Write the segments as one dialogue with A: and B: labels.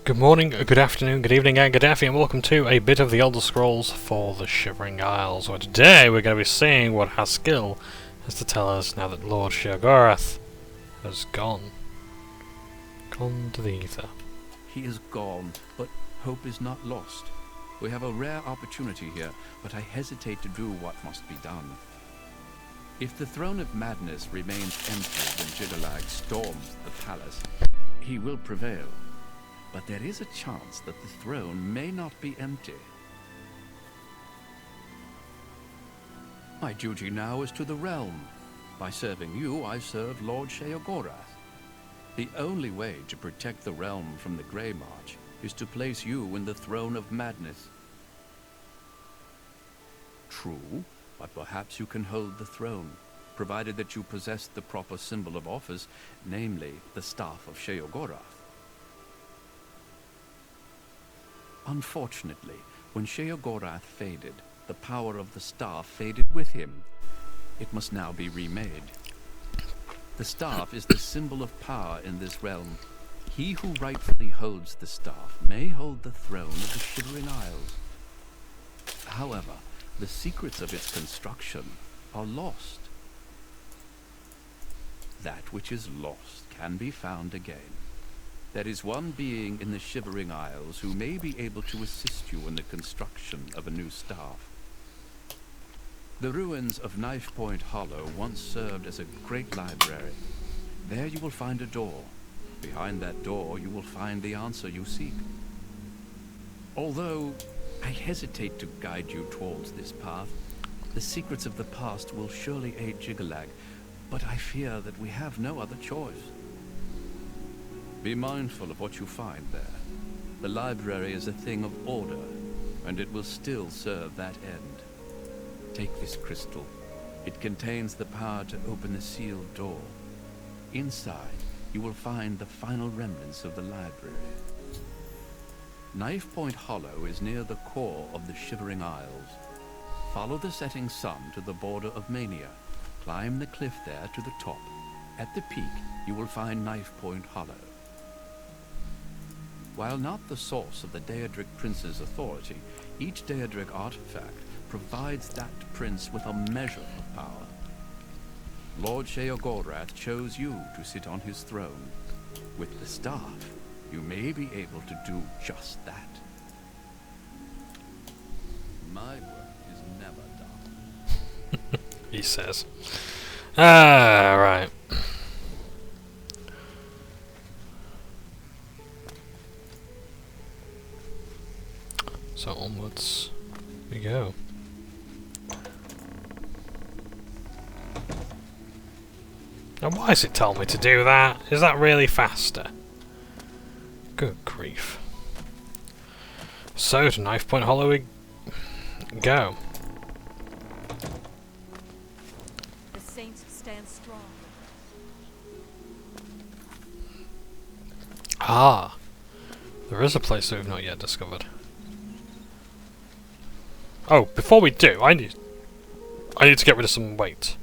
A: Good morning, good afternoon, good evening, and good afternoon, and welcome to a bit of the Elder Scrolls for the Shivering Isles, where today we're going to be seeing what Haskill has to tell us now that Lord Sheogorath has gone. Gone to the ether.
B: He is gone, but hope is not lost. We have a rare opportunity here, but I hesitate to do what must be done. If the Throne of Madness remains empty when Jiggalag storms the palace, he will prevail. But there is a chance that the throne may not be empty. My duty now is to the realm. By serving you, I serve Lord Sheogorath. The only way to protect the realm from the Grey March is to place you in the Throne of Madness. True, but perhaps you can hold the throne, provided that you possess the proper symbol of office, namely the Staff of Sheogorath. Unfortunately, when Sheogorath faded, the power of the staff faded with him. It must now be remade. The staff is the symbol of power in this realm. He who rightfully holds the staff may hold the throne of the Shivering Isles. However, the secrets of its construction are lost. That which is lost can be found again. There is one being in the Shivering Isles who may be able to assist you in the construction of a new staff. The ruins of Knife Point Hollow once served as a great library. There you will find a door. Behind that door you will find the answer you seek. Although I hesitate to guide you towards this path, the secrets of the past will surely aid Jiggalag, but I fear that we have no other choice. Be mindful of what you find there. The library is a thing of order, and it will still serve that end. Take this crystal. It contains the power to open the sealed door. Inside, you will find the final remnants of the library. Knife Point Hollow is near the core of the Shivering Isles. Follow the setting sun to the border of Mania. Climb the cliff there to the top. At the peak, you will find Knife Point Hollow. While not the source of the Daedric Prince's authority, each Daedric artifact provides that prince with a measure of power. Lord Sheogorath chose you to sit on his throne. With the staff, you may be able to do just that. My work is never done.
A: He says. Right. So onwards we go. Now why does it tell me to do that? Is that really faster? Good grief. So to Knife Point Hollow we go.
C: The saints stand strong.
A: Ah, there is a place that we've not yet discovered. Oh, before we do, I need to get rid of some weight.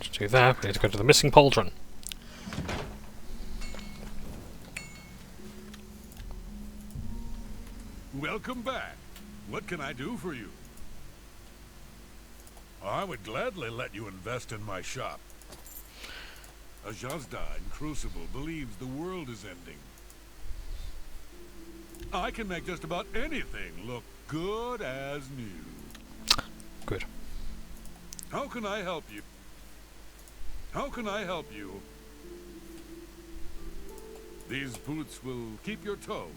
A: To do that, we need to go to the missing pauldron.
D: Welcome back. What can I do for you? I would gladly let you invest in my shop. Rakshazzah in Crucible believes the world is ending. I can make just about anything look good as new.
A: Good.
D: How can I help you? How can I help you? These boots will keep your toes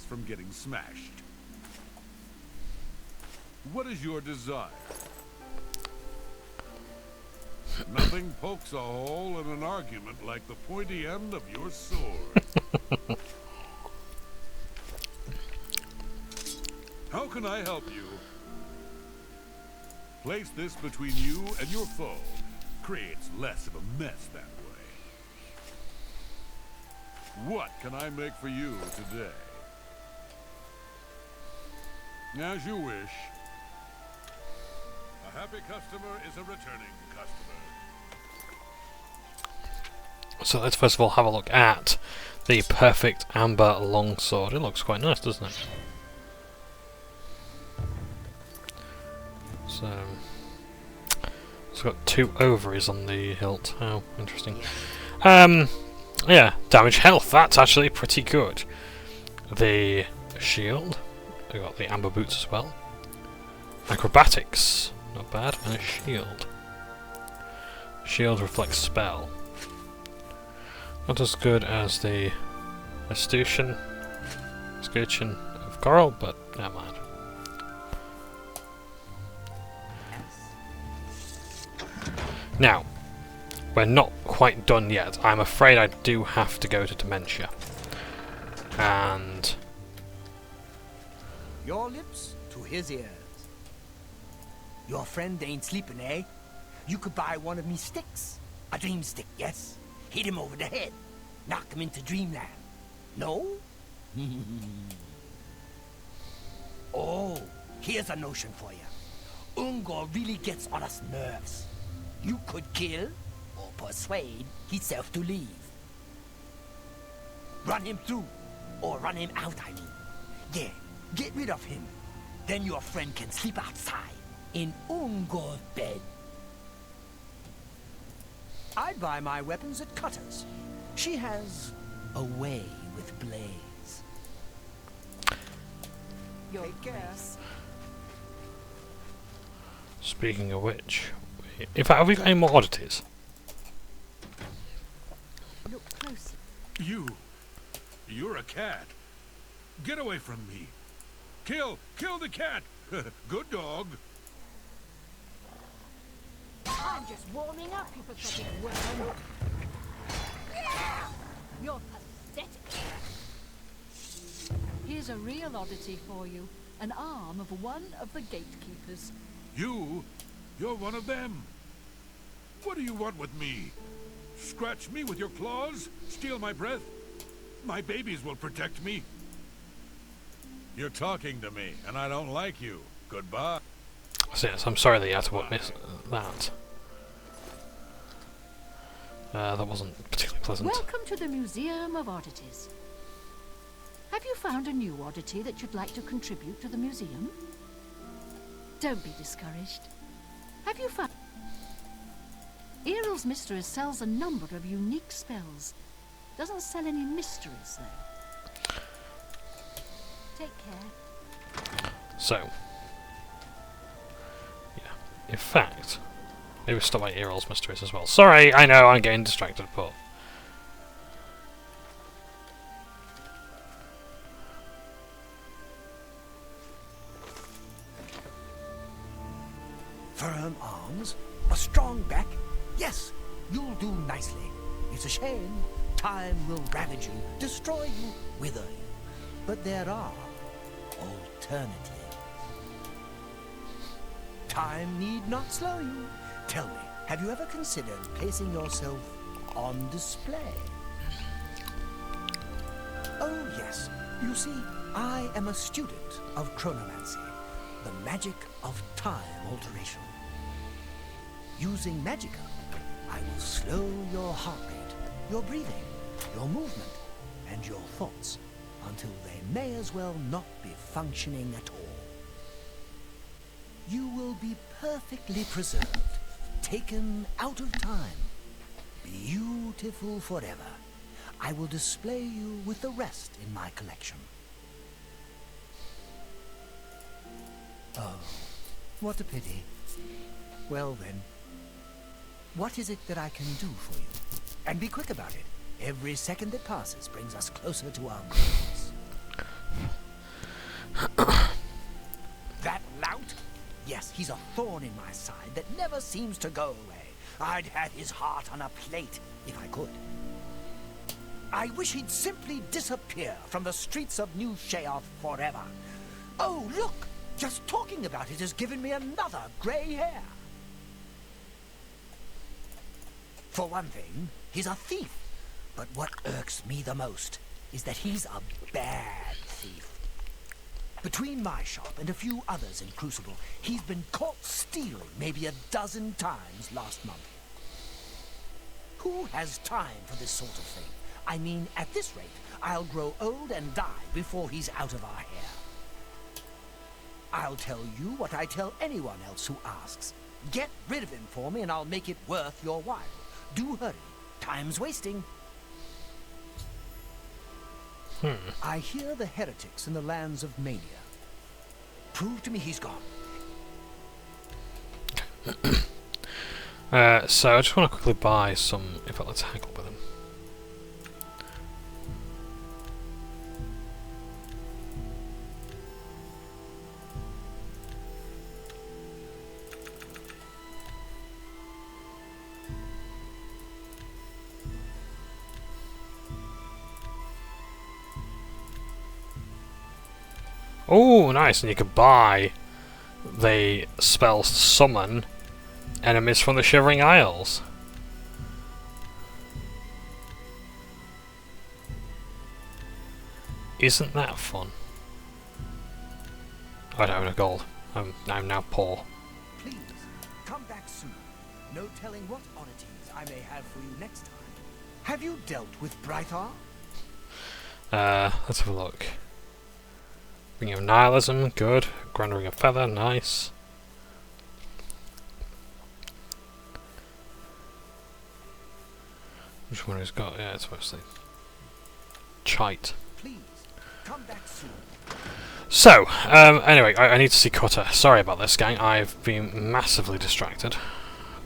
D: from getting smashed. What is your desire? Nothing pokes a hole in an argument like the pointy end of your sword. How can I help you? Place this between you and your foe. Creates less of a mess that way. What can I make for you today? As you wish. A happy customer is a returning customer.
A: So let's first of all have a look at the perfect amber longsword. It looks quite nice, doesn't it? So it's got 2 ovaries on the hilt. How interesting. Yeah, damage health, that's actually pretty good. The shield, we got the amber boots as well. Acrobatics, not bad, and a shield. Shield reflects spell. Not as good as the escutcheon of coral, but never mind. Now, we're not quite done yet. I'm afraid I do have to go to Dementia. And
E: your lips to his ears. Your friend ain't sleeping, eh? You could buy one of me sticks. A dream stick, yes. Hit him over the head. Knock him into dreamland. No? Oh, here's a notion for you. Ungor really gets on us nerves. You could kill or persuade himself to leave. Run him through, or run him out, I mean. Yeah, get rid of him. Then your friend can sleep outside, in Ungor's bed. I'd buy my weapons at Cutter's. She has a way with blades.
C: Take care.
A: speaking of which, in fact, have we got any more oddities?
C: Look closer.
D: You're a cat. Get away from me. Kill the cat. Good dog.
C: I'm just warming up, you pathetic worm. You're pathetic. Here's a real oddity for you. An arm of one of the gatekeepers.
D: You're one of them. What do you want with me? Scratch me with your claws? Steal my breath? My babies will protect me. You're talking to me, and I don't like you. Goodbye.
A: So yes, I'm sorry that you had to miss that. That wasn't particularly pleasant.
C: Welcome to the Museum of Oddities. Have you found a new oddity that you'd like to contribute to the museum? Don't be discouraged. Have you found... Earl's Mistress sells a number of unique spells. Doesn't sell any mysteries, though. Take care.
A: So, yeah, in fact, maybe stop by Earl's Mysteries as well. Sorry, I know I'm getting distracted, but...
E: Firm arms, a strong back. Yes, you'll do nicely. It's a shame. Time will ravage you, destroy you, wither you. But there are alternatives. Time need not slow you. Tell me, have you ever considered placing yourself on display? Oh yes, you see, I am a student of chronomancy, the magic of time alteration. Using magicka, I will slow your heartbeat, your breathing, your movement, and your thoughts until they may as well not be functioning at all. You will be perfectly preserved, taken out of time, beautiful forever. I will display you with the rest in my collection. Oh, what a pity. Well then, what is it that I can do for you? And be quick about it. Every second that passes brings us closer to our goals. That lout? Yes, he's a thorn in my side that never seems to go away. I'd have his heart on a plate, if I could. I wish he'd simply disappear from the streets of New Sheoth forever. Oh, look! Just talking about it has given me another grey hair. For one thing, he's a thief. But what irks me the most is that he's a bad thief. Between my shop and a few others in Crucible, he's been caught stealing maybe a dozen times last month. Who has time for this sort of thing? I mean, at this rate, I'll grow old and die before he's out of our hair. I'll tell you what I tell anyone else who asks. Get rid of him for me and I'll make it worth your while. Do hurry. Time's wasting. I hear the heretics in the lands of Mania. Prove to me he's gone.
A: So I just want to quickly buy some. In fact, let's haggle with him. Oh, nice! And you can buy the spell summon enemies from the Shivering Isles. Isn't that fun? I don't have enough gold. I'm now poor.
E: Please, come back soon. No telling what oddities I may have for you next time. Have you dealt with Brightar?
A: Let's have a look. Ring of Nihilism, good. Grand Ring of Feather, nice. Which one has got? Yeah, it's mostly Chite.
E: Please, come back soon.
A: So, anyway, I need to see Cutter. Sorry about this, gang. I've been massively distracted.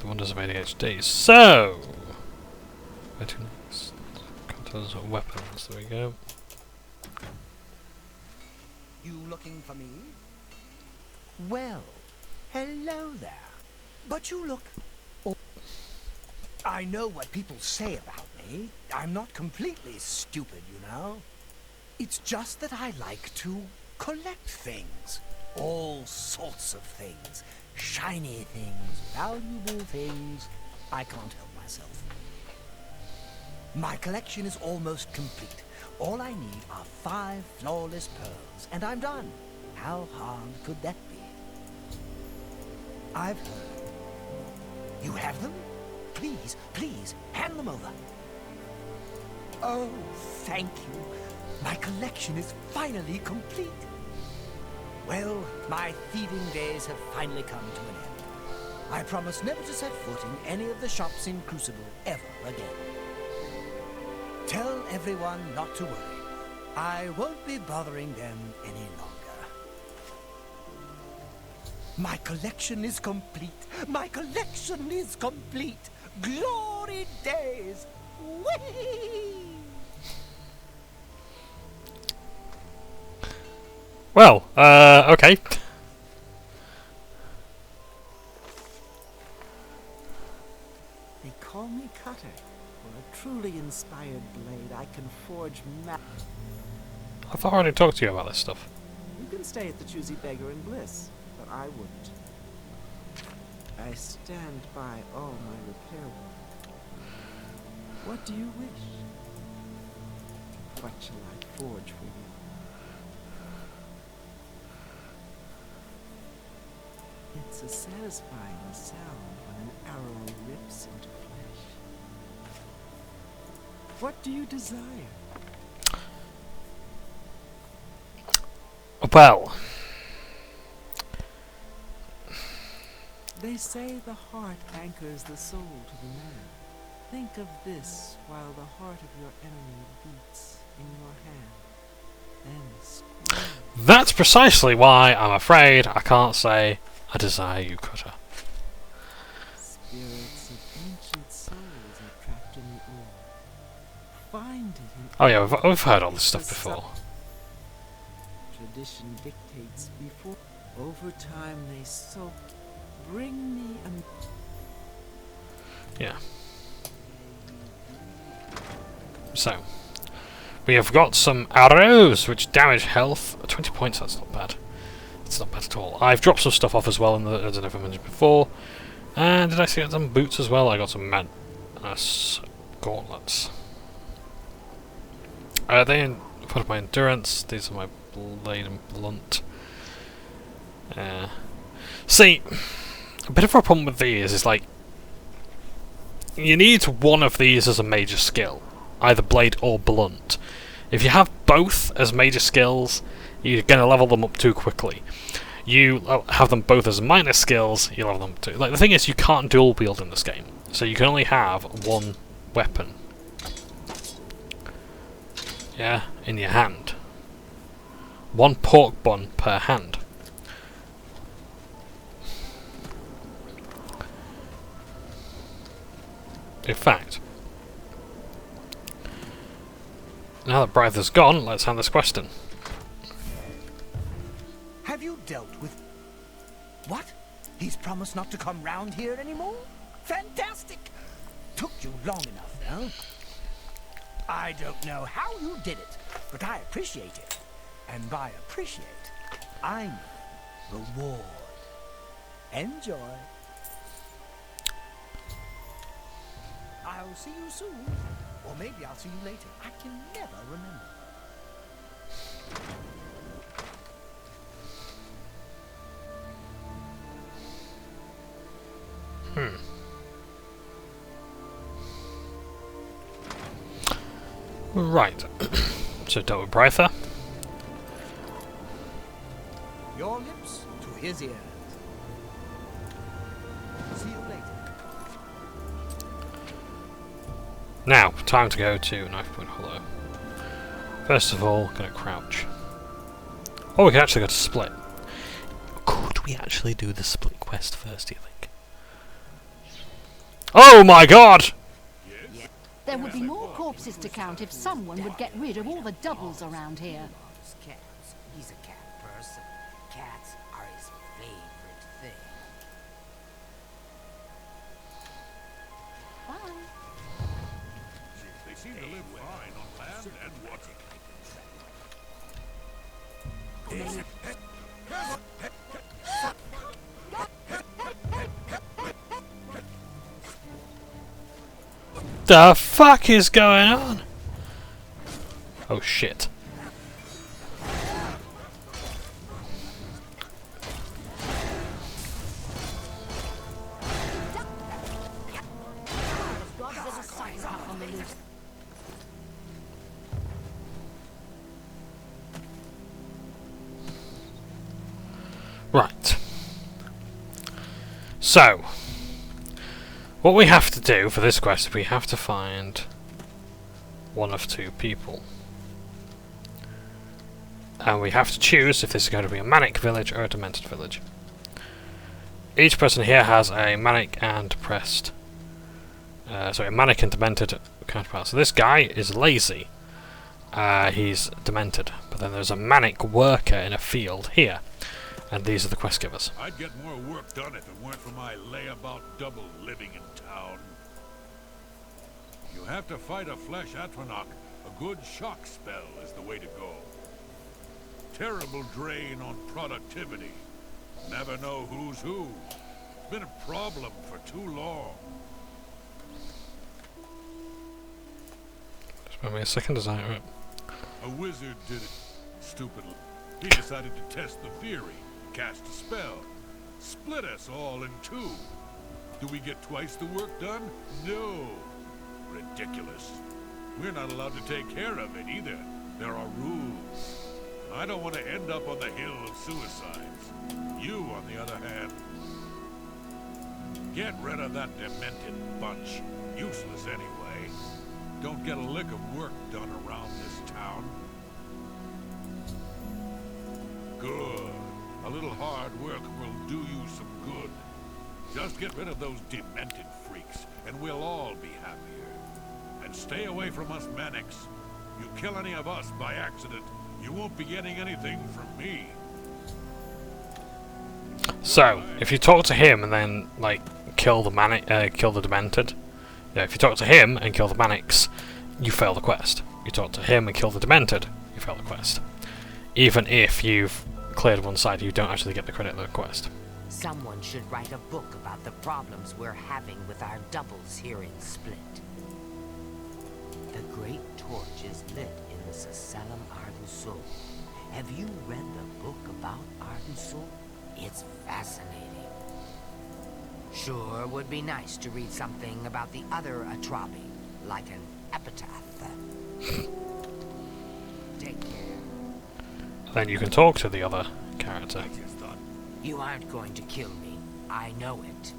A: The wonders of ADHD. So, where to next? Cutter's weapons. There we go.
E: You looking for me? Well, hello there. But you look... I know what people say about me. I'm not completely stupid, you know. It's just that I like to collect things. All sorts of things. Shiny things, valuable things. I can't help myself. My collection is almost complete. All I need are 5 flawless pearls, and I'm done. How hard could that be? I've heard. You have them? Please, please, hand them over. Oh, thank you. My collection is finally complete. Well, my thieving days have finally come to an end. I promise never to set foot in any of the shops in Crucible ever again. Tell everyone not to worry. I won't be bothering them any longer. My collection is complete. My collection is complete. Glory days. Whee!
A: Well, okay.
F: They call me Cutter. For a truly inspired blade, I can forge
A: I've already talked to you about this stuff.
F: You can stay at the Choosy Beggar in Bliss, but I wouldn't. I stand by all my repair work. What do you wish? What shall I forge for you? It's a satisfying sound when an arrow rips into flesh. What do you desire?
A: Well,
F: They say the heart anchors the soul to the man. Think of this while the heart of your enemy beats in your hand. Then scream.
A: that's precisely why I'm afraid I can't say I desire you, Cutter.
F: Spirits of ancient souls are trapped in the ore. Find it in
A: Oh yeah, we've heard all this stuff before.
F: tradition dictates before. Over time they soak. Bring me a...
A: Yeah. So, we have got some arrows which damage health. 20 points, that's not bad. That's not bad at all. I've dropped some stuff off as well, as I never mentioned before. And did I see some boots as well? I got some gauntlets. They part of my endurance. These are my blade and blunt. See, a bit of a problem with these is like you need one of these as a major skill, either blade or blunt. If you have both as major skills, you're going to level them up too quickly. You have them both as minor skills, you level them up too. Like, the thing is, you can't dual wield in this game, so you can only have one weapon. Yeah, in your hand. One pork bun per hand. In fact, now that Brytha's gone, let's hand this quest in.
E: Have you dealt with... What? He's promised not to come round here anymore? Fantastic! Took you long enough, though. I don't know how you did it, but I appreciate it. And by appreciate, I mean reward. Enjoy. I'll see you soon. Or maybe I'll see you later. I can never remember.
A: Right. So dealt with Brytha.
E: Your lips to his ears. See you later.
A: Now, time to go to Knife Point Hollow. First of all, gonna crouch. Oh, we can actually go to split. Could we actually do the split quest first, do you think? Oh my god!
C: There would be more corpses to count if someone would get rid of all the doubles around here.
G: Cats. He's a cat person. Cats are his favorite thing.
C: Bye.
D: They seem to live fine on land and water.
A: The fuck is going on? Oh shit. Right. So, what we have to do for this quest, we have to find one of two people. And we have to choose if this is going to be a manic village or a demented village. Each person here has a manic and depressed, a manic and demented counterpart. So this guy is lazy. He's demented. But then there's a manic worker in a field here. And these are the quest givers.
D: I'd get more work done if it weren't for my layabout double living in town. You have to fight a flesh Atronach. A good shock spell is the way to go. Terrible drain on productivity. Never know who's who. It's been a problem for too long.
A: Just give me a second, is that right?
D: A wizard did it stupidly. He decided to test the theory. Cast a spell. Split us all in two. Do we get twice the work done? No. Ridiculous. We're not allowed to take care of it either. There are rules. I don't want to end up on the hill of suicides. You, on the other hand, get rid of that demented bunch. Useless anyway. Don't get a lick of work done around this town. Good. A little hard work will do you some good. Just get rid of those demented freaks, and we'll all be happier. And stay away from us manics. You kill any of us by accident, you won't be getting anything from me.
A: So, if you talk to him and then, like, kill the demented, yeah, if you talk to him and kill the manics, you fail the quest. You talk to him and kill the demented, you fail the quest. Even if you've cleared one side, you don't actually get the credit of the quest.
G: Someone should write a book about the problems we're having with our doubles here in Split. The Great Torch is lit in the Sasalam Ardusul. Have you read the book about Ardusul? It's fascinating. Sure would be nice to read something about the other Atrabi, like an epitaph. Take care.
A: Then you can talk to the other character.
G: You aren't going to kill me. I know it.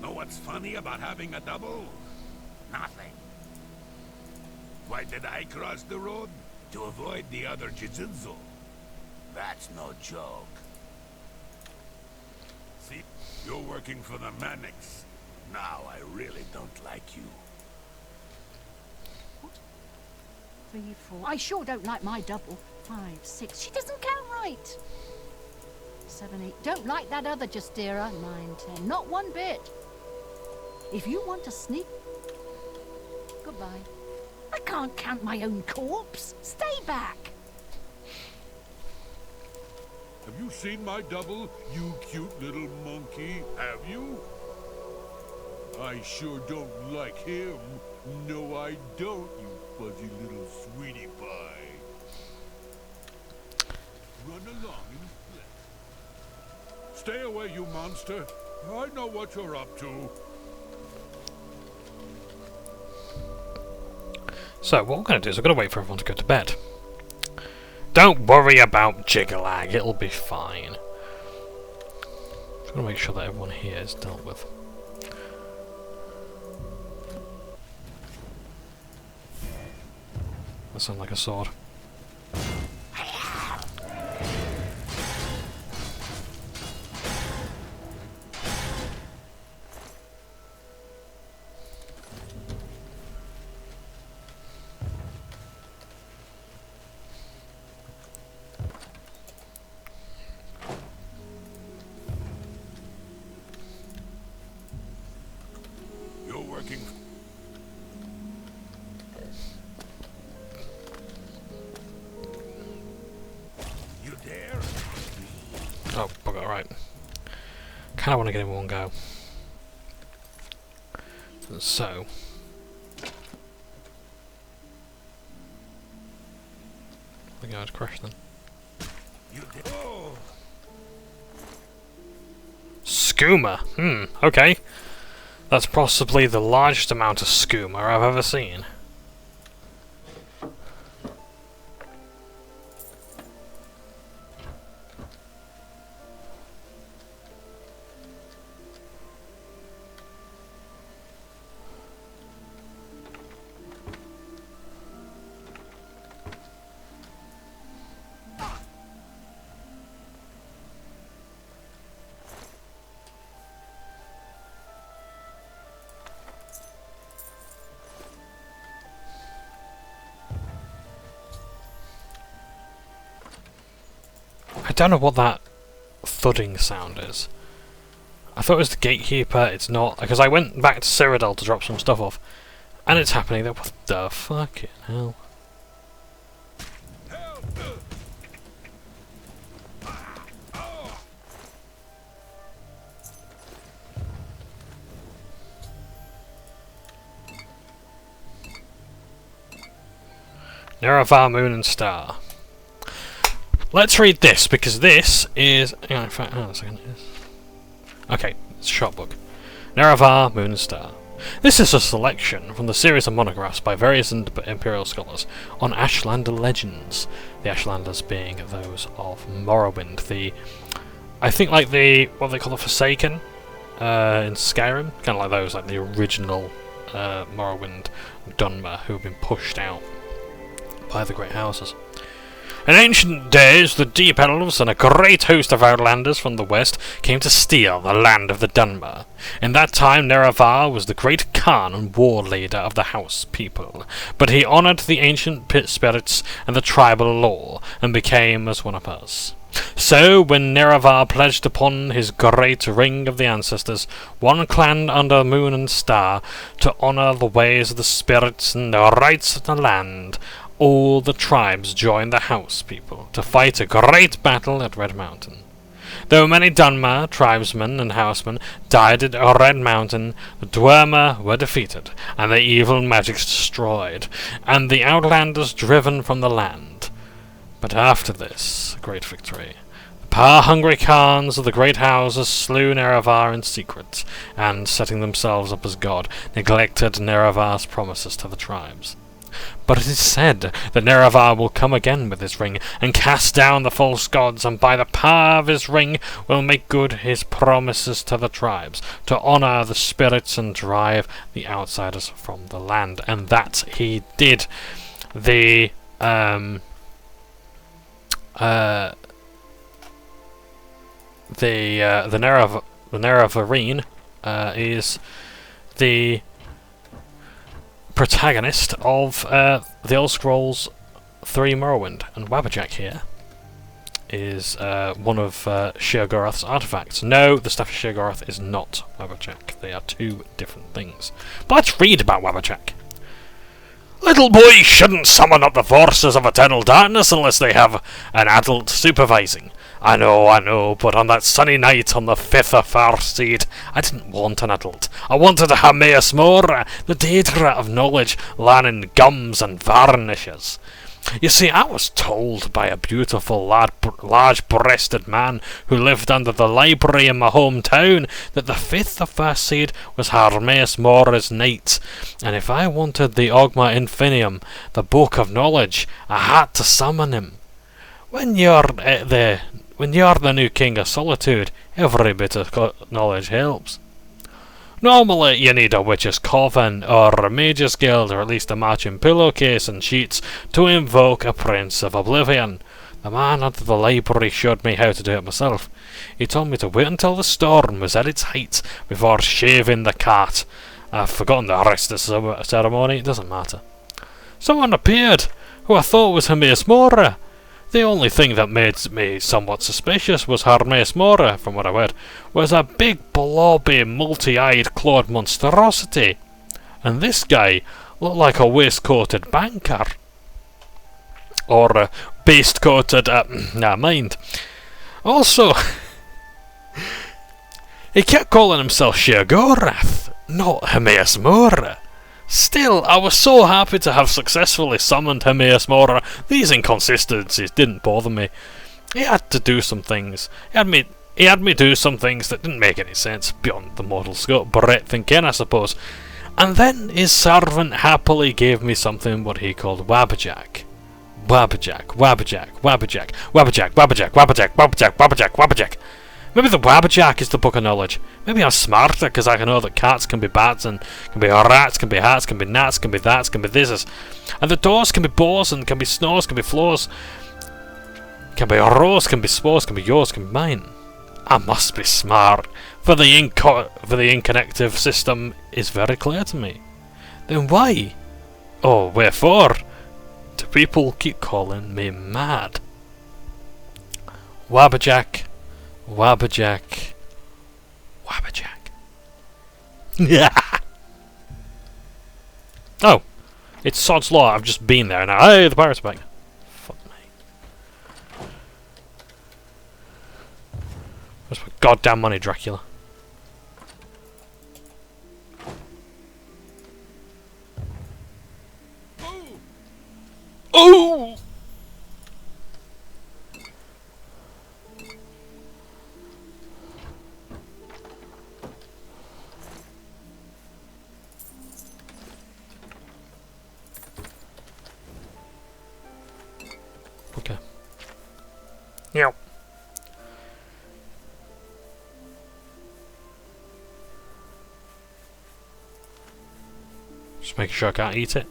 D: Know what's funny about having a double?
G: Nothing.
D: Why did I cross the road? To avoid the other Jujutsu. That's no joke. See, you're working for the Manics. Now I really don't like you.
C: 3, 4. I sure don't like my double. 5, 6. She doesn't count right. 7, 8. Don't like that other Justira. 9, 10. Not one bit. If you want to sneak... Goodbye. I can't count my own corpse. Stay back.
D: Have you seen my double, you cute little monkey? Have you? I sure don't like him. No, I don't, you fuzzy little sweetie pie. Run along and play. Stay away, you monster. I know what you're up to.
A: So what we're going to do is we're going to wait for everyone to go to bed. Don't worry about Jiggalag, it'll be fine. Just going to make sure that everyone here is dealt with. That sounds like a sword. Oh, bugger, right. Kinda want to get in one go. So... I think I would crash then. Skooma! Okay. That's possibly the largest amount of skooma I've ever seen. I don't know what that thudding sound is. I thought it was the gatekeeper, it's not, because I went back to Cyrodiil to drop some stuff off, and it's happening there. What the fucking hell? Nerevar, Moon and Star. Let's read this, because this is... Yeah, in fact, hang on a second. Okay, it's a short book. Nerevar, Moon and Star. This is a selection from the series of monographs by various Imperial scholars on Ashlander legends. The Ashlanders being those of Morrowind. The... I think like the... what they call the Forsaken in Skyrim. Kind of like those, like the original Morrowind Dunmer who have been pushed out by the Great Houses. In ancient days, the Deep Elves and a great host of Outlanders from the west came to steal the land of the Dunmer. In that time, Nerevar was the great Khan and war leader of the House people, but he honoured the ancient pit spirits and the tribal law, and became as one of us. So, when Nerevar pledged upon his great ring of the ancestors, one clan under Moon and Star, to honour the ways of the spirits and the rights of the land, all the tribes joined the House people to fight a great battle at Red Mountain. Though many Dunmer, tribesmen and housemen died at Red Mountain, the Dwemer were defeated, and the evil magics destroyed, and the Outlanders driven from the land. But after this great victory, the power-hungry Khans of the great houses slew Nerevar in secret, and, setting themselves up as god, neglected Nerevar's promises to the tribes. But it is said that Nerevar will come again with his ring, and cast down the false gods, and by the power of his ring will make good his promises to the tribes, to honour the spirits and drive the outsiders from the land. And that he did. The Nerevarine is the protagonist of the Elder Scrolls 3 Morrowind, and Wabbajack here is one of Sheogorath's artifacts. No, the Staff of Sheogorath is not Wabbajack. They are two different things. But let's read about Wabbajack. Little boys shouldn't summon up the forces of eternal darkness unless they have an adult supervising. I know, but on that sunny night on the 5th of Farseed, I didn't want an adult. I wanted a Hermaeus Mora, the Daedra of knowledge, learning gums and varnishes. You see, I was told by a beautiful large-breasted man who lived under the library in my hometown that the 5th of Farseed was Hermaeus Mora's night, and if I wanted the Ogma Infinium, the Book of Knowledge, I had to summon him. When you're the new King of Solitude, every bit of knowledge helps. Normally, you need a witch's coven, or a mage's guild, or at least a matching pillowcase and sheets to invoke a Prince of Oblivion. The man under the library showed me how to do it myself. He told me to wait until the storm was at its height before shaving the cat. I've forgotten the rest of the ceremony, it doesn't matter. Someone appeared, who I thought was Hermaeus Mora. The only thing that made me somewhat suspicious was Hermaeus Mora, from what I read, was a big blobby multi-eyed clawed monstrosity. And this guy looked like a waistcoated banker. Or a base-coated, never mind. Also, he kept calling himself Sheogorath, not Hermaeus Mora. Still, I was so happy to have successfully summoned Hermaeus Mora. These inconsistencies didn't bother me. He had to do some things. He had me do some things that didn't make any sense beyond the mortal scope, breadth and ken, I suppose. And then his servant happily gave me something what he called Wabbajack. Wabbajack, Wabbajack, Wabbajack, Wabbajack, Wabbajack, Wabbajack, Wabbajack, Wabbajack, Wabbajack. Maybe the Wabbajack is the Book of Knowledge. Maybe I'm smarter because I can know that cats can be bats and can be rats, can be hats, can be gnats, can be thats, can be thises. And the doors can be boars and can be snows, can be floors. Can be rows, can be spores, can be yours, can be mine. I must be smart, for the inconnective system is very clear to me. Then why, oh wherefore, do people keep calling me mad? Wabbajack. Wabbajack. Wabbajack. Oh, it's Sod's Law. I've just been there now. Hey, the pirates are back. Fuck me. Where's my goddamn money, Dracula? Oh! Okay. Yeah. Just making sure I can't eat it.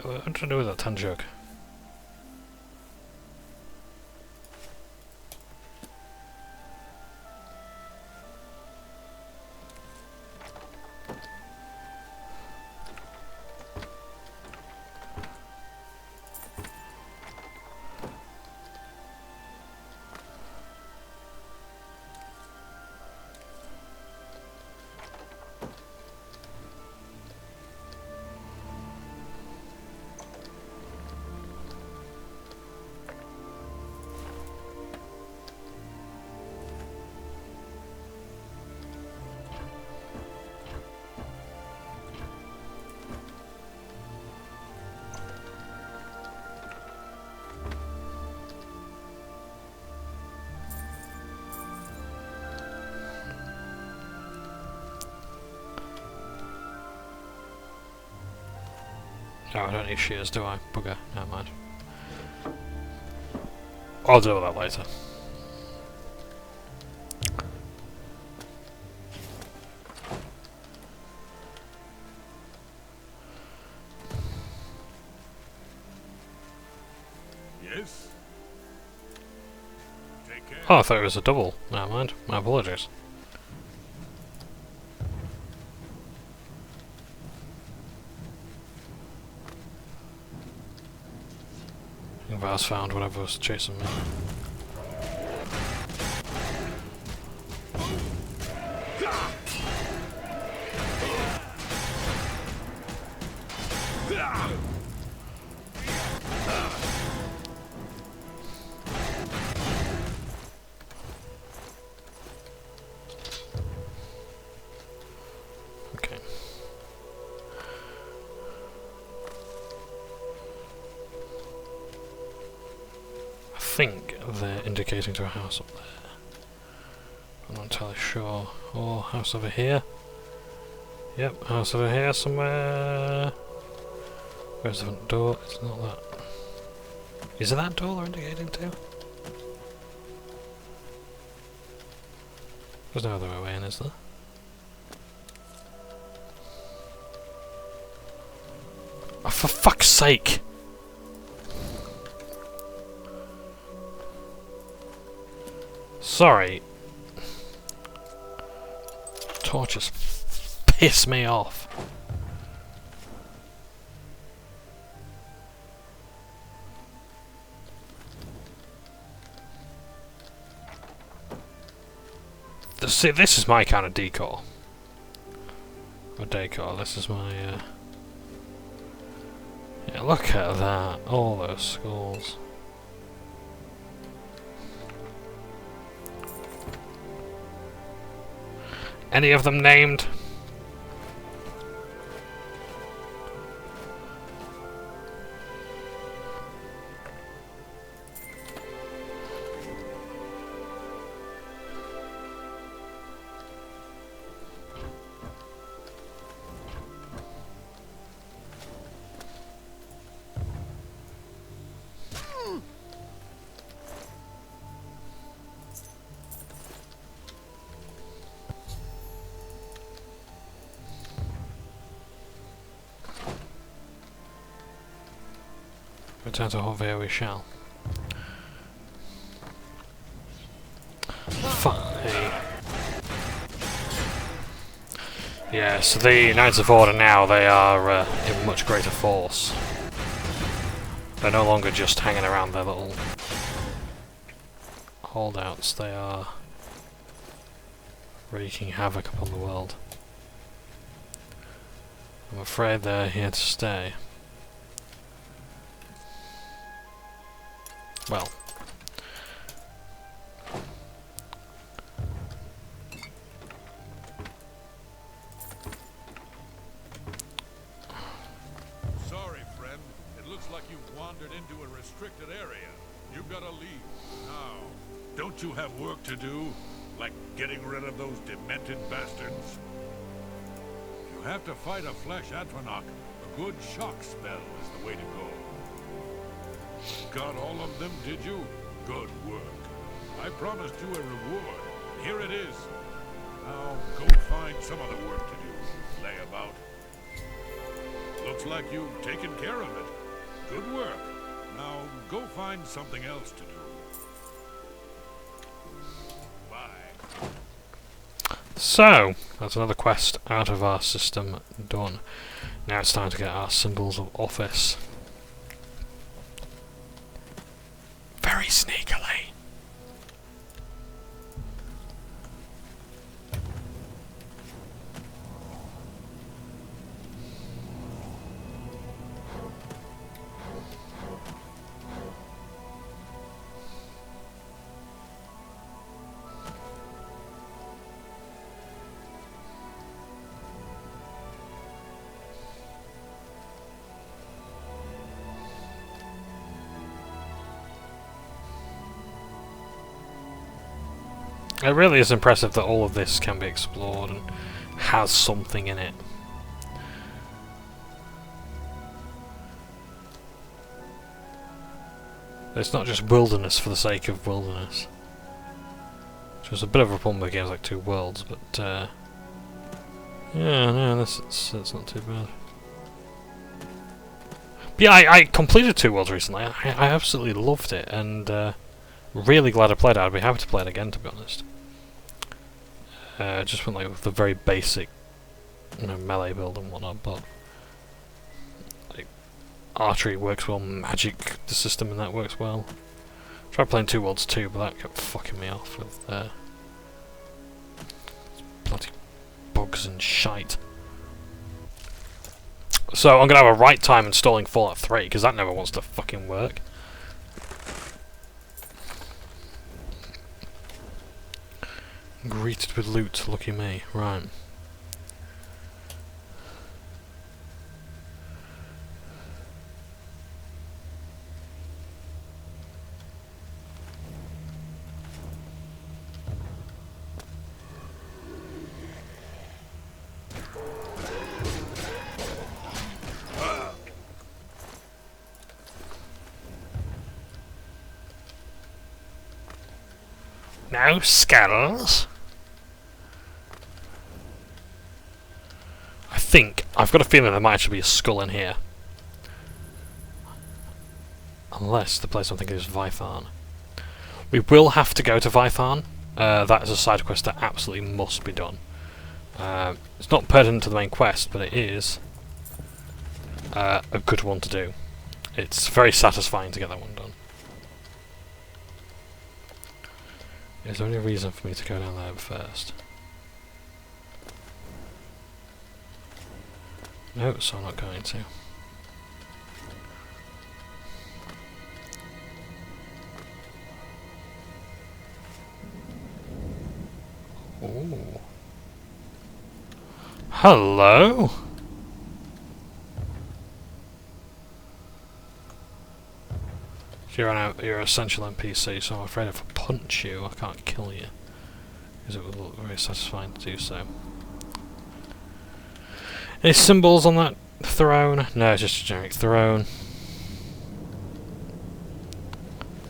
A: What am I trying to do with that tan jug? Oh, I don't need shears, do I? Bugger. Never mind. I'll deal with that later.
D: Yes? Take care.
A: Oh, I thought it was a double. Never mind. My apologies. I think Vaz found whatever was chasing me. Okay. I think they're indicating to a house up there. I'm not entirely sure. Oh, house over here. Yep, house over here somewhere. Where's the front door? It's not that. Is it that door they're indicating to? There's no other way in, is there? Oh, for fuck's sake! Sorry. Torches piss me off. See, this is my kind of decor. Or decor, this is my, yeah, look at that. All those skulls. Any of them named? Return to Horvair we shall. Fine. Yeah, so the Knights of Order now, they are in much greater force. They're no longer just hanging around their little holdouts, they are wreaking havoc upon the world. I'm afraid they're here to stay. Well.
D: Sorry, friend. It looks like you've wandered into a restricted area. You've got to leave. Now, don't you have work to do? Like getting rid of those demented bastards? If you have to fight a flesh Atronach, a good shock spell is the way to go. Got all of them, did you? Good work. I promised you a reward. Here it is. Now, go find some other work to do. Lay about. Looks like you've taken care of it. Good work. Now, go find something else to do. Bye.
A: So, that's another quest out of our system done. Now it's time to get our symbols of office. Very sneakily. It really is impressive that all of this can be explored and has something in it. It's not just wilderness for the sake of wilderness. Which was a bit of a problem with games like Two Worlds, but yeah, no, that's not too bad. But yeah, I completed Two Worlds recently. I absolutely loved it, and really glad I played it. I'd be happy to play it again, to be honest. Just went like with the very basic, melee build and whatnot, but like archery works well, magic, the system in that works well. Tried playing Two Worlds 2, but that kept fucking me off with bloody bugs and shite. So I'm gonna have a right time installing Fallout 3 because that never wants to fucking work. Greeted with loot, lucky me. Right. No skulls. I've got a feeling there might actually be a skull in here. Unless the place I'm thinking is Vytharn. We will have to go to Vytharn. That is a side quest that absolutely must be done. It's not pertinent to the main quest, but it is a good one to do. It's very satisfying to get that one done. Is there any reason for me to go down there first? No, so I'm not going to. Ooh. Hello? You're an essential NPC, so I'm afraid if I punch you, I can't kill you. Because it would look very satisfying to do so. Any symbols on that throne? No, it's just a generic throne.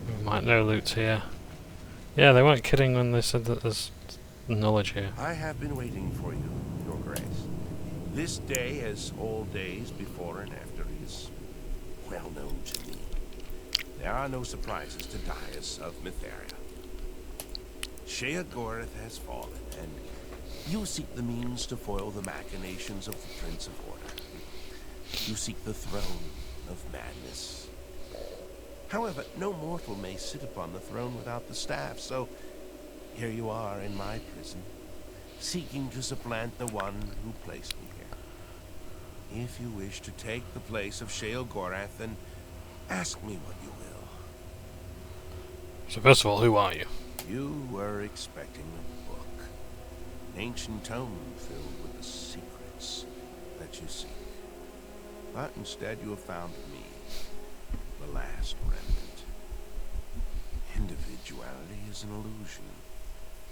A: We might know loot's here. Yeah, they weren't kidding when they said that there's knowledge here.
H: I have been waiting for you, Your Grace. This day, as all days before and after, is well known to me. There are no surprises to Dias of Mytheria. Sheogorath has fallen, and you seek the means to foil the machinations of the Prince of Order. You seek the throne of madness. However, no mortal may sit upon the throne without the staff, so here you are in my prison, seeking to supplant the one who placed me here. If you wish to take the place of Sheogorath, then ask me what you will.
A: So first of all, who are you?
H: You were expecting a book. An ancient tome filled with the secrets that you seek. But instead you have found me, the last remnant. Individuality is an illusion.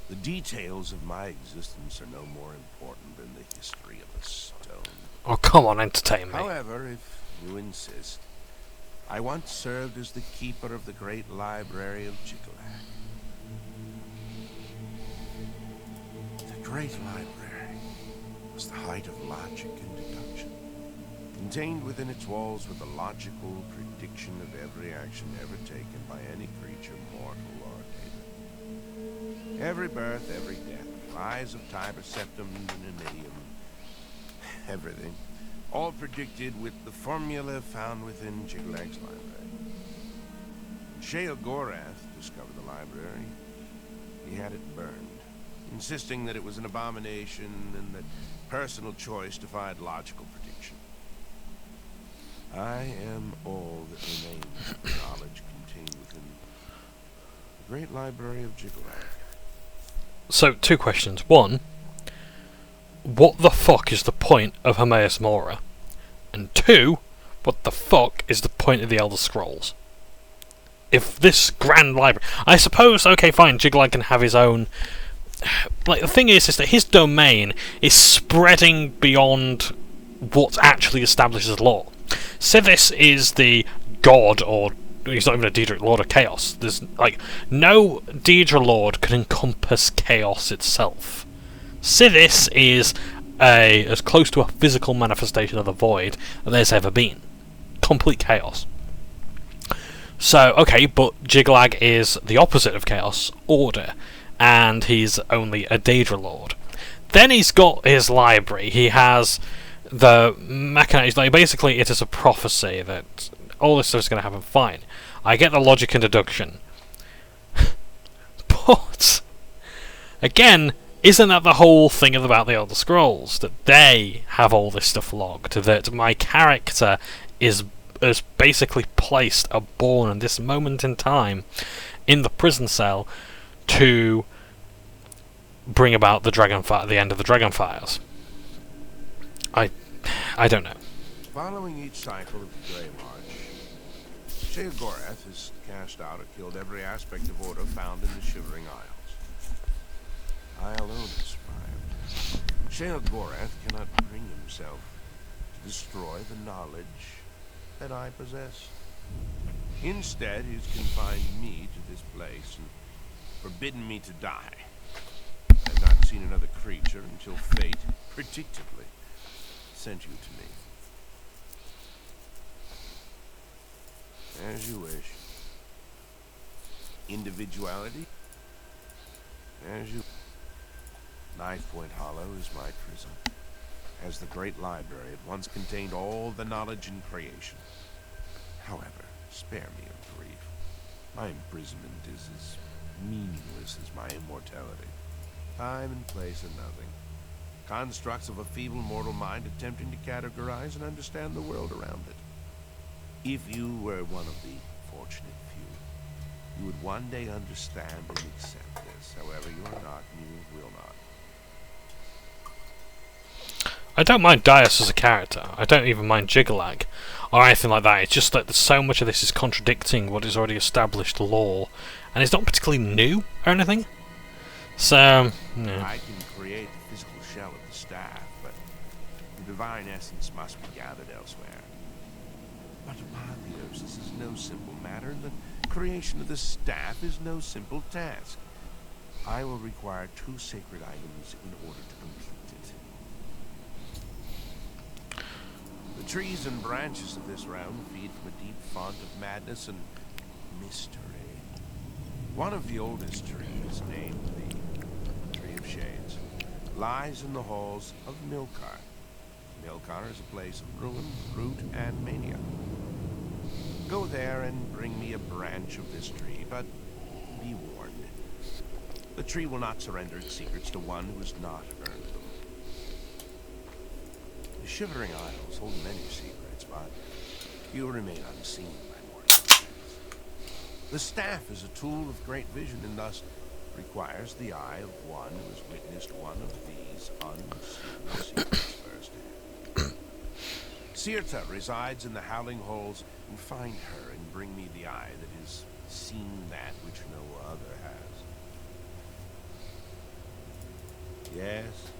H: The details of my existence are no more important than the history of a stone.
A: Oh, come on, entertain me.
H: However, if you insist, I once served as the keeper of the great library of Jiglag. The great library was the height of logic and deduction. Contained within its walls were the logical prediction of every action ever taken by any creature, mortal or demon. Every birth, every death, rise of Tiber Septim and Numidium, everything. All predicted with the formula found within Jiglag's library. When Sheogorath discovered the library, he had it burned, insisting that it was an abomination and that personal choice defied logical prediction. I am all that remains of the knowledge contained within the great library of Jiglag.
A: So, two questions. One, what the fuck is the point of Hermaeus Mora? And two, what the fuck is the point of the Elder Scrolls? If this grand library... I suppose, okay, fine, Jiglag can have his own... Like, the thing is that his domain is spreading beyond what's actually established as law. So this is the god, or he's not even a Daedric Lord of Chaos. There's, like, no Daedra Lord can encompass chaos itself. Siddis is as close to a physical manifestation of the void that there's ever been. Complete chaos. So, okay, but Jiglag is the opposite of chaos, order, and he's only a Daedra Lord. Then he's got his library. He has the mechanized, like, basically it is a prophecy that all this stuff is going to happen. Fine, I get the logic and deduction. But again, isn't that the whole thing about the Elder Scrolls, that they have all this stuff logged, that my character is basically placed a born in this moment in time in the prison cell to bring about the the end of the Dragonfires? I don't know.
H: Following each cycle of the Grey March, Sheogorath has cast out or killed every aspect of order found in the Shivering Isles. I alone have survived. Sheogorath cannot bring himself to destroy the knowledge that I possess. Instead, he's confined me to this place and forbidden me to die. I have not seen another creature until fate, predictably, sent you to me. As you wish. Individuality? As you... Knife Point Hollow is my prison. As the great library, it once contained all the knowledge in creation. However, spare me of grief. My imprisonment is as meaningless as my immortality. Time and place are nothing. Constructs of a feeble mortal mind attempting to categorize and understand the world around it. If you were one of the fortunate few, you would one day understand and accept this. However, you are not, and you will not.
A: I don't mind Daius as a character. I don't even mind Jiglag or anything like that. It's just that so much of this is contradicting what is already established lore, and it's not particularly new or anything. So, yeah.
H: I can create the physical shell of the staff, but the divine essence must be gathered elsewhere. But Apotheos, this is no simple matter, and the creation of the staff is no simple task. I will require 2 sacred items in order to complete it. The trees and branches of this realm feed from a deep font of madness and mystery. One of the oldest trees, named the Tree of Shades, lies in the halls of Milkar. Milkar is a place of ruin, root, and mania. Go there and bring me a branch of this tree, but be warned. The tree will not surrender its secrets to one who has not earned them. The Shivering Isles hold many secrets, but few remain unseen by mortal eyes. The staff is a tool of great vision and thus requires the eye of one who has witnessed one of these unseen secrets firsthand. Sirta resides in the Howling Halls, and find her and bring me the eye that has seen that which no other has. Yes,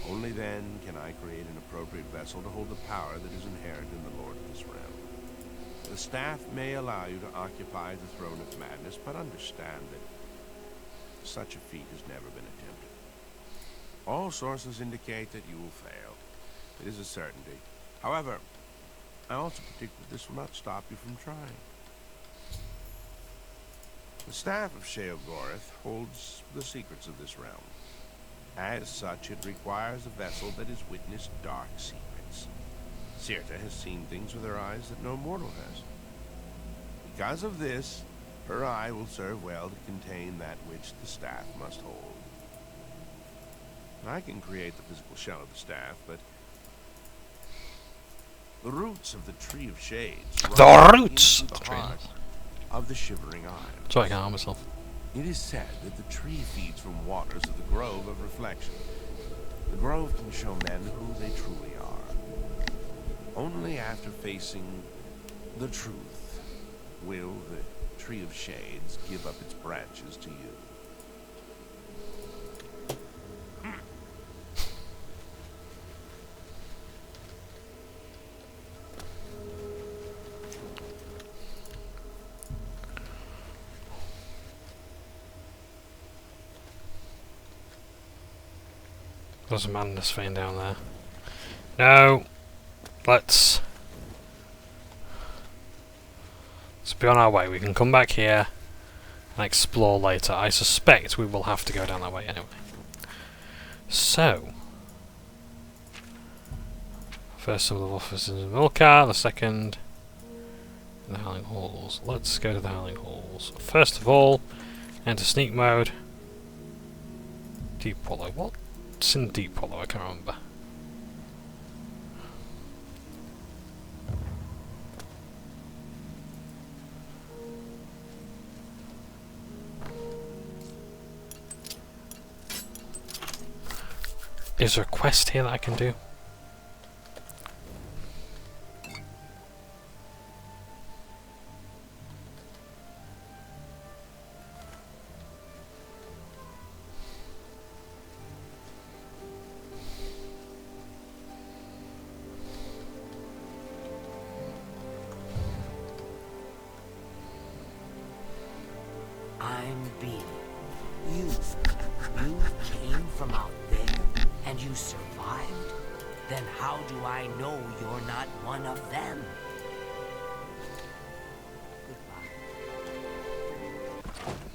H: only then can I create an appropriate vessel to hold the power that is inherent in the Lord of this realm. The staff may allow you to occupy the throne of madness, but understand that such a feat has never been attempted. All sources indicate that you will fail. It is a certainty. However, I also predict that this will not stop you from trying. The staff of Sheogorath holds the secrets of this realm. As such, it requires a vessel that has witnessed dark secrets. Sirta has seen things with her eyes that no mortal has. Because of this, her eye will serve well to contain that which the staff must hold. I can create the physical shell of the staff, but the roots of the Tree of Shades
A: roots
H: of the Shivering Isles.
A: Sorry, I can't harm myself.
H: It is said that the tree feeds from waters of the Grove of Reflection. The Grove can show men who they truly are. Only after facing the truth will the Tree of Shades give up its branches to you.
A: There's a madness vein down there. No! Let's be on our way. We can come back here and explore later. I suspect we will have to go down that way anyway. So, first some of the officers in the Milcar, the second in the Howling Halls. Let's go to the Howling Halls. First of all, enter sneak mode. Deep Hollow. What's in Deep Hollow? I can't remember. Is there a quest here that I can do?
G: I'm Bean. You came from out there, and you survived? Then how do I know you're not one of them?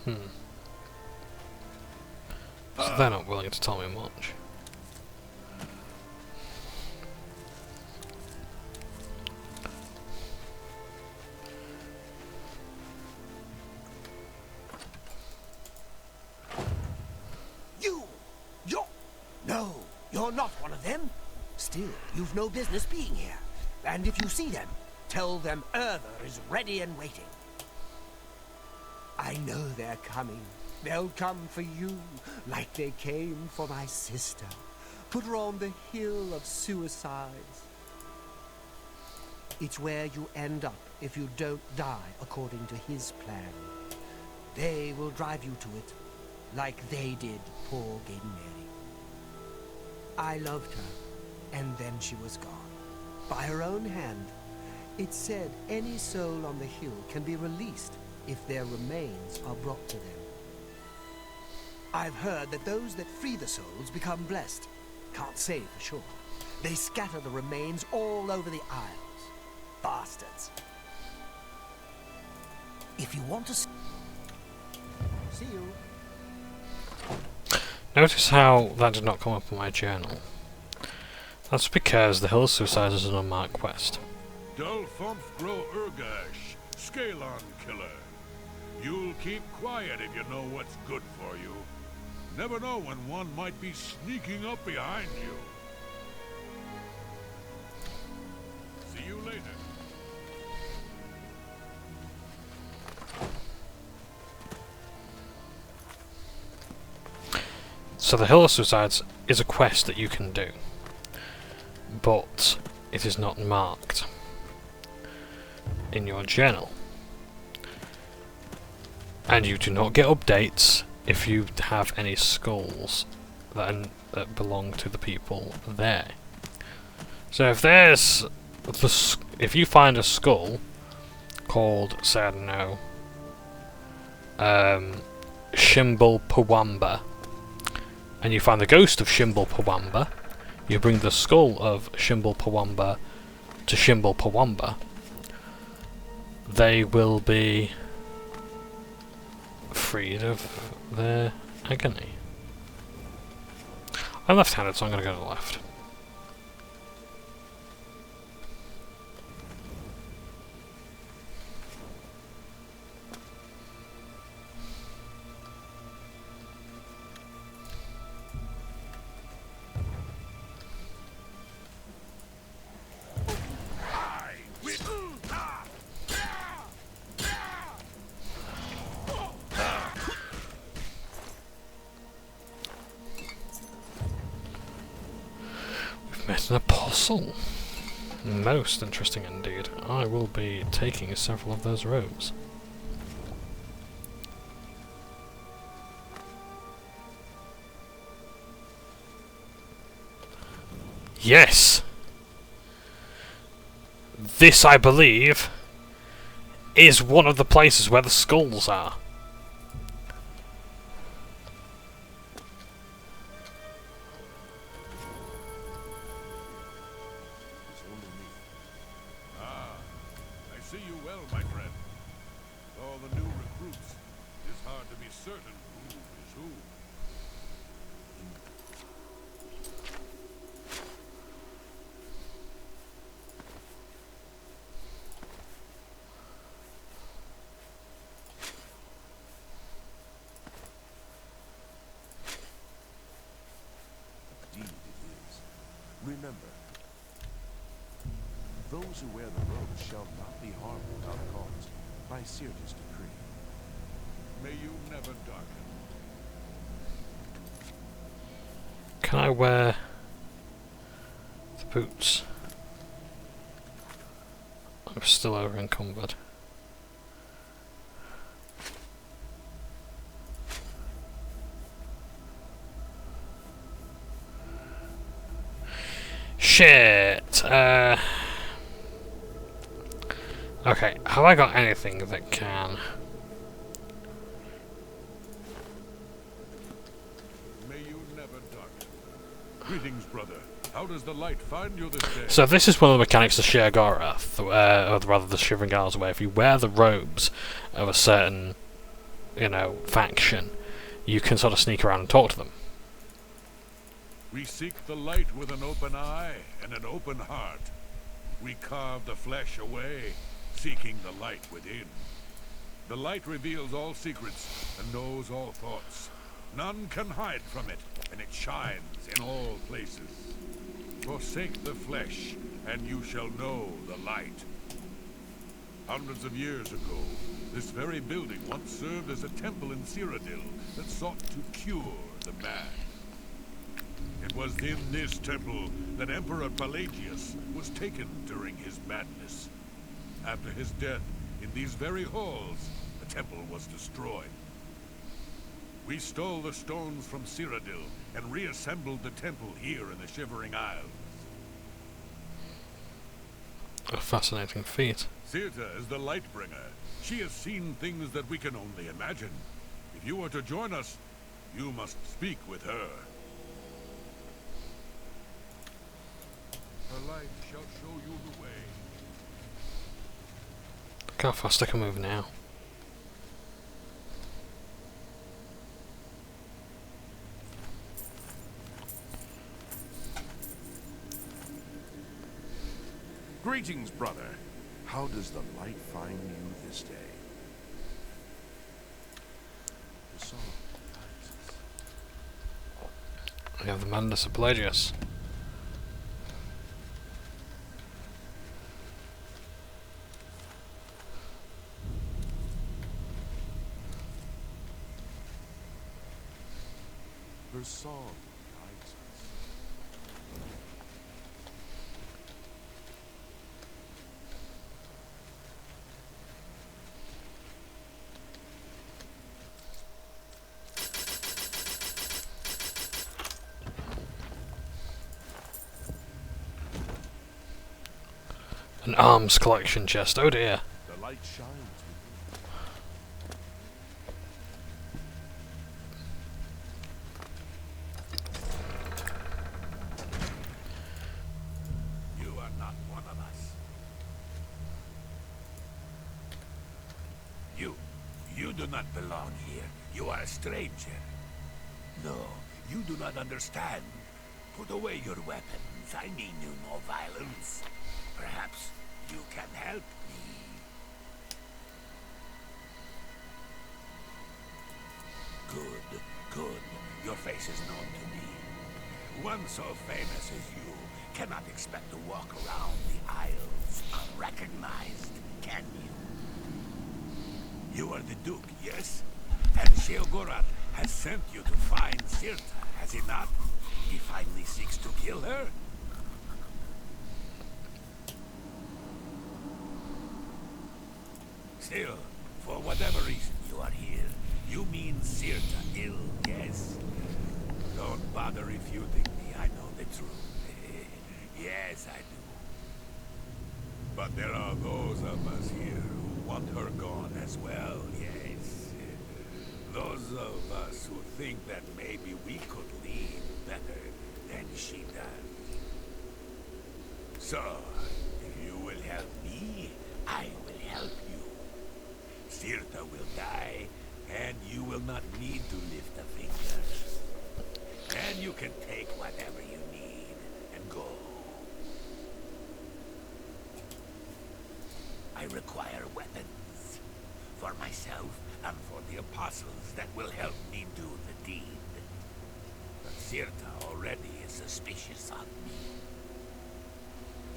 G: Goodbye.
A: So they're not willing to tell me much.
E: No, you're not one of them. Still, you've no business being here. And if you see them, tell them Urther is ready and waiting. I know they're coming. They'll come for you, like they came for my sister. Put her on the hill of suicides. It's where you end up if you don't die according to his plan. They will drive you to it, like they did poor Gaidenmary. I loved her, and then she was gone. By her own hand. It said any soul on the hill can be released if their remains are brought to them. I've heard that those that free the souls become blessed. Can't say for sure. They scatter the remains all over the Isles. Bastards. If you want to see you.
A: Notice how that did not come up in my journal. That's because the Hill of Suicides is an unmarked quest.
D: Dulfumf grow Urgash, Scalon killer. You'll keep quiet if you know what's good for you. Never know when one might be sneaking up behind you. See you later.
A: So the Hill of Suicides is a quest that you can do, but it is not marked in your journal. And you do not get updates if you have any skulls that belong to the people there. So if there's if you find a skull called, say, I don't know, Shimbal Pawamba, and you find the ghost of Shimbal Pawamba, you bring the skull of Shimbal Pawamba to Shimbal Pawamba, they will be freed of their agony. I'm left-handed, so I'm going to go to the left. Met an apostle. Most interesting indeed. I will be taking several of those robes. Yes! This, I believe, is one of the places where the skulls are.
D: see you well, my friend. With all the new recruits, it is hard to be certain who is who.
H: Indeed it is. Remember, those who wear the robes shall not be harmed without cause by Sirta's decree.
D: May you never darken.
A: Can I wear the boots? I'm still over encumbered. Shit! Okay, have I got anything that can...
D: May you never darken. Greetings, brother. How does the light find you this day?
A: So this is one of the mechanics of Sheogorath, or rather the Shivering Isles, where if you wear the robes of a certain, you know, faction, you can sort of sneak around and talk to them.
D: We seek the light with an open eye and an open heart. We carve the flesh away, seeking the light within. The light reveals all secrets and knows all thoughts. None can hide from it, and it shines in all places. Forsake the flesh, and you shall know the light. Hundreds of years ago, this very building once served as a temple in Cyrodiil that sought to cure the mad. It was in this temple that Emperor Pelagius was taken during his madness. After his death, in these very halls, the temple was destroyed. We stole the stones from Cyrodiil and reassembled the temple here in the Shivering Isles.
A: A fascinating feat.
D: Sirta is the Lightbringer. She has seen things that we can only imagine. If you are to join us, you must speak with her. Her light shall show you the way.
A: Look how fast I can move now.
H: Greetings, brother. How does the light find you this day? The song rises.
A: We have the madness of Pelagius.
H: Her song guides us.
A: An arms collection chest, oh dear.
H: The light shines with
D: You are not one of us. You do not belong here. You are a stranger. No, you do not understand. Put away your weapons. I mean you no violence. Perhaps you can help me. Good, good. Your face is known to me. One so famous as you cannot expect to walk around the Isles unrecognized, can you? You are the Duke, yes? And Sheogorath has sent you to find Sirta, has he not? He finally seeks to kill her? Still, for whatever reason you are here, you mean Sirta ill, yes? Don't bother refuting me, I know the truth. Yes, I do. But there are those of us here who want her gone as well, yes. Those of us who think that maybe we could lead better than she does. So, if you will help me, I will
I: Sirta will die, and you will not need to lift a finger. And you can take whatever you need and go. I require weapons for myself and for the apostles that will help me do the deed. But Sirta already is suspicious of me.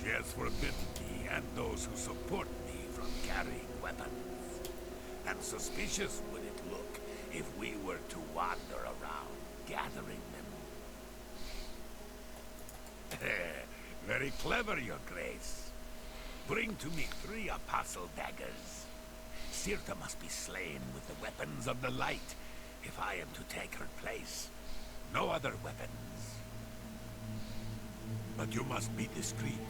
I: She has forbidden me and those who support me from carrying weapons. And suspicious would it look if we were to wander around gathering them. Very clever, Your Grace. Bring to me 3 apostle daggers. Sirta must be slain with the weapons of the light if I am to take her place. No other weapons. But you must be discreet.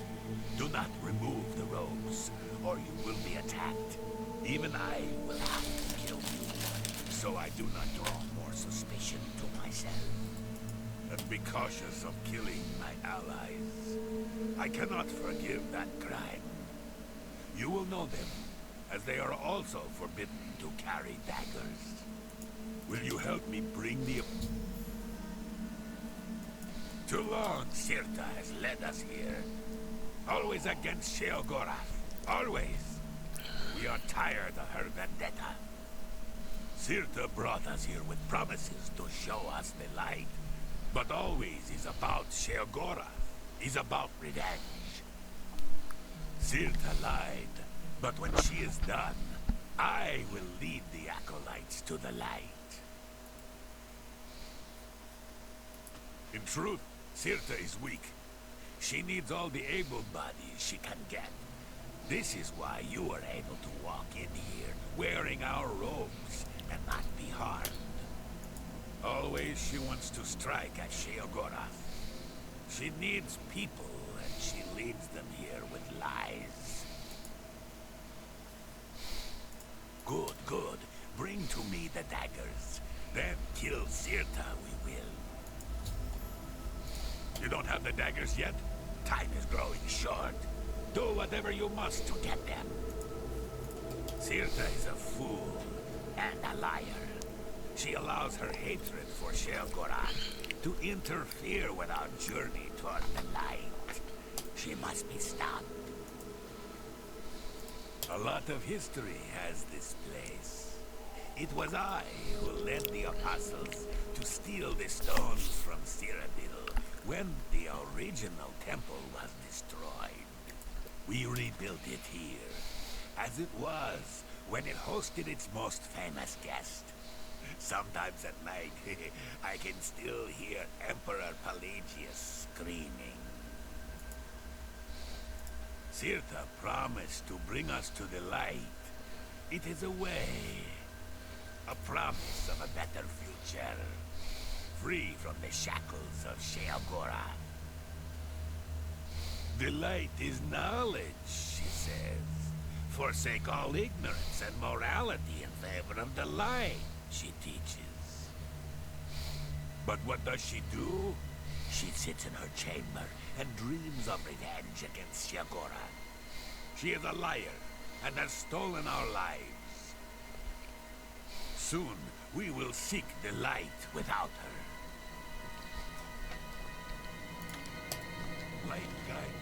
I: Do not remove the robes, or you will be attacked. Even I will have to kill you, so I do not draw more suspicion to myself. And be cautious of killing my allies. I cannot forgive that crime. You will know them, as they are also forbidden to carry daggers. Will you help me bring the... Too long Sirta has led us here. Always against Sheogorath. Always. We are tired of her vendetta. Sirta brought us here with promises to show us the light. But always is about Sheogorath. Is about revenge. Sirta lied. But when she is done, I will lead the acolytes to the light. In truth, Sirta is weak. She needs all the able bodies she can get. This is why you are able to walk in here, wearing our robes, and not be harmed. Always she wants to strike at Sheogorath. She needs people, and she leads them here with lies. Good, good. Bring to me the daggers. Then kill Sirta we will. You don't have the daggers yet? Time is growing short. Do whatever you must to get them. Sirta is a fool and a liar. She allows her hatred for Sheogorath to interfere with our journey toward the light. She must be stopped. A lot of history has this place. It was I who led the apostles to steal the stones from Cyrodiil when the original temple was destroyed. We rebuilt it here, as it was when it hosted its most famous guest. Sometimes at night, I can still hear Emperor Pelagius screaming. Sirta promised to bring us to the light. It is a way, a promise of a better future, free from the shackles of Sheogorath. The light is knowledge, she says. Forsake all ignorance and morality in favor of the light, she teaches. But what does she do? She sits in her chamber and dreams of revenge against Sheogorath. She is a liar and has stolen our lives. Soon we will seek the light without her. Light guide.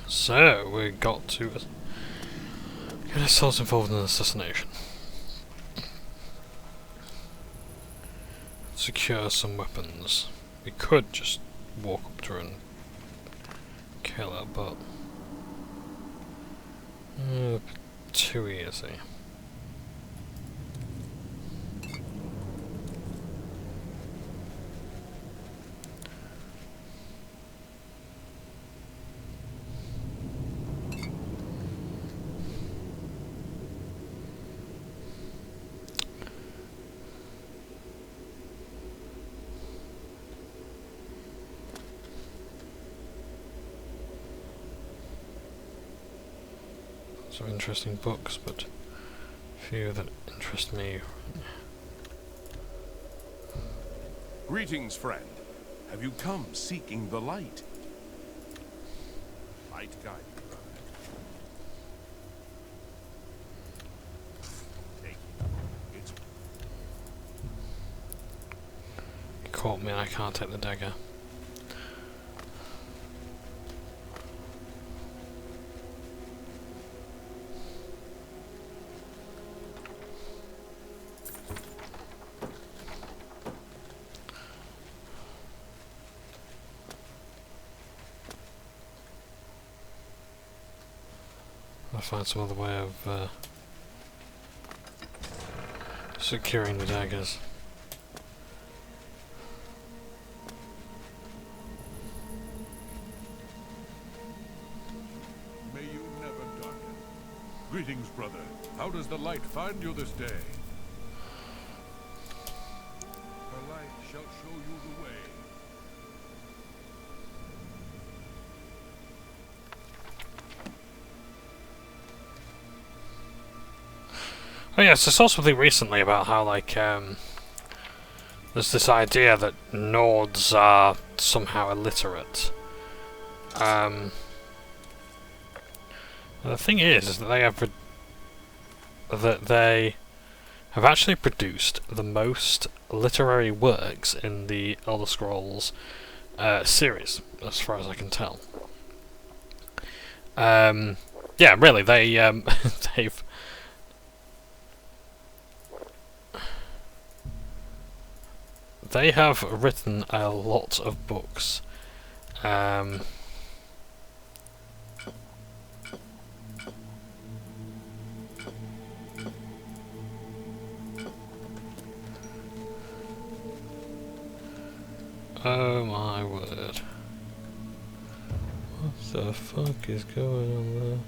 A: So, we got to get ourselves involved in an assassination. Secure some weapons. We could just walk up to her and kill her, but too easy. Of interesting books, but few that interest me.
H: Greetings, friend. Have you come seeking the light? Light guide you, brother.
A: mean I can't take the dagger. I'll find some other way of securing the daggers.
D: May you never darken. Greetings, brother. How does the light find you this day? The light shall show you the way.
A: Oh yes, I saw something recently about how, like, there's this idea that Nords are somehow illiterate. The thing is that they have actually produced the most literary works in the Elder Scrolls series, as far as I can tell. Yeah, really, they've they have written a lot of books. Oh my word. What the fuck is going on there?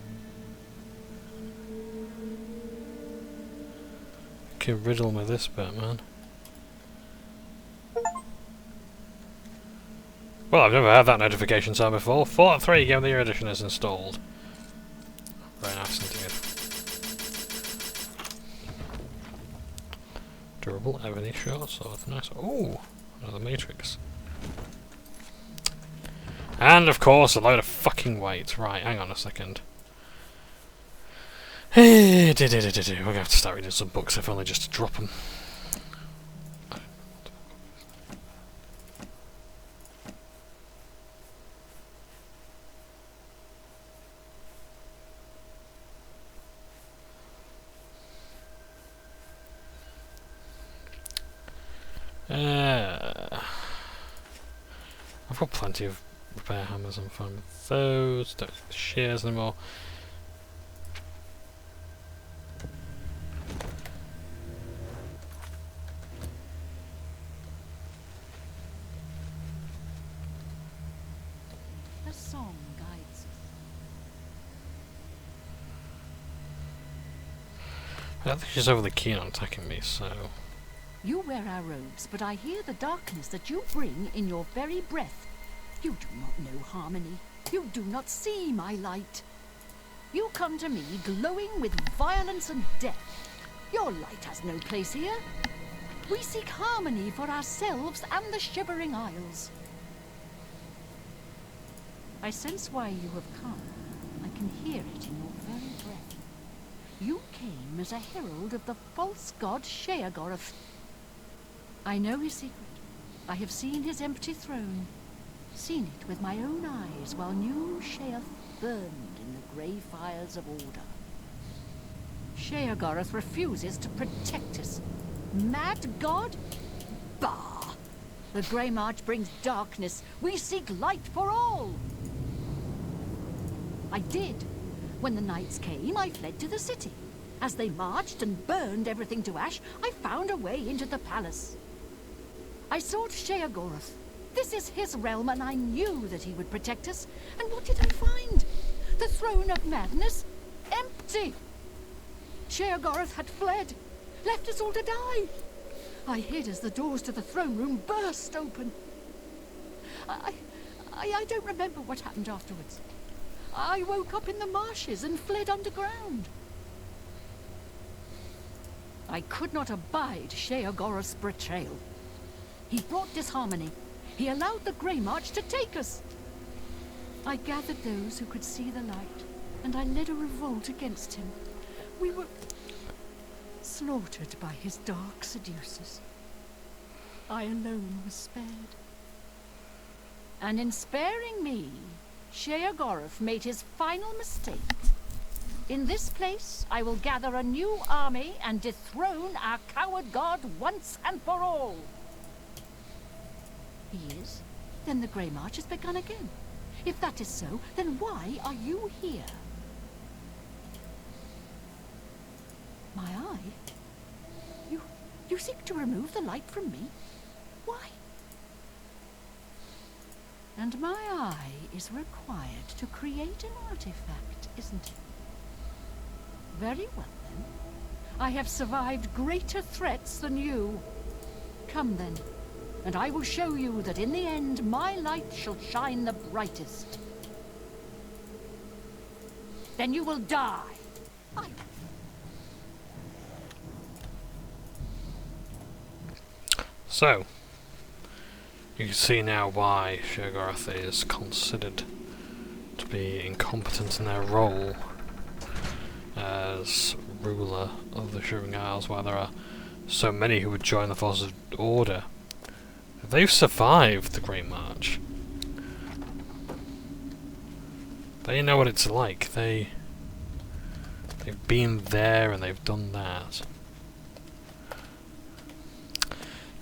A: You can riddle me this bit, man. Well, I've never had that notification sound before. Fallout 3 Game of the Year Edition is installed. Very nice indeed. Durable ebony short sword. Nice. Ooh, another matrix. And of course, a load of fucking weight. Right, hang on a second. We're gonna have to start reading some books, if only just to drop them. I've got plenty of repair hammers, I'm fine with those. Don't need the shears anymore.
C: A song guides us.
A: I don't think she's overly keen on attacking me, so...
C: You wear our robes, but I hear the darkness that you bring in your very breath. You do not know harmony. You do not see my light. You come to me glowing with violence and death. Your light has no place here. We seek harmony for ourselves and the Shivering Isles. I sense why you have come. I can hear it in your very breath. You came as a herald of the false god Sheogorath. I know his secret. I have seen his empty throne. Seen it with my own eyes while new Sheoth burned in the grey fires of order. Sheogorath refuses to protect us. Mad god? Bah! The Grey March brings darkness. We seek light for all. I did. When the knights came, I fled to the city. As they marched and burned everything to ash, I found a way into the palace. I sought Sheogorath. This is his realm, and I knew that he would protect us. And what did I find? The throne of madness? Empty! Sheogorath had fled, left us all to die. I hid as the doors to the throne room burst open. I don't remember what happened afterwards. I woke up in the marshes and fled underground. I could not abide Sheogorath's betrayal. He brought disharmony. He allowed the Grey March to take us. I gathered those who could see the light, and I led a revolt against him. We were slaughtered by his dark seducers. I alone was spared. And in sparing me, Sheogorath made his final mistake. In this place, I will gather a new army and dethrone our coward god once and for all. He is? Then the Grey March has begun again. If that is so, then why are you here? My eye? You seek to remove the light from me? Why? And my eye is required to create an artifact, isn't it? Very well, then. I have survived greater threats than you. Come, then, and I will show you that in the end my light shall shine the brightest. Then you will die.
A: So, you can see now why Sheogorath is considered to be incompetent in their role as ruler of the Shivering Isles, why there are so many who would join the forces of Order. They've survived the Great March. They know what it's like. They've been there and they've done that.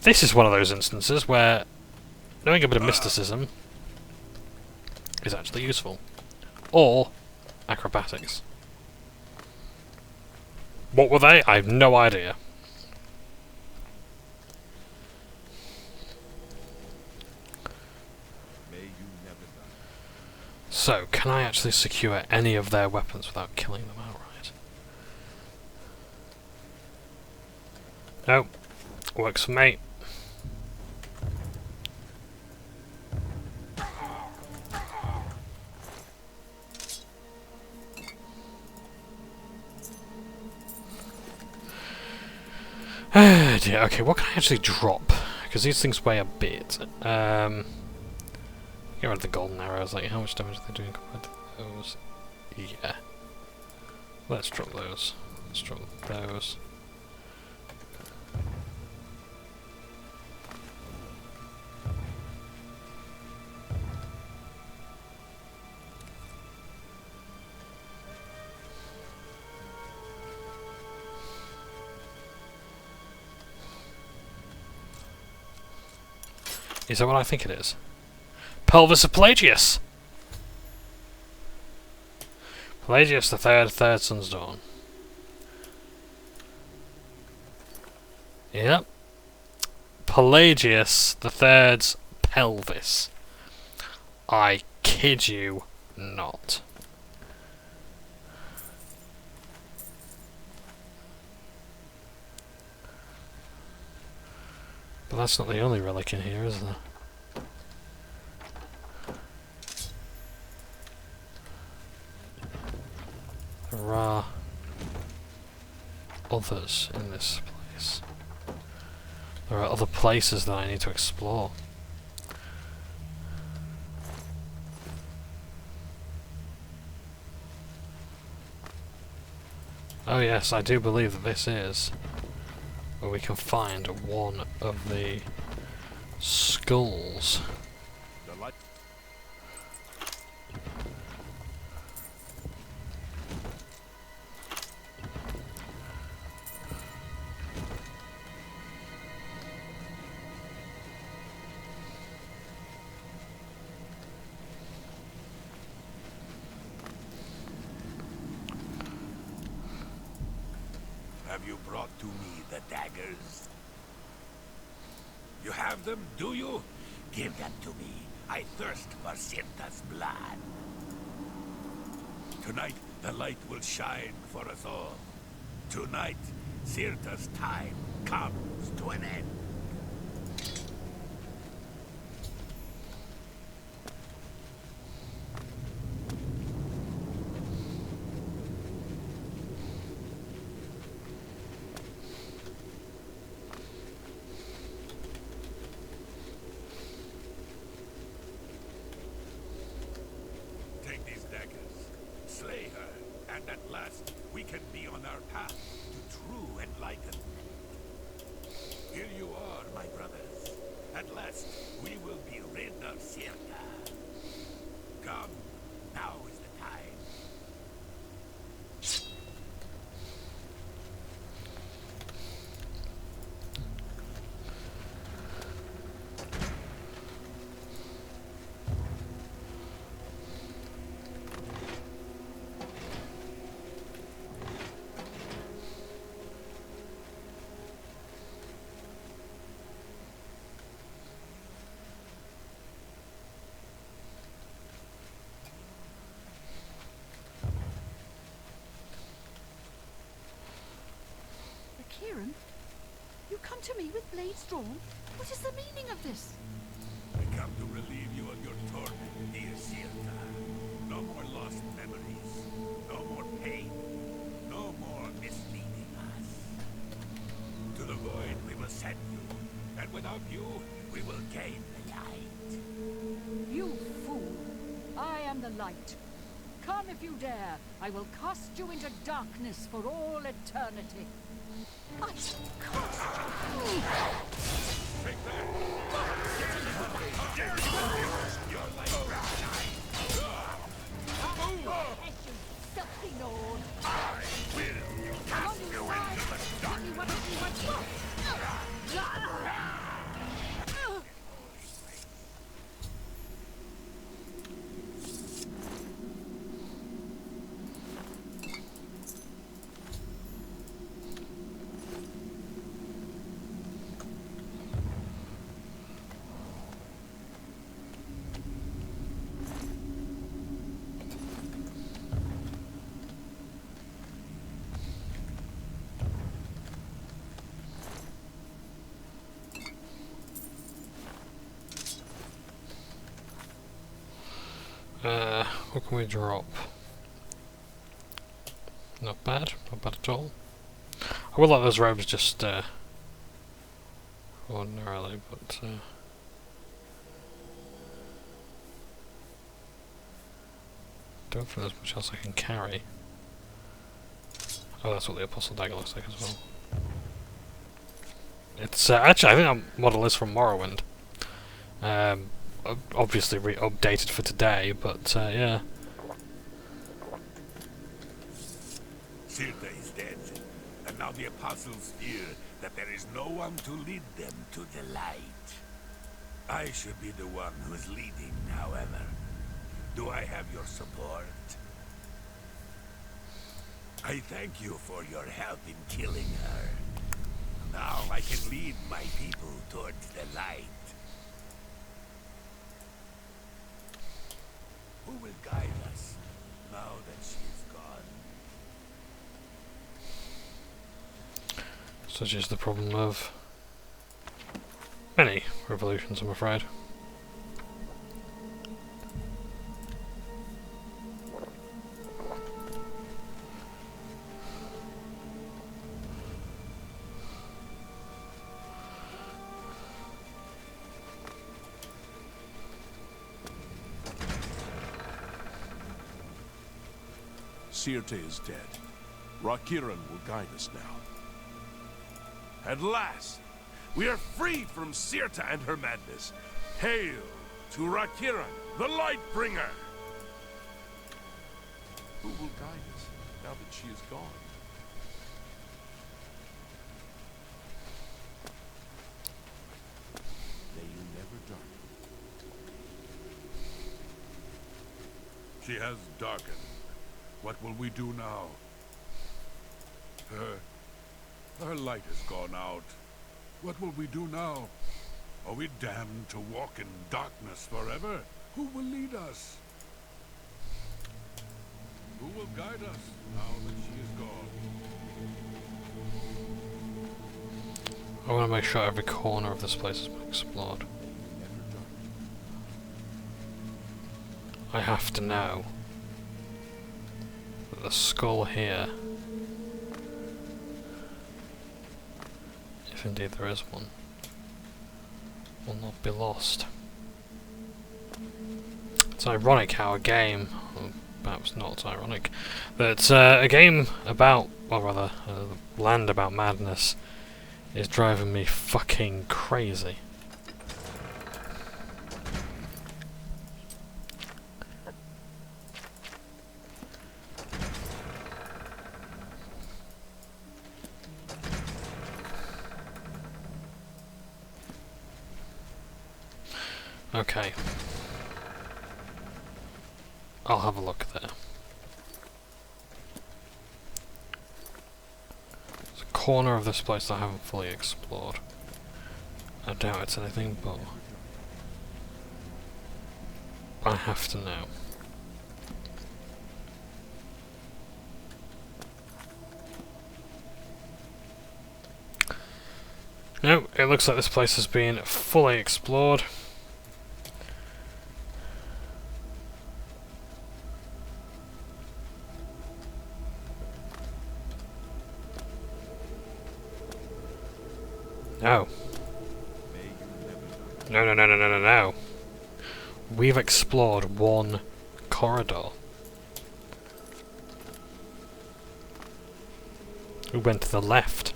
A: This is one of those instances where knowing a bit of mysticism is actually useful. Or acrobatics. What were they? I have no idea. So, can I actually secure any of their weapons without killing them outright? No. Works for me. Dear. Okay, what can I actually drop? Because these things weigh a bit. Get rid of the golden arrows. Like, how much damage are they doing compared to those? Yeah. Let's drop those. Let's drop those. Is that what I think it is? Pelvis of Pelagius! Pelagius the third son's dawn. Yep. Pelagius the third's pelvis. I kid you not. But that's not the only relic in here, is there? There are others in this place. There are other places that I need to explore. Oh yes, I do believe that this is where we can find one of the skulls.
I: Have you brought to me the daggers? You have them, do you? Give them to me. I thirst for Sirta's blood. Tonight, the light will shine for us all. Tonight, Sirta's time comes to an end. We can be on our path to true enlightenment. Here you are, my brothers. At last, we will be rid of Cirta. Come, now is the time.
C: Kieran, you come to me with blades drawn? What is the meaning of this?
I: I come to relieve you of your torment, dear Cirta. No more lost memories. No more pain. No more misleading us. To the void we will send you, and without you, we will gain the light.
C: You fool! I am the light. Come if you dare. I will cast you into darkness for all eternity. I cast you.
I: Take that! Your light shine!
C: Filthy lord!
I: I will cast you into the dark.
A: What can we drop? Not bad at all. I would like those robes just ordinarily, but don't think there's much else I can carry. Oh, that's what the Apostle Dagger looks like as well. It's actually, I think that model is from Morrowind. Obviously updated for today, but yeah.
I: Cirta is dead, and now the apostles fear that there is no one to lead them to the light. I should be the one who is leading, however. Do I have your support? I thank you for your help in killing her. Now I can lead my people towards the light. Who will guide us now that she is gone?
A: Such is the problem of many revolutions, I'm afraid.
H: Cirta is dead. Rakiran will guide us now. At last, we are free from Cirta and her madness. Hail to Rakiran, the Lightbringer! Who will guide us now that she is gone? May you never darken.
D: She has darkened. What will we do now? Her light has gone out. What will we do now? Are we damned to walk in darkness forever? Who will lead us? Who will guide us now that she is gone?
A: I want to make sure every corner of this place has been explored. I have to know that the skull here, if indeed there is one, will not be lost. It's ironic how a game, or perhaps not ironic, that a game about, or rather, a land about madness is driving me fucking crazy. Okay. I'll have a look there. There's a corner of this place I haven't fully explored. I doubt it's anything, but I have to know. No, it looks like this place has been fully explored. No. No, no, no, no, no, no, no. We've explored one corridor. We went to the left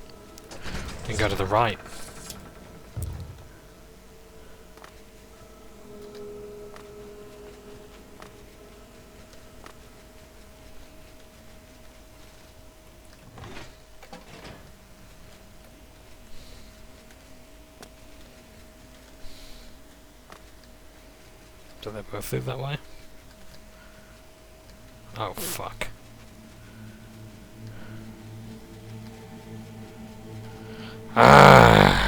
A: and go to the right. Do they both lead that way? Oh, fuck. Ah!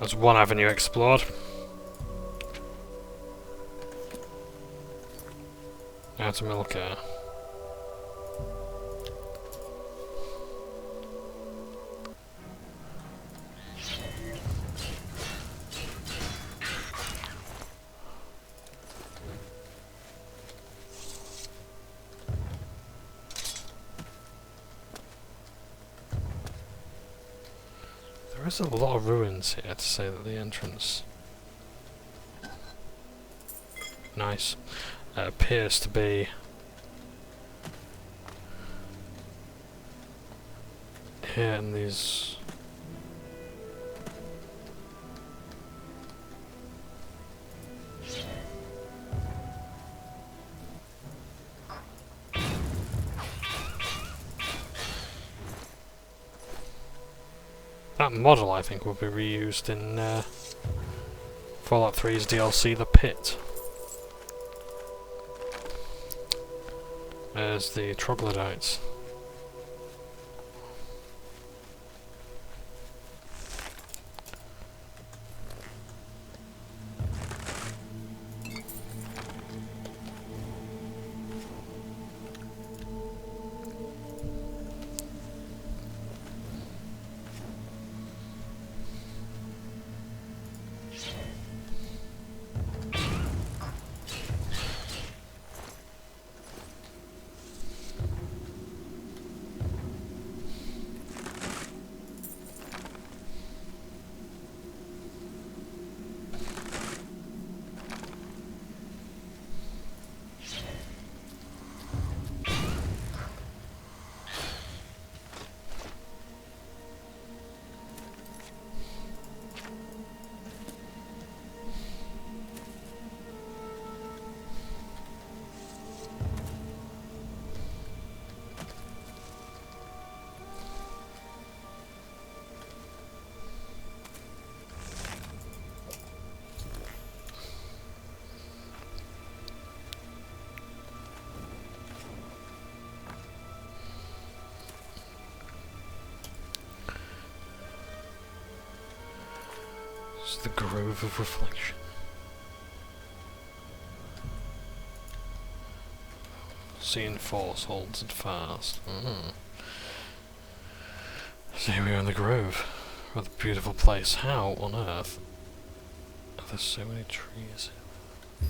A: That's one avenue explored. Now to Milka. There's a lot of ruins here to say that the entrance nice appears to be here in these that model, I think, will be reused in Fallout 3's DLC, The Pit. There's the troglodytes. It's the Grove of Reflection. Seeing force holds it fast. So here we are in the Grove. What a beautiful place. How on earth are there so many trees here?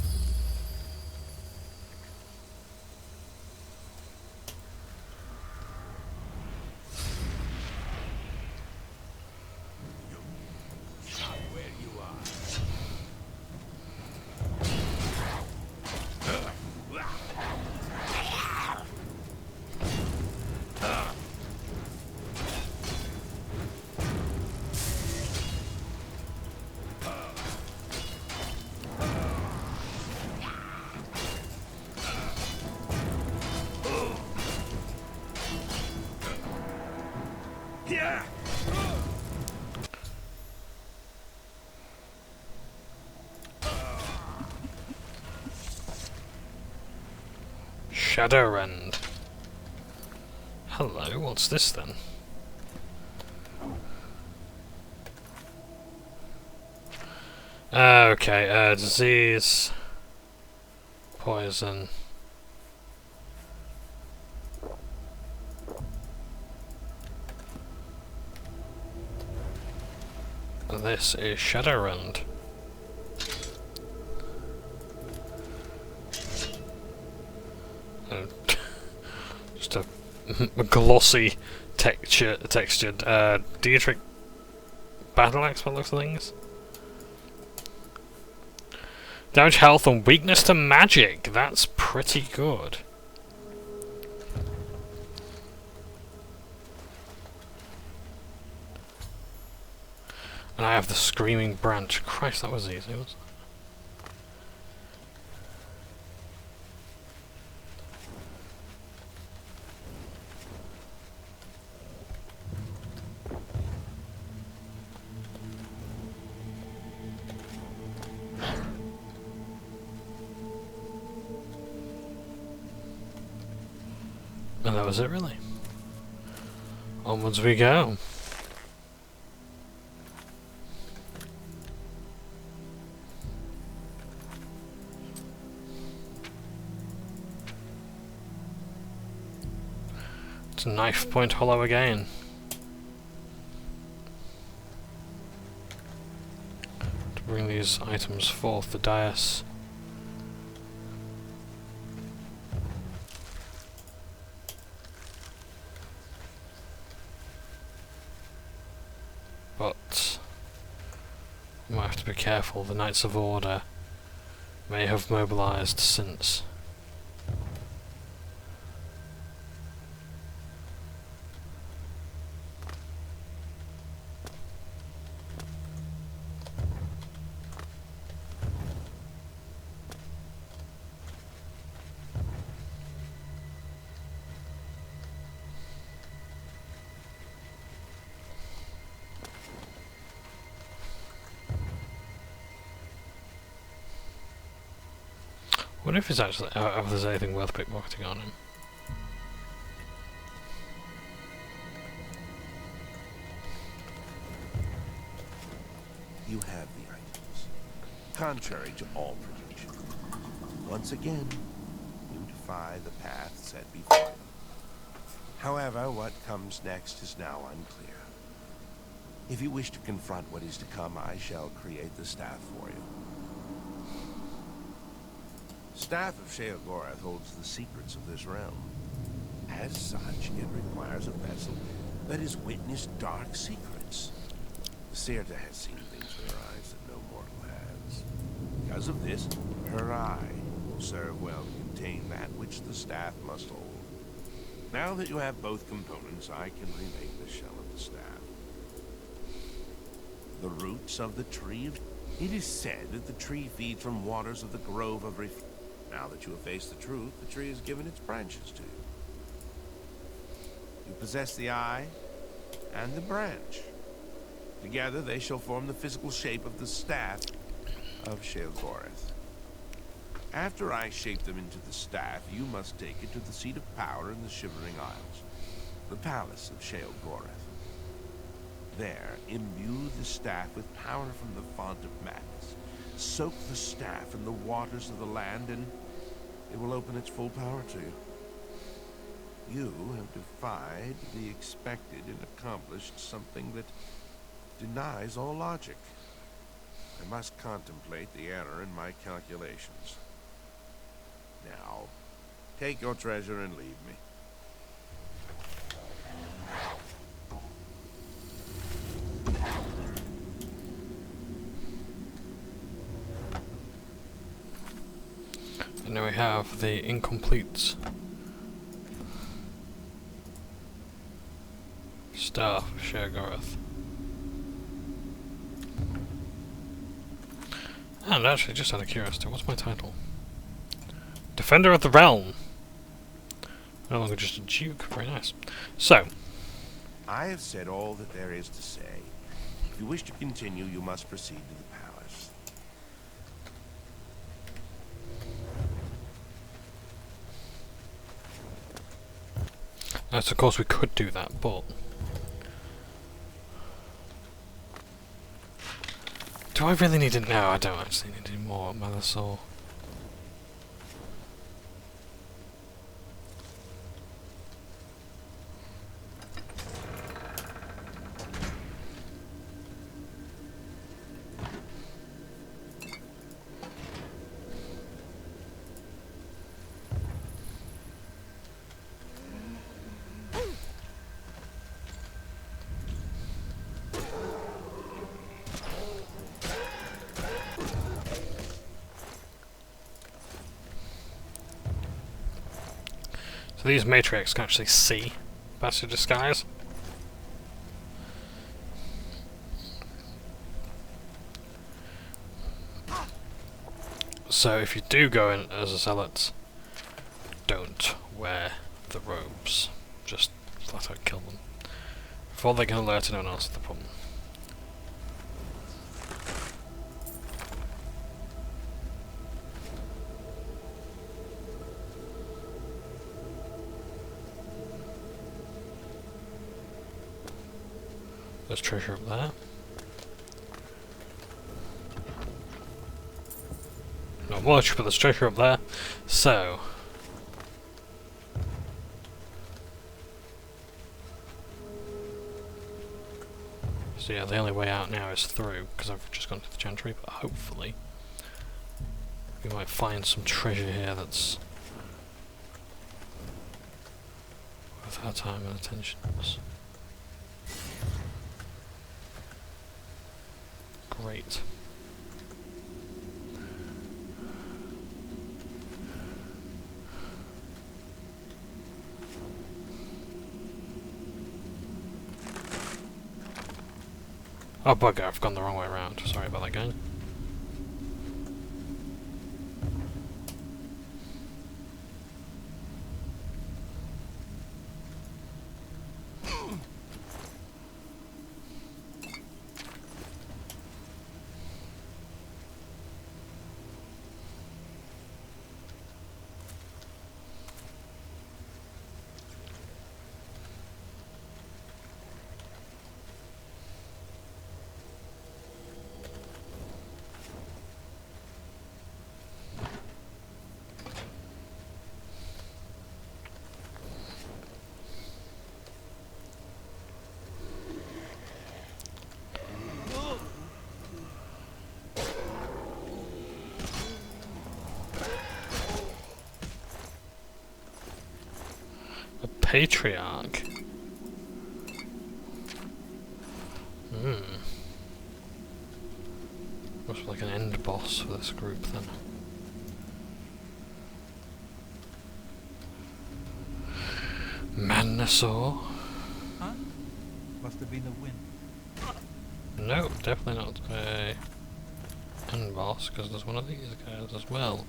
A: Shadowrend. Hello, what's this then? Okay, disease, poison. And this is Shadowrend. Just a glossy textured Daedric battle axe by the looks of things. Damage, health, and weakness to magic. That's pretty good. And I have the Screaming Branch. Christ, that was easy, wasn't it? And that was it, really. Onwards we go. It's Knife Point Hollow again. To bring these items forth, the dais. But we might have to be careful. The Knights of Order may have mobilised since. I wonder if it's actually if there's anything worth pickpocketing on him.
H: You have the items, contrary to all prediction. Once again, you defy the path set before you. However, what comes next is now unclear. If you wish to confront what is to come, I shall create the staff for you. Staff of Sheogorath holds the secrets of this realm. As such, it requires a vessel that has witnessed dark secrets. Sirta has seen things with her eyes that no mortal has. Because of this, her eye will serve well to contain that which the staff must hold. Now that you have both components, I can remake the shell of the staff. The roots of the tree of... It is said that the tree feeds from waters of the grove of reflection. Now that you have faced the truth, the tree has given its branches to you. You possess the eye and the branch. Together they shall form the physical shape of the staff of Sheogorath. After I shape them into the staff, you must take it to the seat of power in the Shivering Isles, the palace of Sheogorath. There, imbue the staff with power from the font of madness. Soak the staff in the waters of the land, and it will open its full power to you. You have defied the expected and accomplished something that denies all logic. I must contemplate the error in my calculations. Now, take your treasure and leave me.
A: And now we have the incomplete staff of Sheogorath. And actually, just out of curiosity, what's my title? Defender of the Realm. No longer just a duke. Very nice. So,
H: I have said all that there is to say. If you wish to continue, you must proceed to the palace.
A: Yes, of course we could do that, but... Do I really need it now? I don't actually need any more Malasaur. So these Matrix can actually see past your disguise. So if you do go in as a zealot, don't wear the robes. Just flat out kill them. Before they can alert anyone else of the problem. There's treasure up there. Not much, but there's treasure up there. So... So yeah, the only way out now is through, because I've just gone to the chantry, but hopefully we might find some treasure here that's worth our time and attention. Great. Oh bugger, I've gone the wrong way around. Sorry about that, gang. Patriarch. Must be like an end boss for this group then. Manasaur?
J: Huh? Must have been the wind.
A: No, definitely not a end boss, because there's one of these guys as well.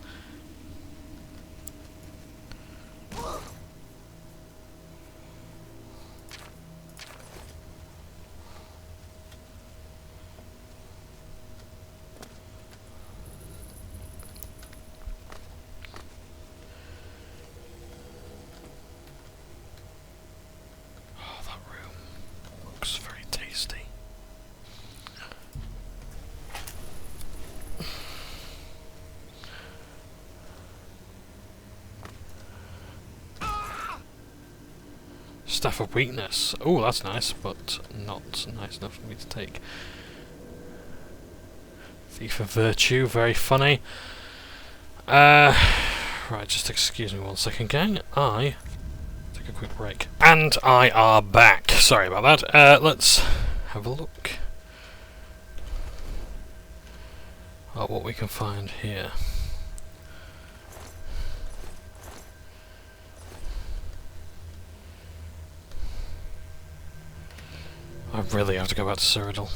A: Staff of Weakness. Oh, that's nice, but not nice enough for me to take. Thief of Virtue, very funny. Right, just excuse me one second, gang. I take a quick break. And I are back. Sorry about that. Let's have a look at what we can find here. I really have to go back to Cyrodiil,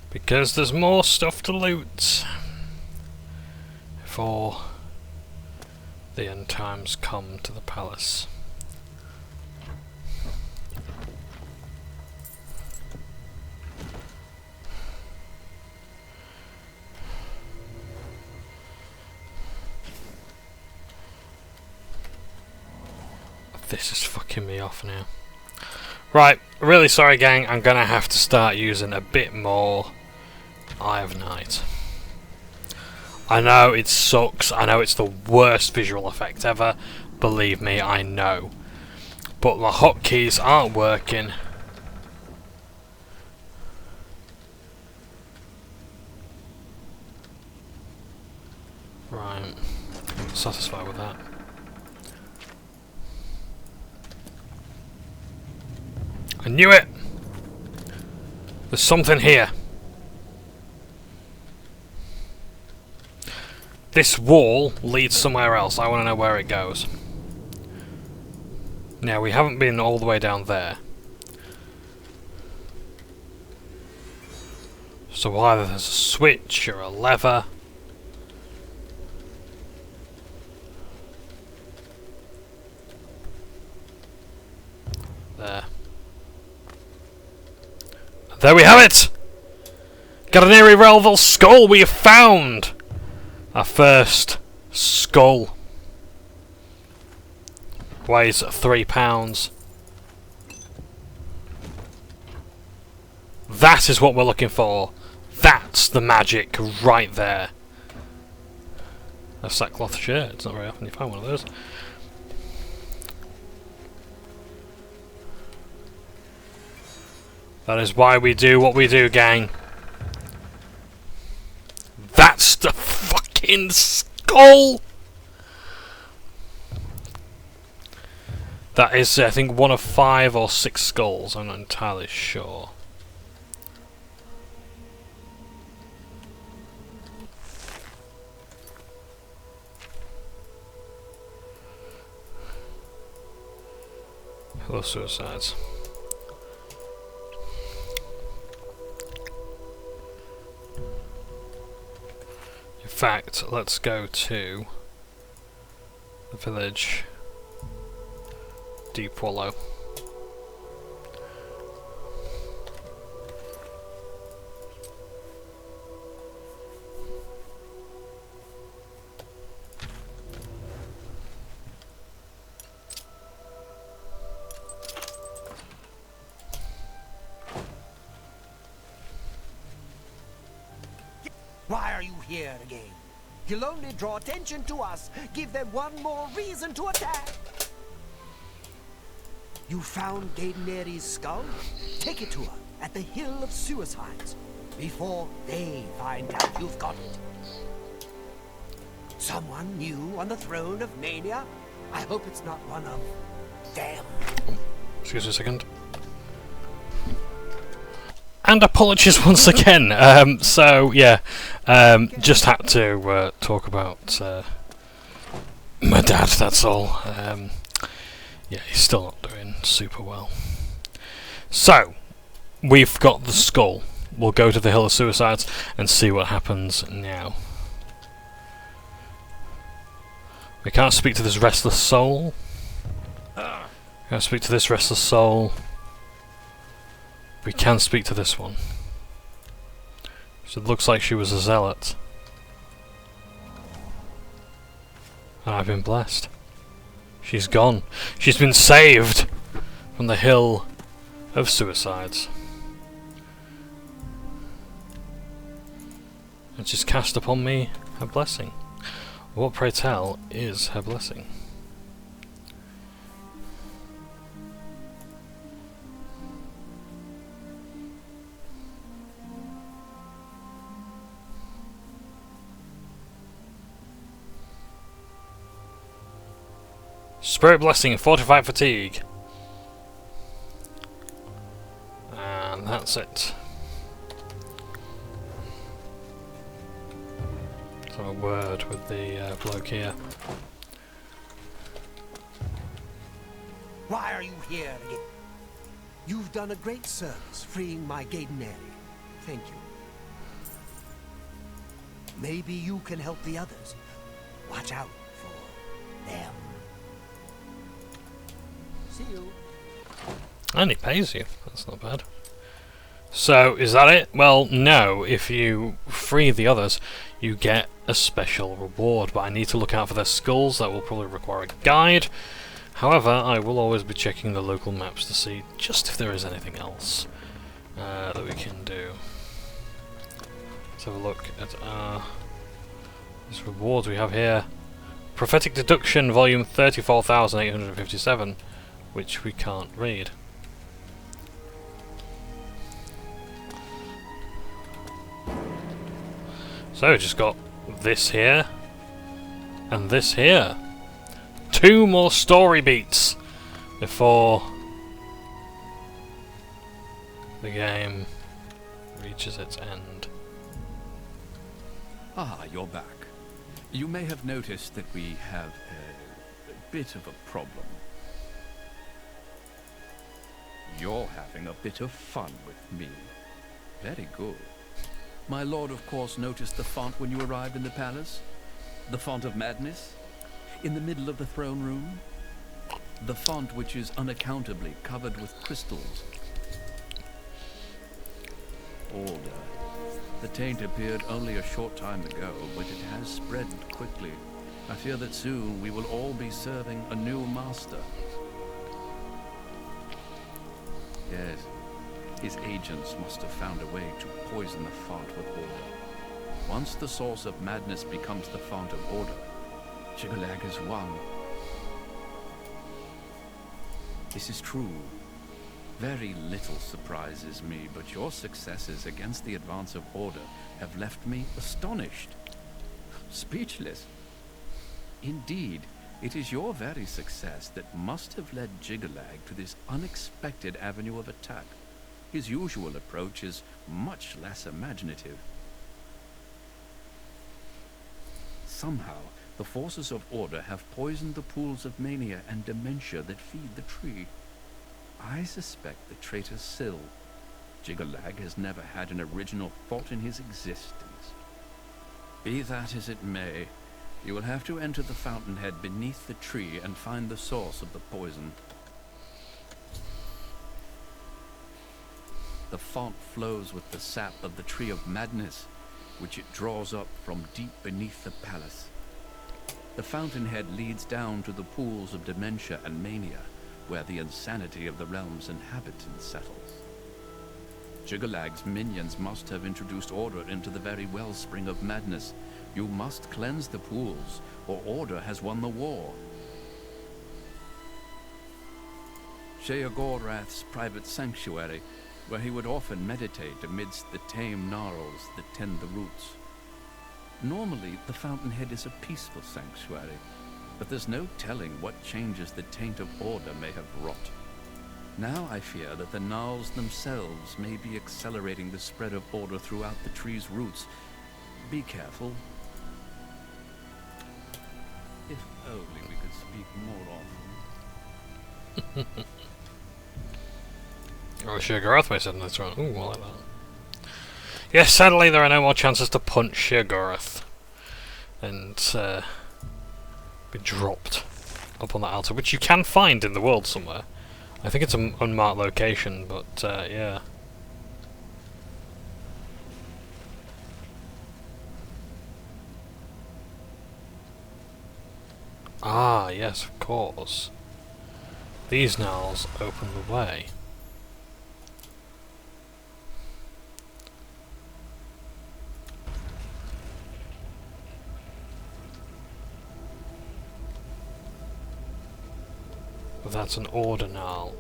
A: because there's more stuff to loot before the end times come to the palace. This is fucking me off now. Right, really sorry gang, I'm gonna have to start using a bit more Eye of Night. I know it sucks, I know it's the worst visual effect ever, believe me, I know. But my hotkeys aren't working. Right, satisfied with that. I knew it! There's something here. This wall leads somewhere else. I want to know where it goes. Now, we haven't been all the way down there. So either there's a switch or a lever. There. There we have it! Gardneri Relval's skull we have found! Our first skull. Weighs 3 pounds. That is what we're looking for. That's the magic right there. A sackcloth shirt. It's not very often you find one of those. That is why we do what we do, gang. That's the fucking skull! That is, I think, one of 5 or 6 skulls. I'm not entirely sure. Hello, suicides. In fact, let's go to the village Deep Wallow.
E: Why are you here again? You'll only draw attention to us. Give them one more reason to attack. You found Daedneri's skull? Take it to her at the Hill of Suicides before they find out you've got it. Someone new on the throne of Mania? I hope it's not one of them.
A: Excuse me a second. And apologies once again. So yeah, just had to talk about my dad. That's all. Yeah, he's still not doing super well. So we've got the skull. We'll go to the Hill of Suicides and see what happens now. We can't speak to this restless soul. Can't speak to this restless soul. We can speak to this one. So it looks like she was a zealot. And I've been blessed. She's gone. She's been saved from the Hill of Suicides. And she's cast upon me her blessing. What, pray tell, is her blessing? Spirit Blessing, Fortify Fatigue. And that's it. So a word with the bloke here.
E: Why are you here again? You've done a great service freeing my Daedneri. Thank you. Maybe you can help the others. Watch out for them. See you.
A: And he pays you. That's not bad. So, is that it? Well, no. If you free the others, you get a special reward. But I need to look out for their skulls. That will probably require a guide. However, I will always be checking the local maps to see just if there is anything else that we can do. Let's have a look at these rewards we have here. Prophetic Deduction, volume 34,857, which we can't read. So, just got this here, and this here. 2 more story beats before the game reaches its end.
B: Ah, you're back. You may have noticed that we have a bit of a problem. You're having a bit of fun with me. Very good. My lord, of course, noticed the font when you arrived in the palace? The font of madness? In the middle of the throne room? The font which is unaccountably covered with crystals. Order. The taint appeared only a short time ago, but it has spread quickly. I fear that soon we will all be serving a new master. Yes. His agents must have found a way to poison the font with order. Once the source of madness becomes the font of order, Jiggalag is won. This is true. Very little surprises me, but your successes against the advance of order have left me astonished. Speechless. Indeed, it is your very success that must have led Jiggalag to this unexpected avenue of attack. His usual approach is much less imaginative. Somehow, the forces of order have poisoned the pools of mania and dementia that feed the tree. I suspect the traitor Syl. Jiggalag has never had an original thought in his existence. Be that as it may, you will have to enter the fountainhead beneath the tree and find the source of the poison. The font flows with the sap of the tree of madness, which it draws up from deep beneath the palace. The fountainhead leads down to the pools of dementia and mania, where the insanity of the realm's inhabitants settles. Jiggalag's minions must have introduced order into the very wellspring of madness. You must cleanse the pools, or order has won the war. Sheogorath's private sanctuary, where he would often meditate amidst the tame gnarls that tend the roots. Normally, the fountainhead is a peaceful sanctuary, but there's no telling what changes the taint of order may have wrought. Now I fear that the gnarls themselves may be accelerating the spread of order throughout the tree's roots. Be careful. If only we could speak more often.
A: Oh, Sheogorath may suddenly throw. Ooh, I like that. Yes, sadly there are no more chances to punch Sheogorath and be dropped up on that altar, which you can find in the world somewhere. I think it's an unmarked location, but yeah. Ah, yes, of course. These gnarls open the way. But that's an order gnarl.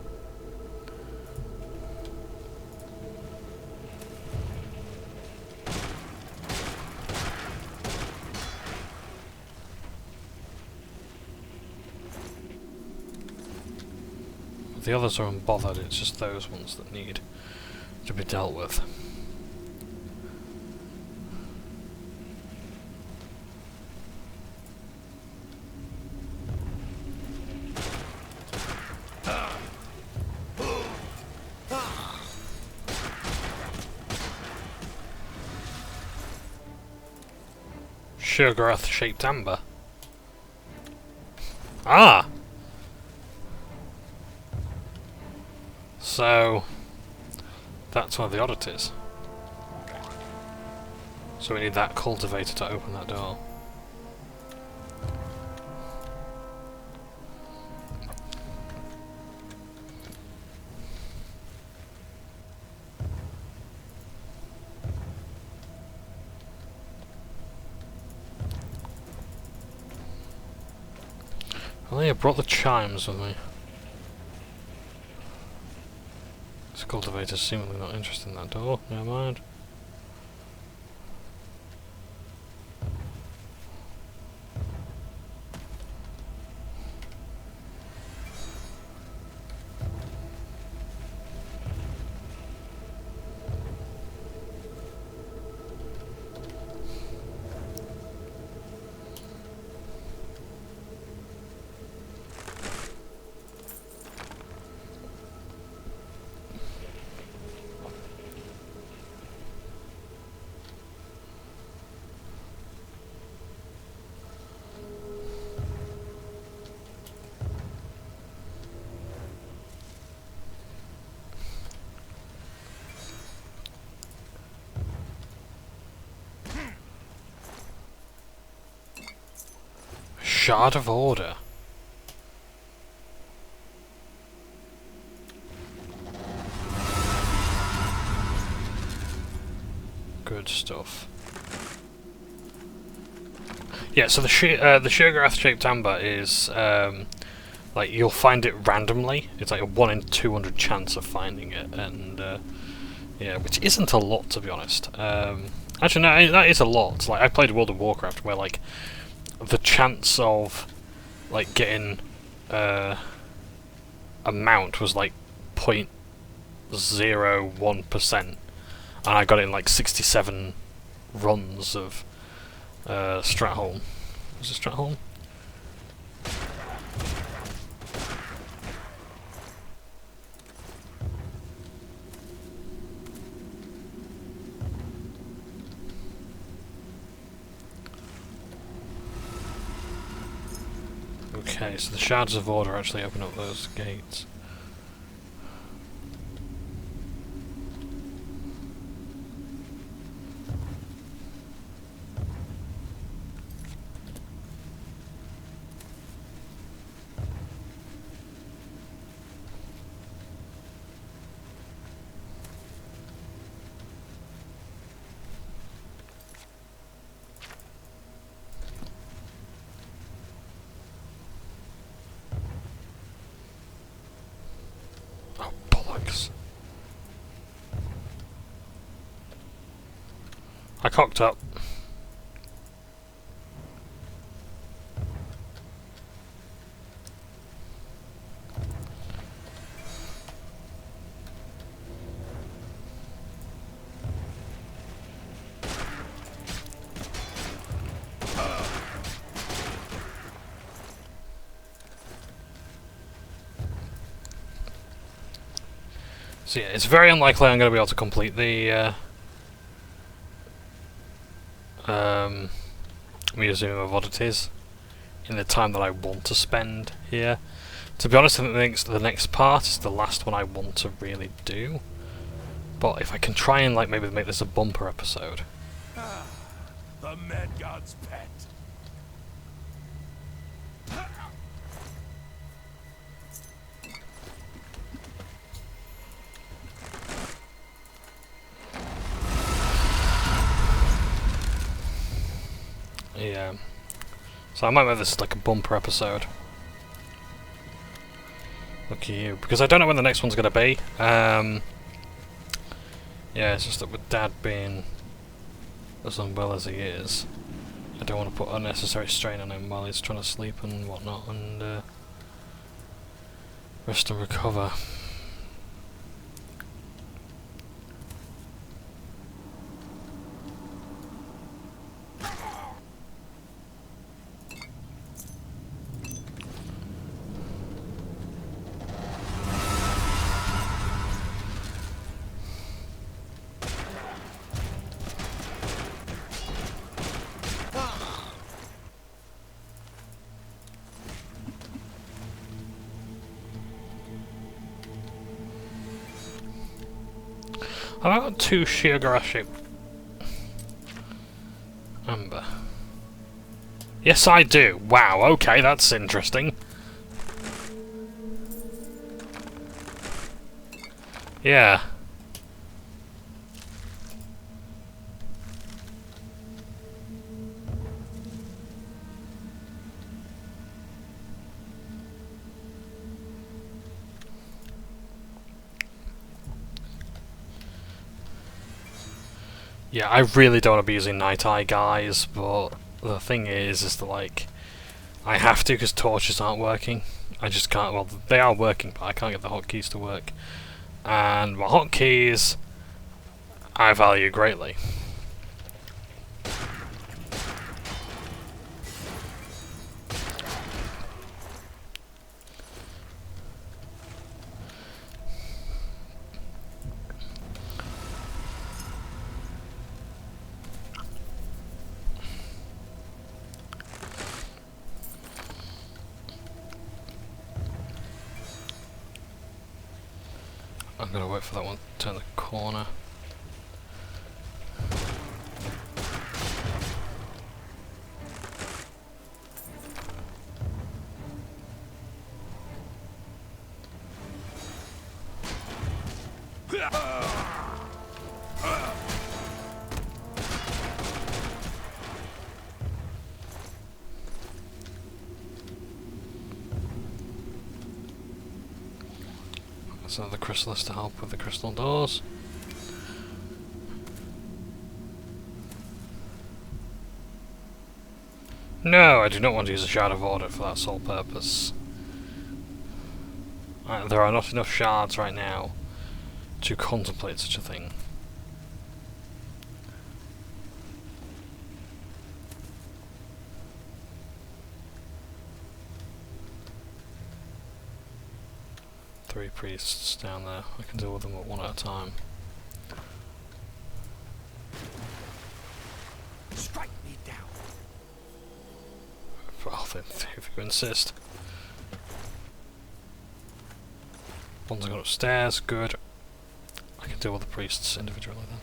A: The others are unbothered, it's just those ones that need to be dealt with. Sheogorath shaped amber. Ah! So that's one of the oddities. So we need that cultivator to open that door. Oh yeah, brought the chimes with me. This cultivator's seemingly not interested in that door. Never mind. Shard of Order. Good stuff. Yeah, so the Sheogorath shaped amber is like you'll find it randomly. It's like a 1 in 200 chance of finding it, and yeah, which isn't a lot, to be honest. Actually, no, that is a lot. Like I played World of Warcraft, where like the chance of like getting a mount was like 0.01%, and I got it in like 67 runs of Stratholme. Was it Stratholme? Okay, so the Shards of Order actually open up those gates. I cocked up. So yeah, it's very unlikely I'm going to be able to complete the Museum of Oddities in the time that I want to spend here. To be honest, I think the next part is the last one I want to really do. But if I can try and like maybe make this a bumper episode.
I: Ah, the Med God's pet.
A: Yeah. So I might make this like a bumper episode. Look at you. Because I don't know when the next one's going to be. Yeah, it's just that with Dad being as unwell as he is, I don't want to put unnecessary strain on him while he's trying to sleep and whatnot, and rest and recover. Have I got 2 Sheogorath shaped amber? Yes, I do. Wow, okay, that's interesting. Yeah. Yeah, I really don't want to be using Night Eye, guys, but the thing is that, like, I have to because torches aren't working. I just can't, well, they are working, but I can't get the hotkeys to work. And my hotkeys, I value greatly. I'm gonna wait for that one to turn the corner. There's another chrysalis to help with the crystal doors. No, I do not want to use a Shard of Order for that sole purpose. There are not enough shards right now to contemplate such a thing. Three priests down there. I can deal with them one at a time.
E: Strike me down.
A: Well, if you insist. One's gone upstairs, good. I can deal with the priests individually then.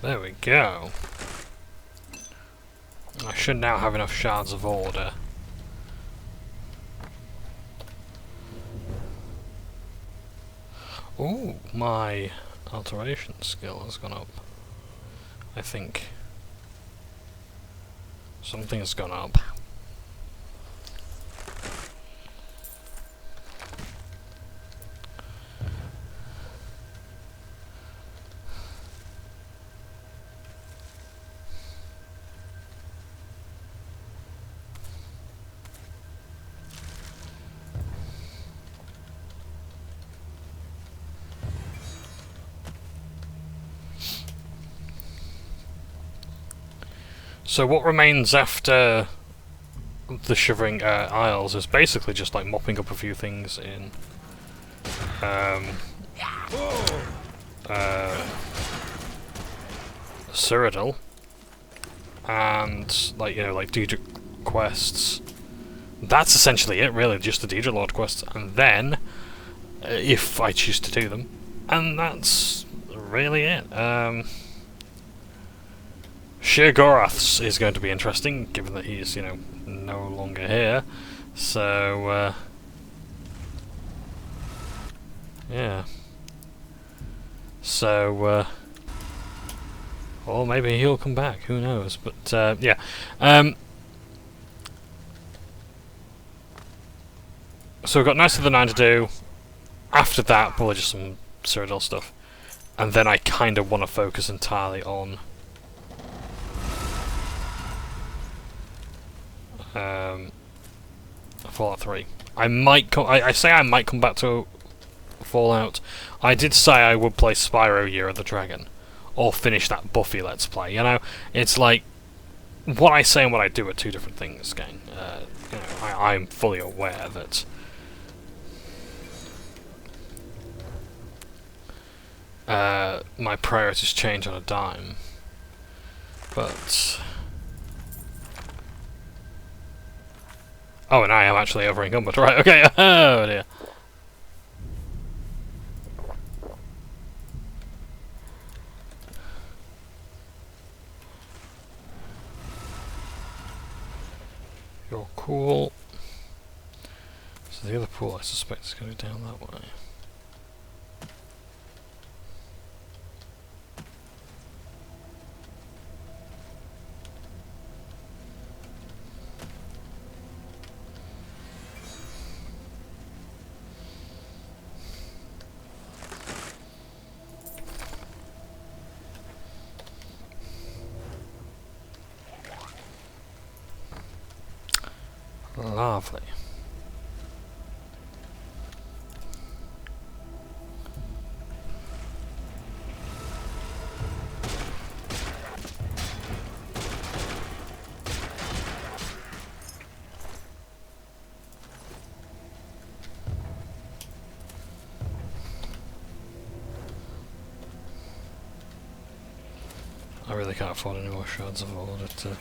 A: There we go. I should now have enough shards of order. Ooh, my alteration skill has gone up. I think. Something has gone up. So what remains after the Shivering Isles is basically just like mopping up a few things in Cyrodiil, and like, you know, like Daedra quests. That's essentially it, really, just the Daedra Lord quests, and then if I choose to do them, and that's really it. Sheogorath's is going to be interesting, given that he's, you know, no longer here. So, yeah. So, or maybe he'll come back, who knows, but, yeah. So we've got Knights of the Nine to do. After that, probably just some Cyrodiil stuff. And then I kind of want to focus entirely on Fallout 3. I might I say I might come back to Fallout. I did say I would play Spyro Year of the Dragon, or finish that Buffy Let's Play. You know, it's like what I say and what I do are two different things. Gang, you know, I'm fully aware that my priorities change on a dime, but. Oh, and I am actually over encumbered. Right, okay. Oh dear. You're cool. So the other pool I suspect is going to be down that way. Lovely. I really can't afford any more shards of order to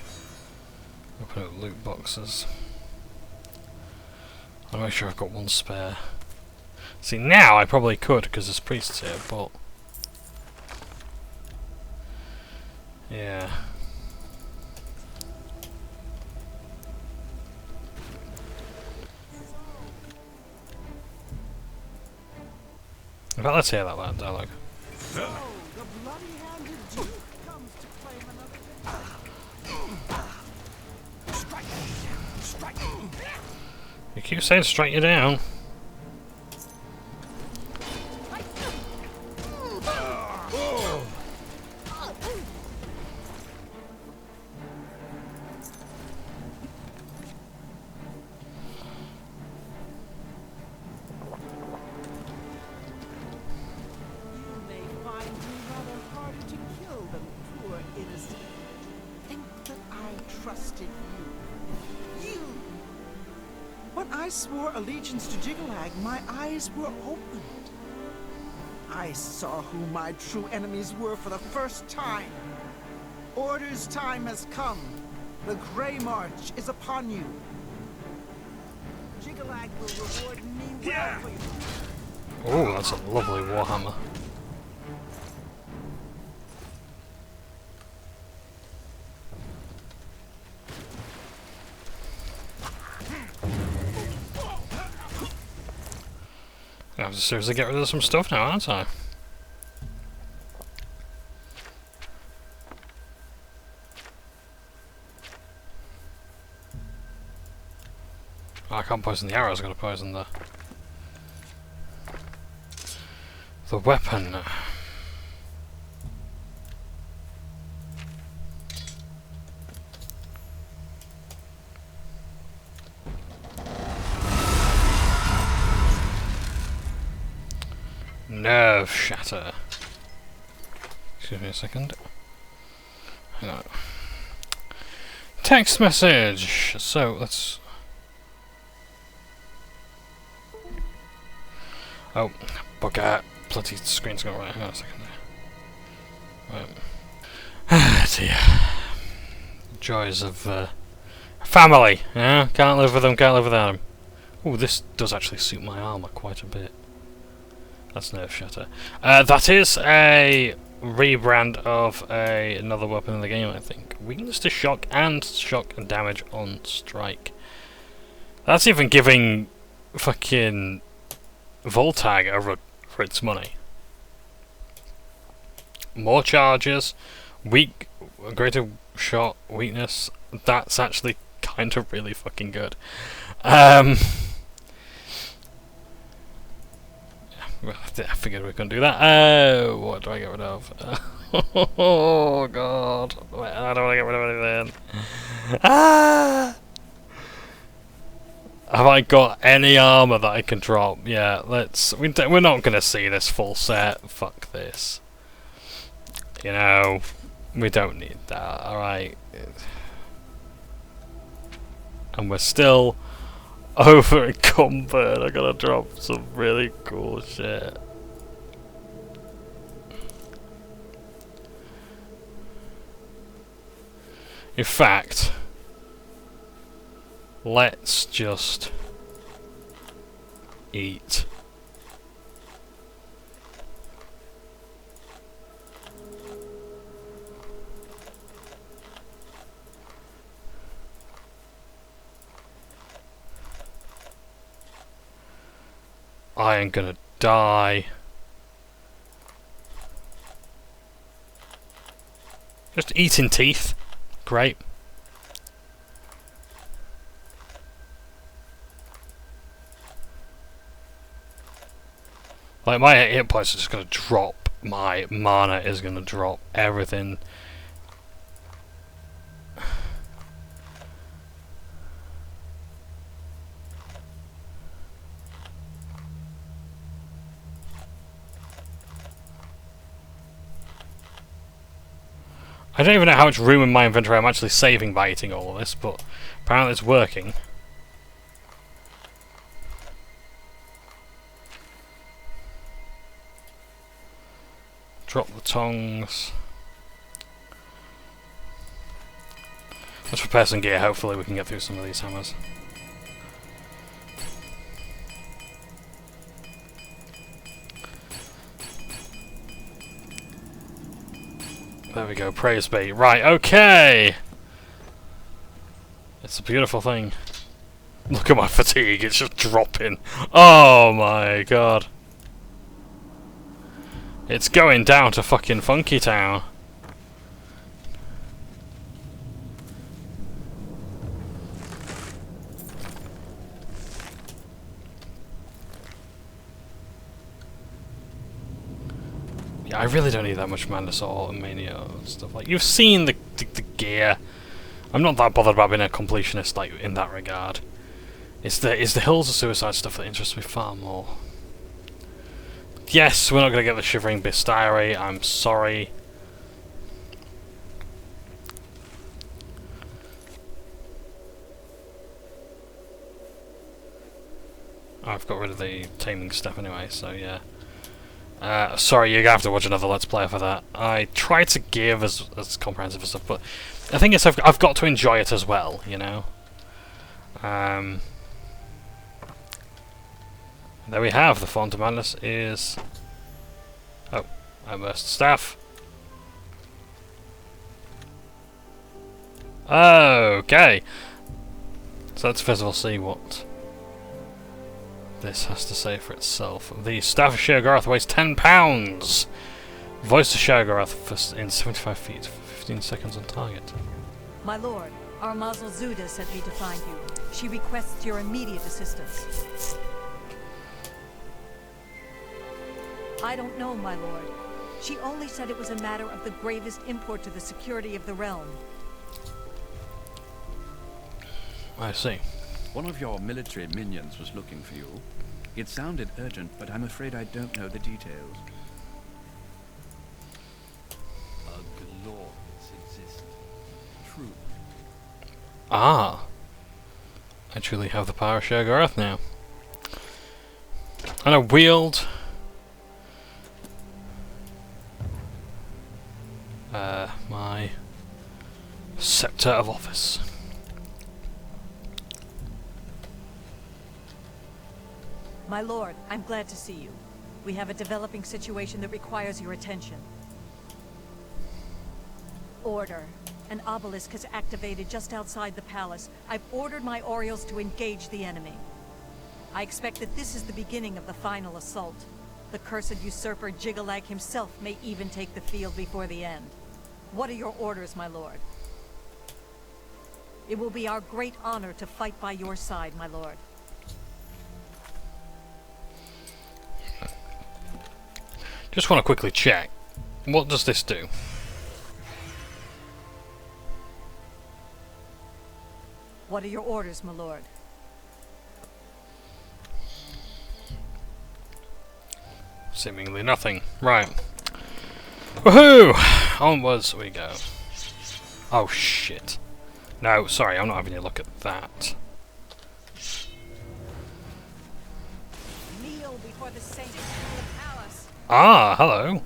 A: open up loot boxes. I'll make sure I've got one spare. See, now I probably could because there's priests here, but yeah. In fact, let's hear that loud dialogue.
E: So, the bloody-handed Duke comes to claim another. Strike me down! Strike me!
A: You keep saying strike you down.
E: Swore allegiance to Jiggalag, my eyes were opened. I saw who my true enemies were for the first time. Order's time has come. The Grey March is upon you. Jiggalag will reward me well for you.
A: Oh, that's a lovely warhammer. I have to seriously get rid of some stuff now, aren't I? Oh, I can't poison the arrows, I've got to poison the weapon. Nerve shatter. Excuse me a second. Hang on. Text message! So, let's... Oh, bugger. Bloody screen's gone right. Hang on a second there. Right. Ah, dear. Joys of family! Yeah? Can't live with them, can't live without them. Oh, this does actually suit my armour quite a bit. That's nerve shatter. That is a rebrand of another weapon in the game, I think. Weakness to shock and damage on strike. That's even giving fucking Voltag over for its money. More charges, greater shot, weakness. That's actually kind of really fucking good. Well, I figured we couldn't do that. Oh, what do I get rid of? Oh god, I don't want to get rid of anything. Ah! Have I got any armor that I can drop? Yeah, let's. We're not gonna see this full set. Fuck this. You know, we don't need that. All right. And we're still over encumbered. I gotta drop some really cool shit. In fact, let's just eat. I am gonna die. Just eating teeth. Great. Like, my hit points are just gonna drop. My mana is gonna drop. Everything. I don't even know how much room in my inventory I'm actually saving by eating all of this, but apparently it's working. Drop the tongs. Let's prepare some gear, hopefully we can get through some of these hammers. There we go, praise be. Right, okay! It's a beautiful thing. Look at my fatigue, it's just dropping. Oh my god. It's going down to fucking Funky Town. Yeah, I really don't need that much Mana Sword and Mania and stuff. Like, you've seen the gear. I'm not that bothered about being a completionist, like, in that regard. It's the Hills of Suicide stuff that interests me far more. Yes, we're not going to get the Shivering Bestiary, I'm sorry. I've got rid of the taming stuff anyway, so yeah. Sorry, you're going to have to watch another Let's Play for that. I try to give as comprehensive as stuff, but the thing is I've got to enjoy it as well, you know? There we have, the Font of Madness is... Oh, I burst staff. Okay. So let's first of all see what this has to say for itself. The Staff of Sheogorath weighs 10 pounds! Voice of Sheogorath in 75 feet for 15 seconds on target.
K: My lord, our Mazel Zuda sent me to find you. She requests your immediate assistance. I don't know, my lord. She only said it was a matter of the gravest import to the security of the realm.
A: I see.
B: One of your military minions was looking for you. It sounded urgent, but I'm afraid I don't know the details.
J: A glorious existence. True.
A: Ah! I truly have the power of Sheogorath now. And I wield... my Scepter of Office.
K: My lord, I'm glad to see you. We have a developing situation that requires your attention. Order. An obelisk has activated just outside the palace. I've ordered my Orioles to engage the enemy. I expect that this is the beginning of the final assault. The cursed usurper Jiggalag himself may even take the field before the end. What are your orders, my lord? It will be our great honor to fight by your side, my lord.
A: Just want to quickly check. What does this do?
K: What are your orders, my lord?
A: Seemingly nothing. Right. Woohoo! Onwards we go. Oh shit. No, sorry, I'm not having a look at that.
K: Kneel before the saints in the palace.
A: Ah, hello.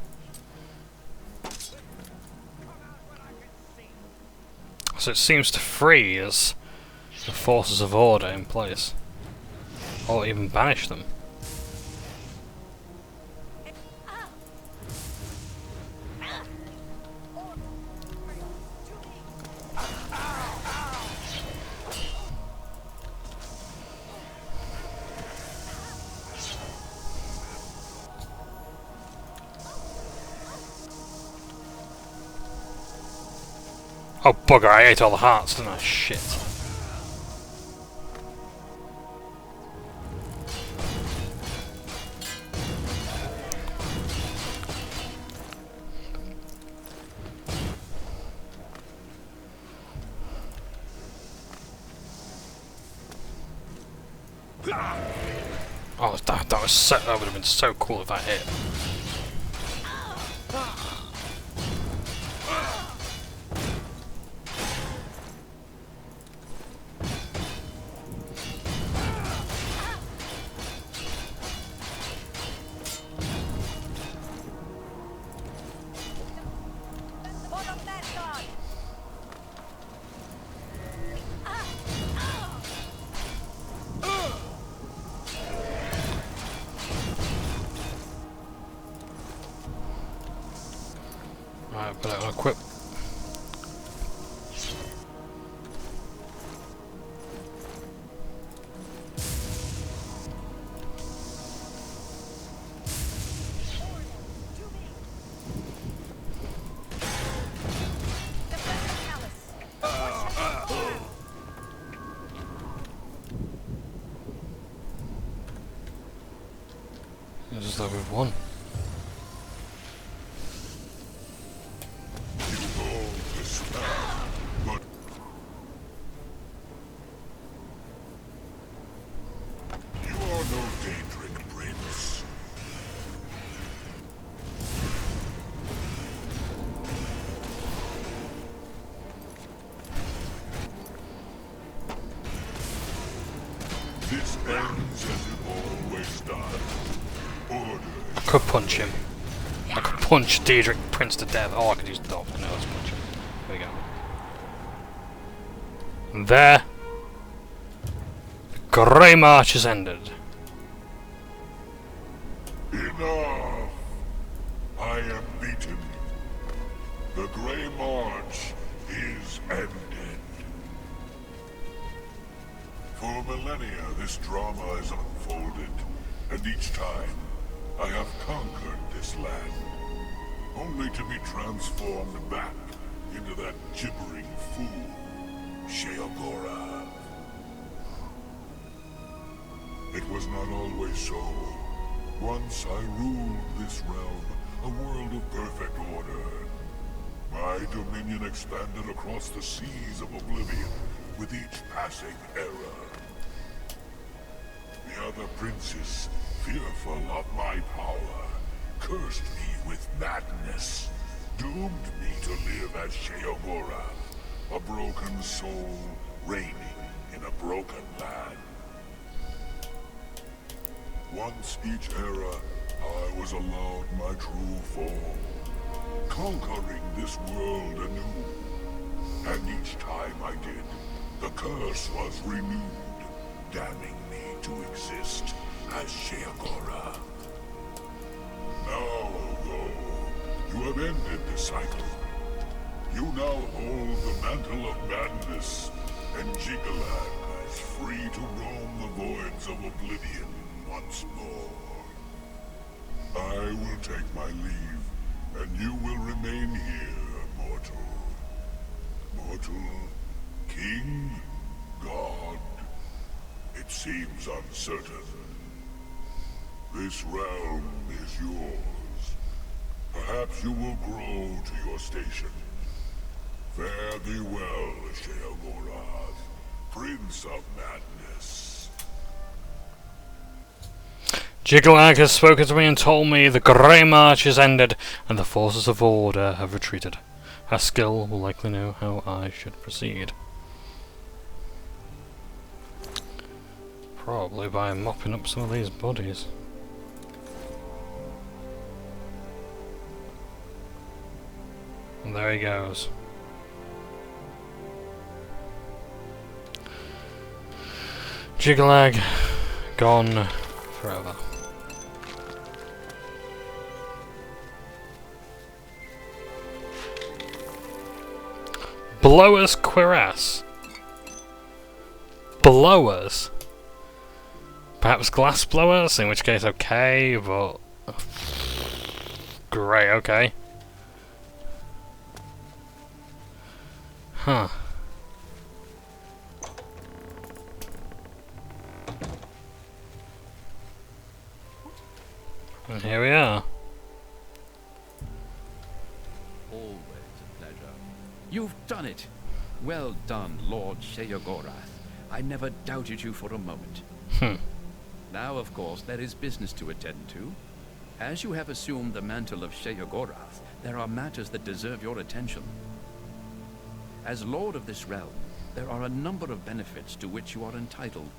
A: So it seems to freeze the forces of order in place. Or even banish them. Oh bugger, I ate all the hearts, didn't I? Shit. Oh, that was so. That would have been so cool if I hit. Right, put it on equip. This is like we've won.
D: This ends as it always does. Order.
A: I could punch him. I could punch Daedra Prince to death. Oh, I could use the dog. No, let's punch him. There we go. And there, the Grey March is ended.
D: Enough! I am beaten. The Grey March is ended. For millennia, this drama has unfolded, and each time, I have conquered this land, only to be transformed back into that gibbering fool, Sheogorath. It was not always so. Once I ruled this realm, a world of perfect order. My dominion expanded across the seas of Oblivion with each passing era. The other princes, fearful of my power, cursed me with madness, doomed me to live as Sheogorath, a broken soul reigning in a broken land. Once each era, I was allowed my true form, conquering this world anew. And each time I did, the curse was renewed, damning me to exist as Sheogorath. Now, though, you have ended the cycle. You now hold the mantle of madness, and Jiggalag is free to roam the voids of Oblivion once more. I will take my leave, and you will remain here, mortal. Mortal, king, god, it seems uncertain. This realm is yours. Perhaps you will grow to your station. Fare thee well, Sheogorath, Prince of Madness.
A: Jiggalag has spoken to me and told me the Grey March is ended and the forces of order have retreated. Haskill will likely know how I should proceed. Probably by mopping up some of these bodies. And there he goes. Jiggalag gone forever. Blowers cuirass. Blowers. Perhaps glass blowers, in which case okay, but great, okay. Huh. And here we are.
B: Always a pleasure. You've done it. Well done, Lord Sheogorath. I never doubted you for a moment. Now, of course, there is business to attend to. As you have assumed the mantle of Sheogorath, there are matters that deserve your attention. As Lord of this realm, there are a number of benefits to which you are entitled,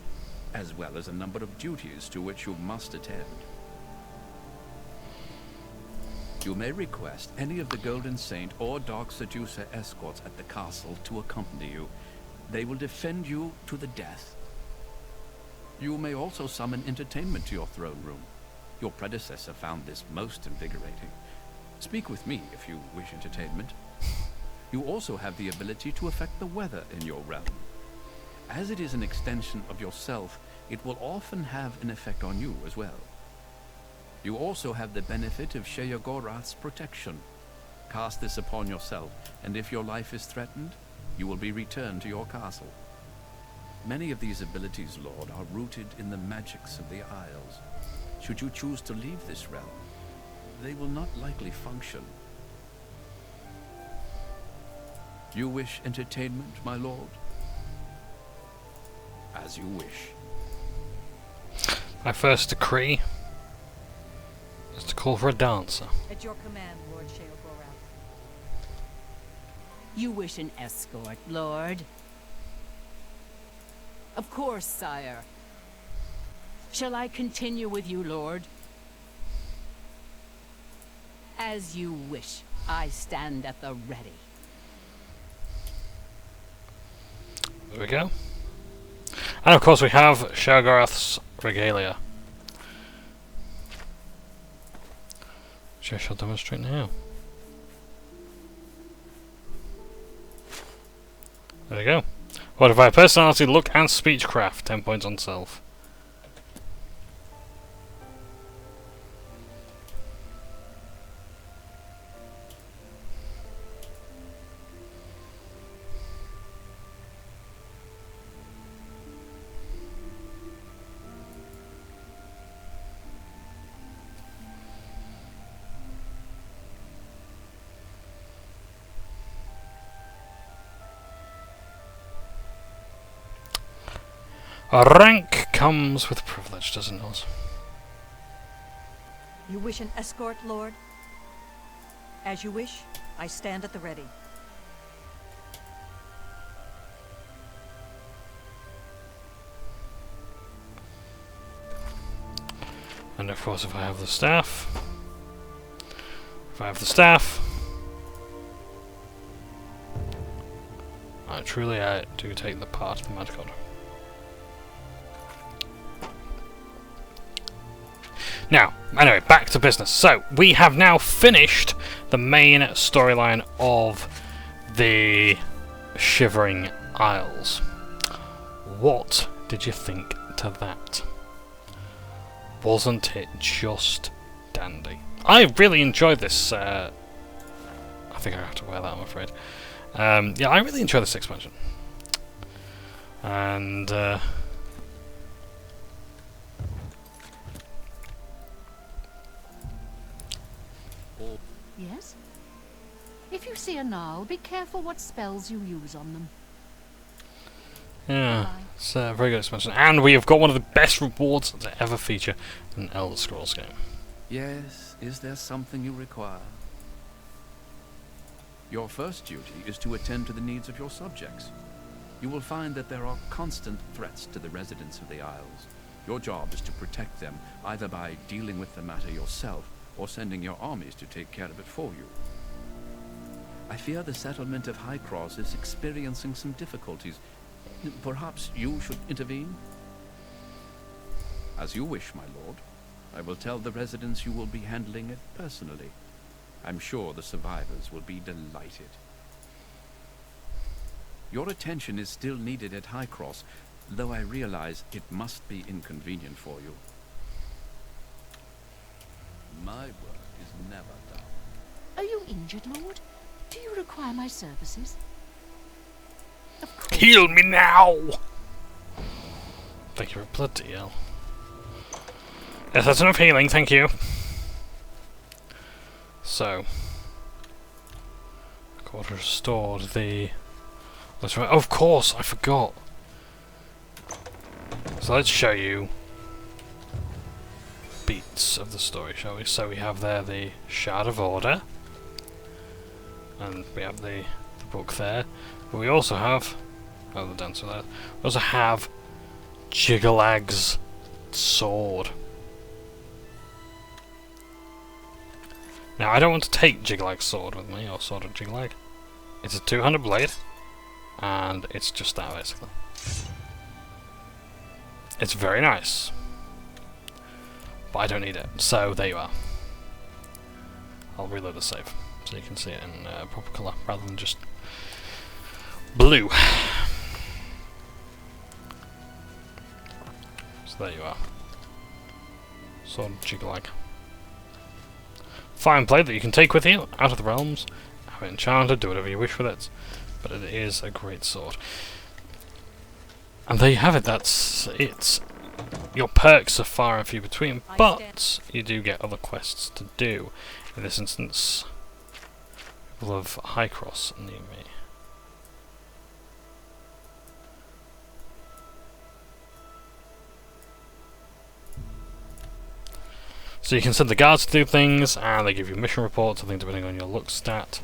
B: as well as a number of duties to which you must attend. You may request any of the Golden Saint or Dark Seducer escorts at the castle to accompany you. They will defend you to the death. You may also summon entertainment to your throne room. Your predecessor found this most invigorating. Speak with me if you wish entertainment. You also have the ability to affect the weather in your realm. As it is an extension of yourself, it will often have an effect on you as well. You also have the benefit of Sheogorath's protection. Cast this upon yourself, and if your life is threatened, you will be returned to your castle. Many of these abilities, Lord, are rooted in the magics of the Isles. Should you choose to leave this realm, they will not likely function. You wish entertainment, my lord? As you wish.
A: My first decree is to call for a dancer.
K: At your command, Lord Sheogorath.
L: You wish an escort, Lord? Of course, sire. Shall I continue with you, Lord? As you wish. I stand at the ready.
A: There we go. And of course we have Sheogorath's regalia, which I shall demonstrate now. There we go. Modify personality, look and speechcraft. 10 points on self. A rank comes with privilege, doesn't it?
K: You wish an escort, Lord? As you wish, I stand at the ready.
A: And of course if I have the staff, I do take the part of the Mad God. Now, anyway, back to business. So, we have now finished the main storyline of the Shivering Isles. What did you think to that? Wasn't it just dandy? I really enjoyed this. I think I have to wear that, I'm afraid. Yeah, I really enjoyed this expansion. And
C: Yes? If you see a Gnarl, be careful what spells you use on them.
A: yeah, it's a very good expansion. And we have got one of the best rewards to ever feature in an Elder Scrolls game.
B: Yes, is there something you require? Your first duty is to attend to the needs of your subjects. You will find that there are constant threats to the residents of the Isles. Your job is to protect them, either by dealing with the matter yourself, or sending your armies to take care of it for you. I fear the settlement of High Cross is experiencing some difficulties. Perhaps you should intervene? As you wish, my lord. I will tell the residents you will be handling it personally. I'm sure the survivors will be delighted. Your attention is still needed at High Cross, though I realize it must be inconvenient for you. My work is never done.
C: Are you injured, Lord? Do you require my services? Of course.
A: Heal me now! Thank you for blood deal. Yes, that's enough healing, thank you. So, quarter restored the. That's right. Oh, of course, I forgot. So let's show you beats of the story, shall we? So we have there the Shard of Order, and we have the book there. But we also have the dancer there. We also have Jiggalag's sword. Now I don't want to take Jiggalag's sword with me, or Sword of Jiggalag. It's a 200 blade, and it's just that basically. It's very nice, but I don't need it, so there you are. I'll reload the save, so you can see it in proper colour, rather than just blue. So there you are. Sword of Jiggalag. Fine blade that you can take with you, out of the realms, have it enchanted, do whatever you wish with it, but it is a great sword. And there you have it, that's it. Your perks are far and few between, but you do get other quests to do. In this instance, people of High Cross near me. So you can send the guards to do things, and they give you mission reports, I think depending on your look stat.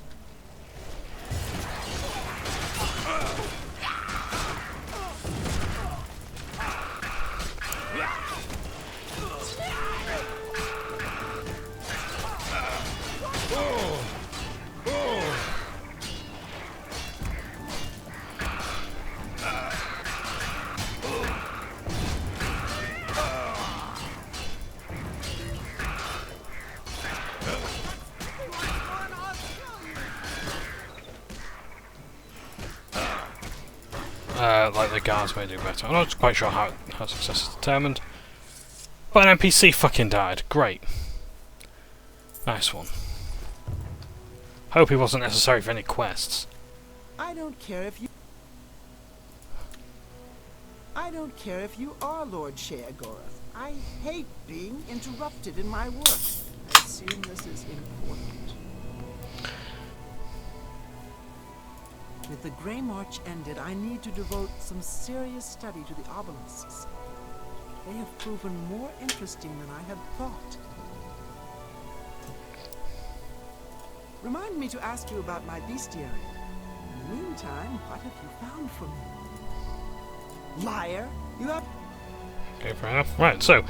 A: Like the guards may do better. I'm not quite sure how success is determined. But an NPC fucking died. Great. Nice one. Hope he wasn't necessary for any quests.
F: I don't care if you are Lord Sheogorath. I hate being interrupted in my work. I assume this is important. With the Grey March ended, I need to devote some serious study to the obelisks. They have proven more interesting than I had thought. Remind me to ask you about my bestiary. In the meantime, what have you found for me? Liar! You have...
A: Okay, fair enough. Right, so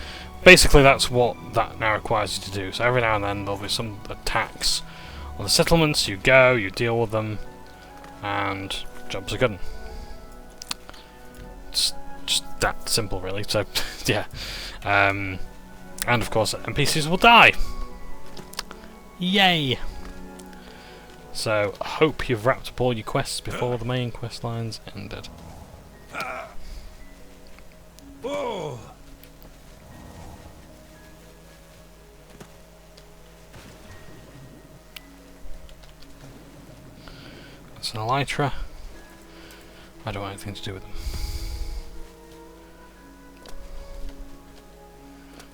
A: basically that's what that now requires you to do. So every now and then there'll be some attacks on the settlements, you go, you deal with them, and jobs are good. It's just that simple, really. So, yeah. And of course, NPCs will die. Yay! So, I hope you've wrapped up all your quests before the main quest lines ended.
I: Oh!
A: That's an elytra. I don't want anything to do with them.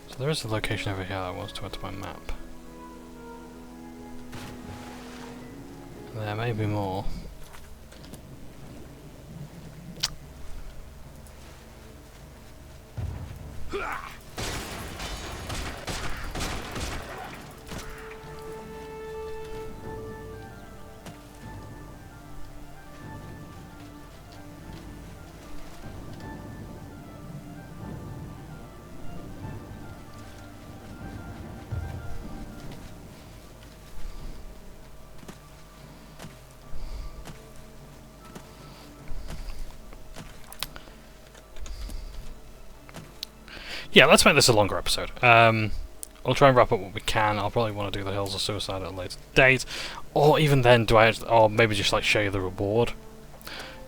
A: So there is a location over here that I want to add to my map. There may be more. Yeah, let's make this a longer episode. I'll try and wrap up what we can. I'll probably want to do the Hills of Suicide at a later date, or even then, or maybe just like show you the reward.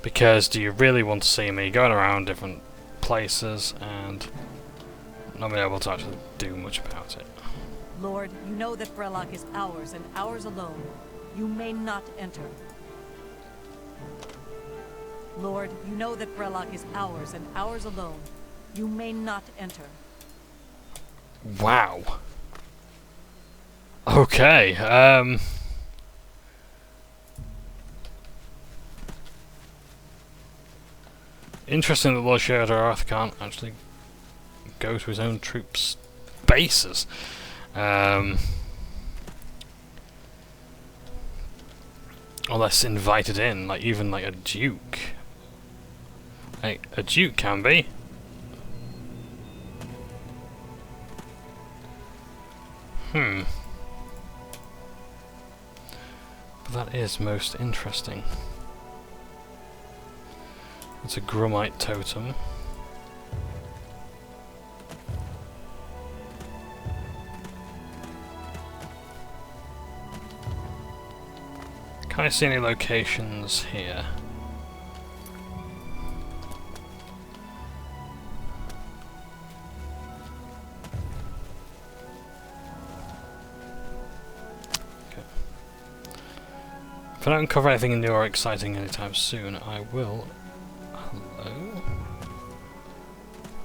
A: Because do you really want to see me going around different places and not being able to actually do much about it?
K: Lord, you know that Brellock is ours and ours alone. You may not enter. Lord, you know that Brelok is ours and ours alone. You may not enter.
A: Wow. Okay, interesting that Lord Sheogorath can't actually go to his own troops' bases. Unless invited in, like even like a duke. Like, a duke can be. But that is most interesting. It's a Grummite totem. Can I see any locations here? If I don't cover anything new or exciting anytime soon, I will. Hello?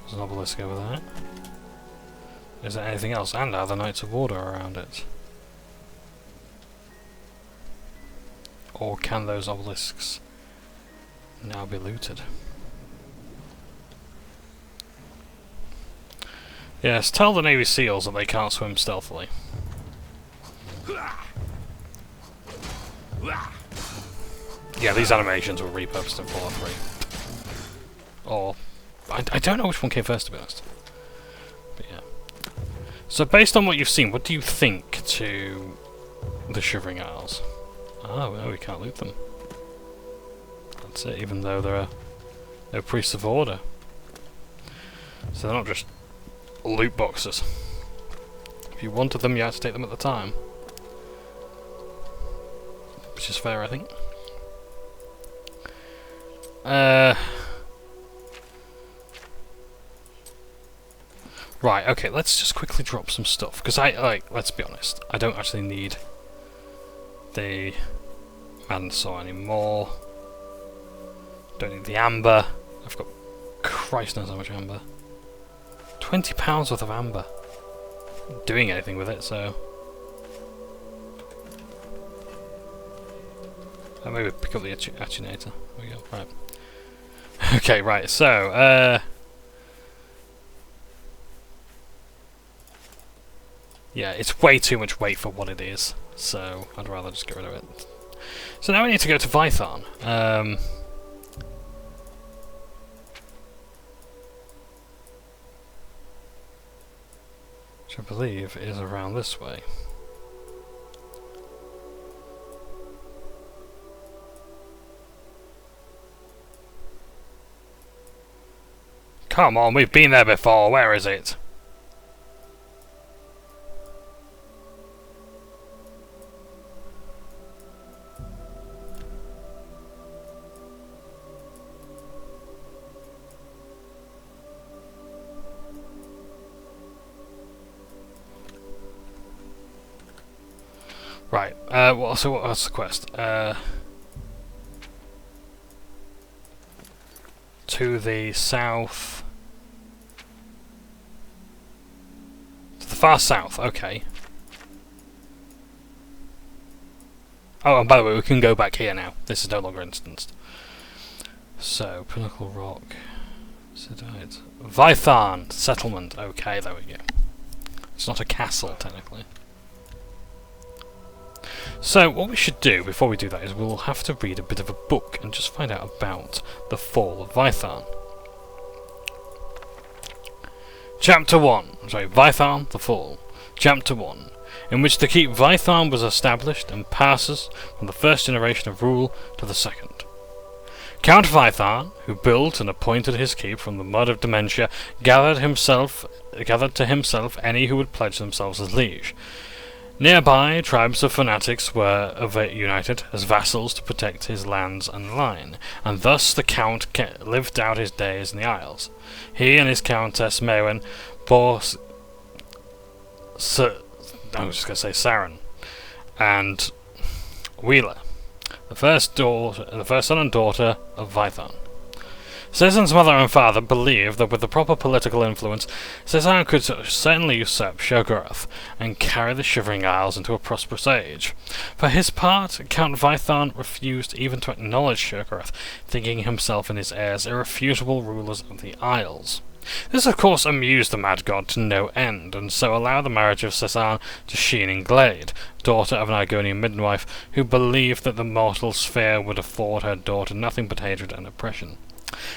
A: There's an obelisk over there. Is there anything else? And are the Knights of Order around it? Or can those obelisks now be looted? Yes, tell the Navy SEALs that they can't swim stealthily. Yeah, these animations were repurposed in Fallout 3. Or... I don't know which one came first, to be honest. But yeah. So based on what you've seen, what do you think to the Shivering Isles? Oh, well, we can't loot them. That's it, even though there are no priests of order. So they're not just loot boxes. If you wanted them, you had to take them at the time. Which is fair, I think. Right, okay, let's just quickly drop some stuff. Because let's be honest, I don't actually need the Madden Saw anymore. Don't need the amber. I've got Christ knows how much amber. £20 worth of amber. Not doing anything with it, so I'll maybe pick up the attunator. There we go. Right. Okay, right, so yeah, it's way too much weight for what it is, so I'd rather just get rid of it. So now we need to go to Vytharn. Which I believe is around this way. Come on, we've been there before, where is it? Right, so what's the quest? To the south. To the far south, okay. Oh, and by the way, we can go back here now. This is no longer instanced. So, Pinnacle Rock. Sidite. Vytharn settlement. Okay, there we go. It's not a castle, technically. So, what we should do before we do that is we'll have to read a bit of a book and just find out about the fall of Vytharn. Chapter 1. Sorry, Vytharn, the Fall. Chapter 1. In which the keep Vytharn was established and passes from the first generation of rule to the second. Count Vytharn, who built and appointed his keep from the mud of dementia, gathered to himself any who would pledge themselves as liege. Nearby, tribes of fanatics were united as vassals to protect his lands and line, and thus the Count lived out his days in the Isles. He and his Countess Maewyn bore Saren and Wheeler, the first son and daughter of Vytharn. Cezanne's mother and father believed that with the proper political influence, Cezanne could certainly usurp Sheogorath and carry the Shivering Isles into a prosperous age. For his part, Count Vython refused even to acknowledge Sheogorath, thinking himself and his heirs irrefutable rulers of the Isles. This of course amused the mad god to no end, and so allowed the marriage of Cezanne to Sheening Glade, daughter of an Argonian midwife, who believed that the mortal sphere would afford her daughter nothing but hatred and oppression.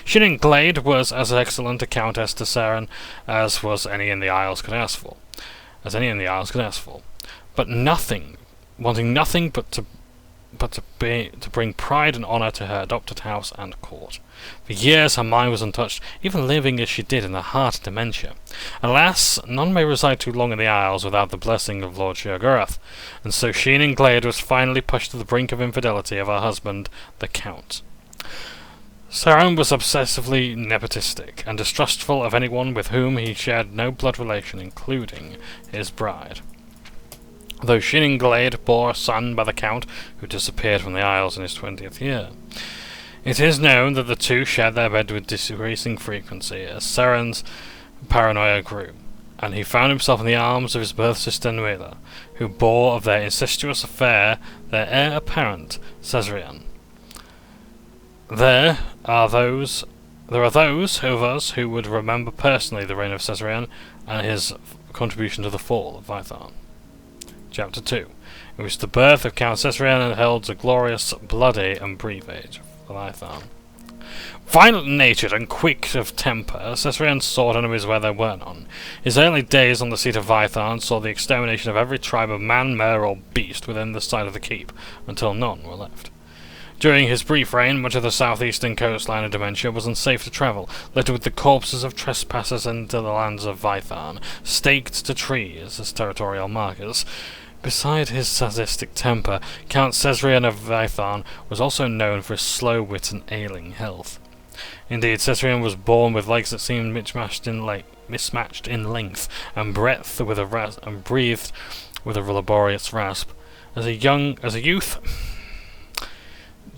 A: Sheening Glade was as excellent a countess to Seren as any in the Isles could ask for. But wanting nothing but to bring pride and honour to her adopted house and court. For years her mind was untouched, even living as she did in the heart of dementia. Alas, none may reside too long in the Isles without the blessing of Lord Sheogorath, and so Sheening Glade was finally pushed to the brink of infidelity of her husband, the Count. Seren was obsessively nepotistic, and distrustful of anyone with whom he shared no blood relation, including his bride. Though Sheening Glade bore a son by the Count, who disappeared from the Isles in his 20th year. It is known that the two shared their bed with decreasing frequency as Seren's paranoia grew, and he found himself in the arms of his birth sister Nuela, who bore of their incestuous affair their heir apparent, Cezrian. There are those of us who would remember personally the reign of Cezrian and his contribution to the fall of Vython. Chapter 2, in which the birth of Count Cezrian heralds a glorious, bloody, and brief age of Vython. Violent-natured and quick of temper, Cezrian sought enemies where there were none. His early days on the seat of Vython saw the extermination of every tribe of man, mare, or beast within the sight of the keep, until none were left. During his brief reign, much of the southeastern coastline of Dementia was unsafe to travel, littered with the corpses of trespassers into the lands of Vython, staked to trees as territorial markers. Beside his sadistic temper, Count Cezrian of Vython was also known for his slow wit and ailing health. Indeed, Cezrian was born with legs that seemed mismatched in length and breadth, and breathed with a laborious rasp. As a youth,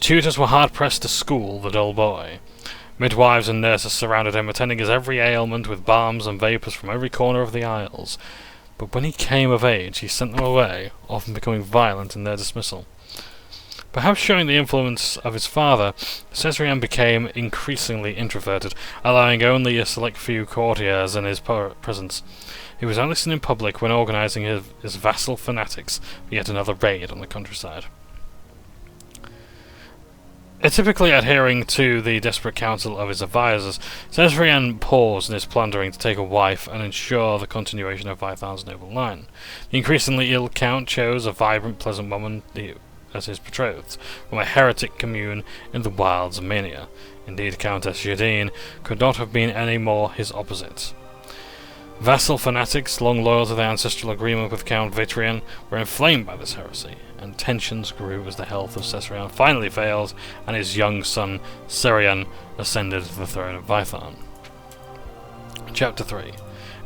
A: tutors were hard-pressed to school the dull boy. Midwives and nurses surrounded him, attending his every ailment with balms and vapours from every corner of the Isles. But when he came of age, he sent them away, often becoming violent in their dismissal. Perhaps showing the influence of his father, Cezrian became increasingly introverted, allowing only a select few courtiers in his presence. He was only seen in public when organising his vassal fanatics for yet another raid on the countryside. Typically adhering to the desperate counsel of his advisors, Cezrian paused in his plundering to take a wife and ensure the continuation of Vython's noble line. The increasingly ill Count chose a vibrant, pleasant woman as his betrothed, from a heretic commune in the wilds of Mania. Indeed, Countess Jadine could not have been any more his opposite. Vassal fanatics, long loyal to their ancestral agreement with Count Vitrian, were inflamed by this heresy, and tensions grew as the health of Cezrian finally failed, and his young son, Cerian, ascended to the throne of Vython. Chapter 3,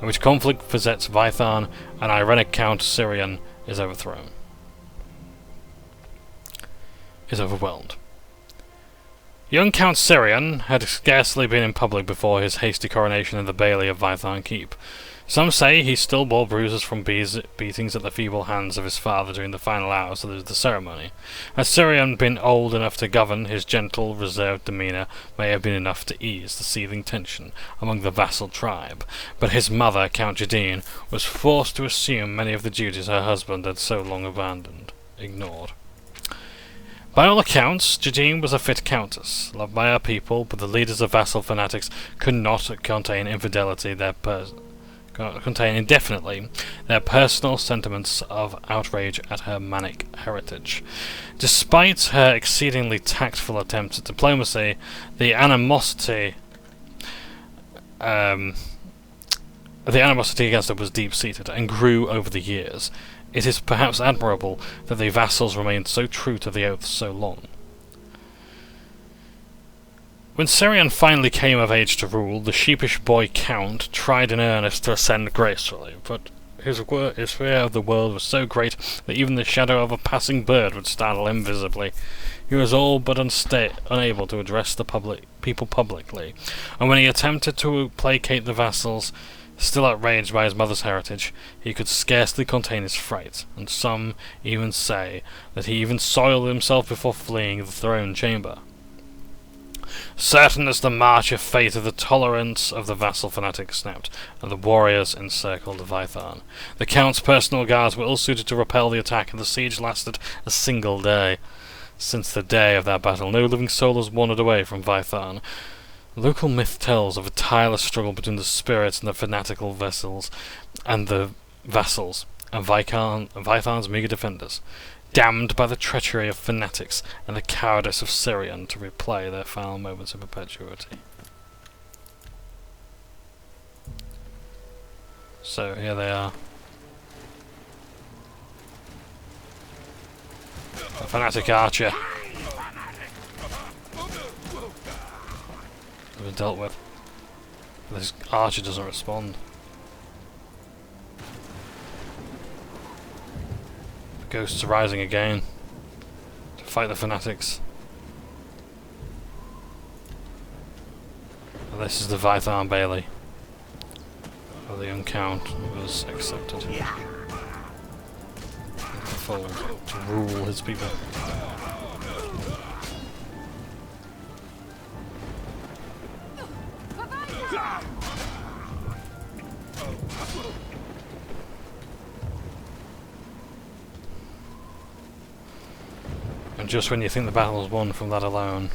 A: in which conflict visits Vython, and Irenic Count Cerian is overwhelmed. Young Count Cerian had scarcely been in public before his hasty coronation in the bailey of Vython Keep. Some say he still bore bruises from beatings at the feeble hands of his father during the final hours of the ceremony. Had Cerian been old enough to govern, his gentle, reserved demeanour may have been enough to ease the seething tension among the vassal tribe, but his mother, Count Jadine, was forced to assume many of the duties her husband had so long ignored. By all accounts, Jadine was a fit countess, loved by her people, but the leaders of vassal fanatics could not contain indefinitely their personal sentiments of outrage at her manic heritage. Despite her exceedingly tactful attempts at diplomacy, the animosity against her was deep-seated and grew over the years. It is perhaps admirable that the vassals remained so true to the oath so long. When Cerian finally came of age to rule, the sheepish boy Count tried in earnest to ascend gracefully, but his fear of the world was so great that even the shadow of a passing bird would startle him visibly. He was all but unable to address the people publicly, and when he attempted to placate the vassals, still outraged by his mother's heritage, he could scarcely contain his fright, and some even say that he even soiled himself before fleeing the throne chamber. Certain as the march of fate of the tolerance of the vassal fanatics snapped, and the warriors encircled Vytharn. The Count's personal guards were ill-suited to repel the attack, and the siege lasted a single day. Since the day of that battle, no living soul has wandered away from Vytharn. Local myth tells of a tireless struggle between the spirits and the fanatical vassals, and Vytharn's meagre defenders, damned by the treachery of fanatics and the cowardice of Syrian to replay their foul moments of perpetuity. So here they are. A fanatic archer. Been dealt with. This archer doesn't respond. The ghosts are rising again to fight the fanatics. And this is the Vytharn Bailey, where the young count was accepted into the fold to rule his people. And just when you think the battle's won from that alone,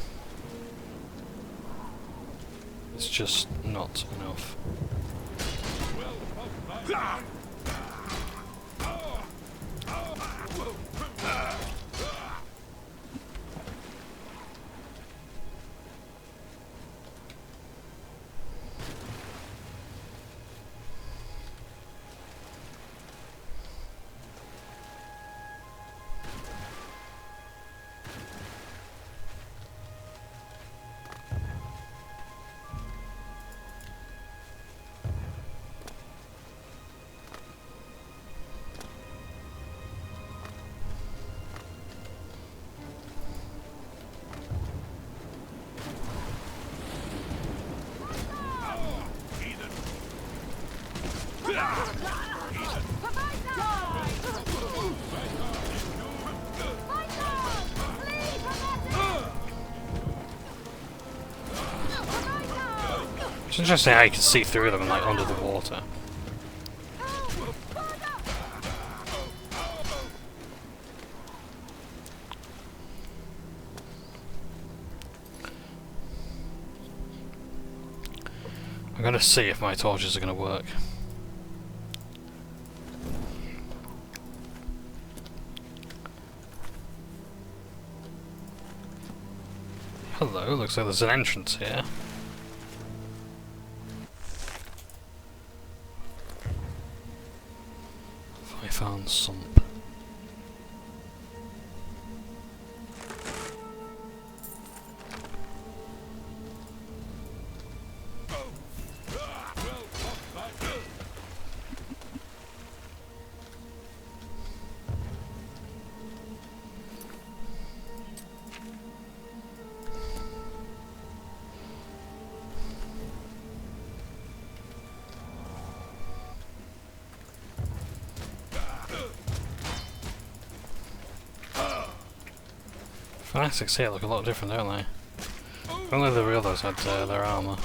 A: it's just not enough. It's interesting how you can see through them like under the water. I'm gonna see if my torches are gonna work. Hello, looks like there's an entrance here. Vytharn Sump. Fanatics here look a lot different, don't they? If only the others had their armour.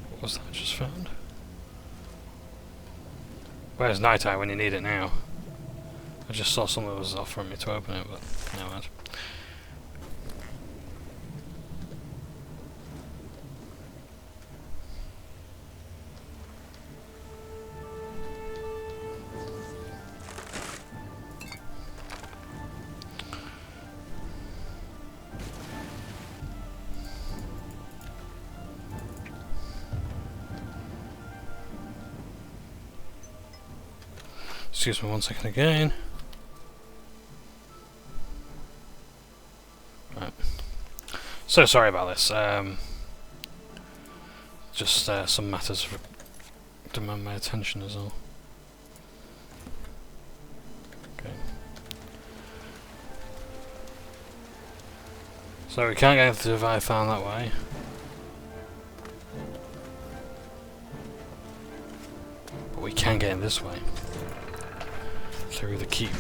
A: What was that I just found? Where's Night Eye when you need it now? I just saw something that was offering me to open it, but never mind. Excuse me 1 second again. So sorry about this. Just some matters demand my attention as well. Okay. So we can't get into the Leviathan that way. But we can get in this way. Through the keep.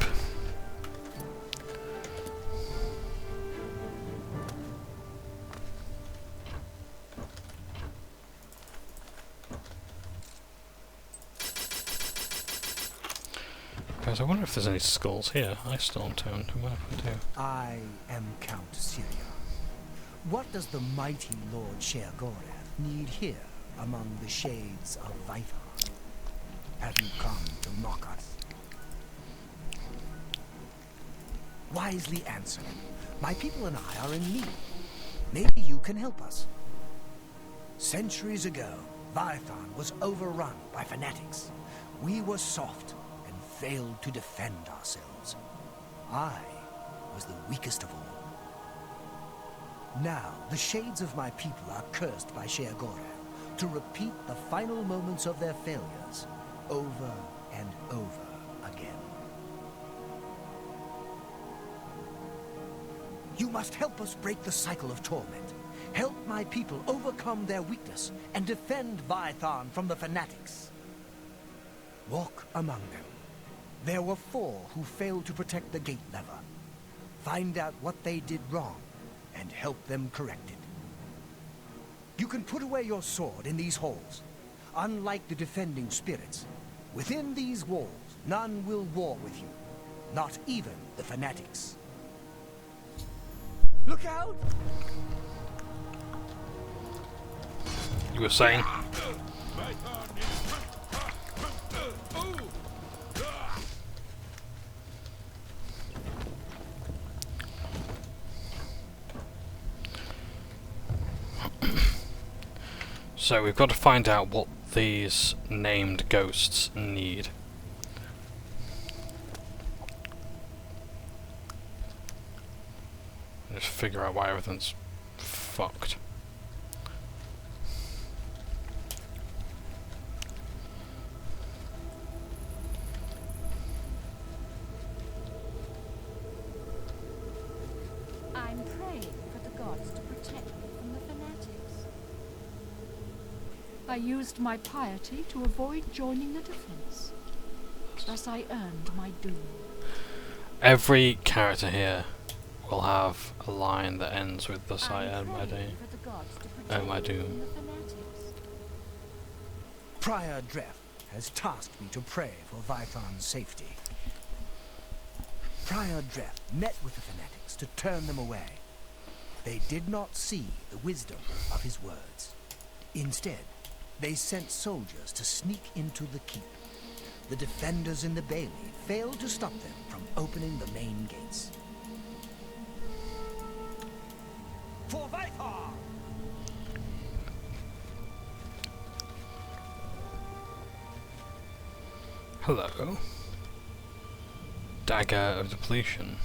A: Guys, I wonder if there's any skulls here. Ice Storm Town. What if we do?
E: I am Count Syria. What does the mighty Lord Sheogorath need here among the shades of Vithar? Have you come to mock us? Wisely answer. My people and I are in need. Maybe you can help us. Centuries ago, Vithar was overrun by fanatics. We were soft and failed to defend ourselves. I was the weakest of all. Now, the shades of my people are cursed by Sheogorath to repeat the final moments of their failures over and over again. You must help us break the cycle of torment. Help my people overcome their weakness and defend Vithar from the fanatics. Walk among them. There were 4 who failed to protect the gate lever. Find out what they did wrong and help them correct it. You can put away your sword in these halls. Unlike the defending spirits, within these walls, none will war with you. Not even the fanatics. Look out!
A: You were saying? So we've got to find out what these named ghosts need. Just figure out why everything's fucked.
C: I'm praying for the gods to protect me from the fanatics. I used my piety to avoid joining the defense. Thus I earned my doom.
A: Every character here will have a line that ends with "Thus I earned my day." Oh, my doom.
E: Prior Dref has tasked me to pray for Vithar's safety. Prior Dref met with the fanatics to turn them away. They did not see the wisdom of his words. Instead, they sent soldiers to sneak into the keep. The defenders in the bailey failed to stop them from opening the main gates. For Vithar!
A: Hello. Dagger of Depletion.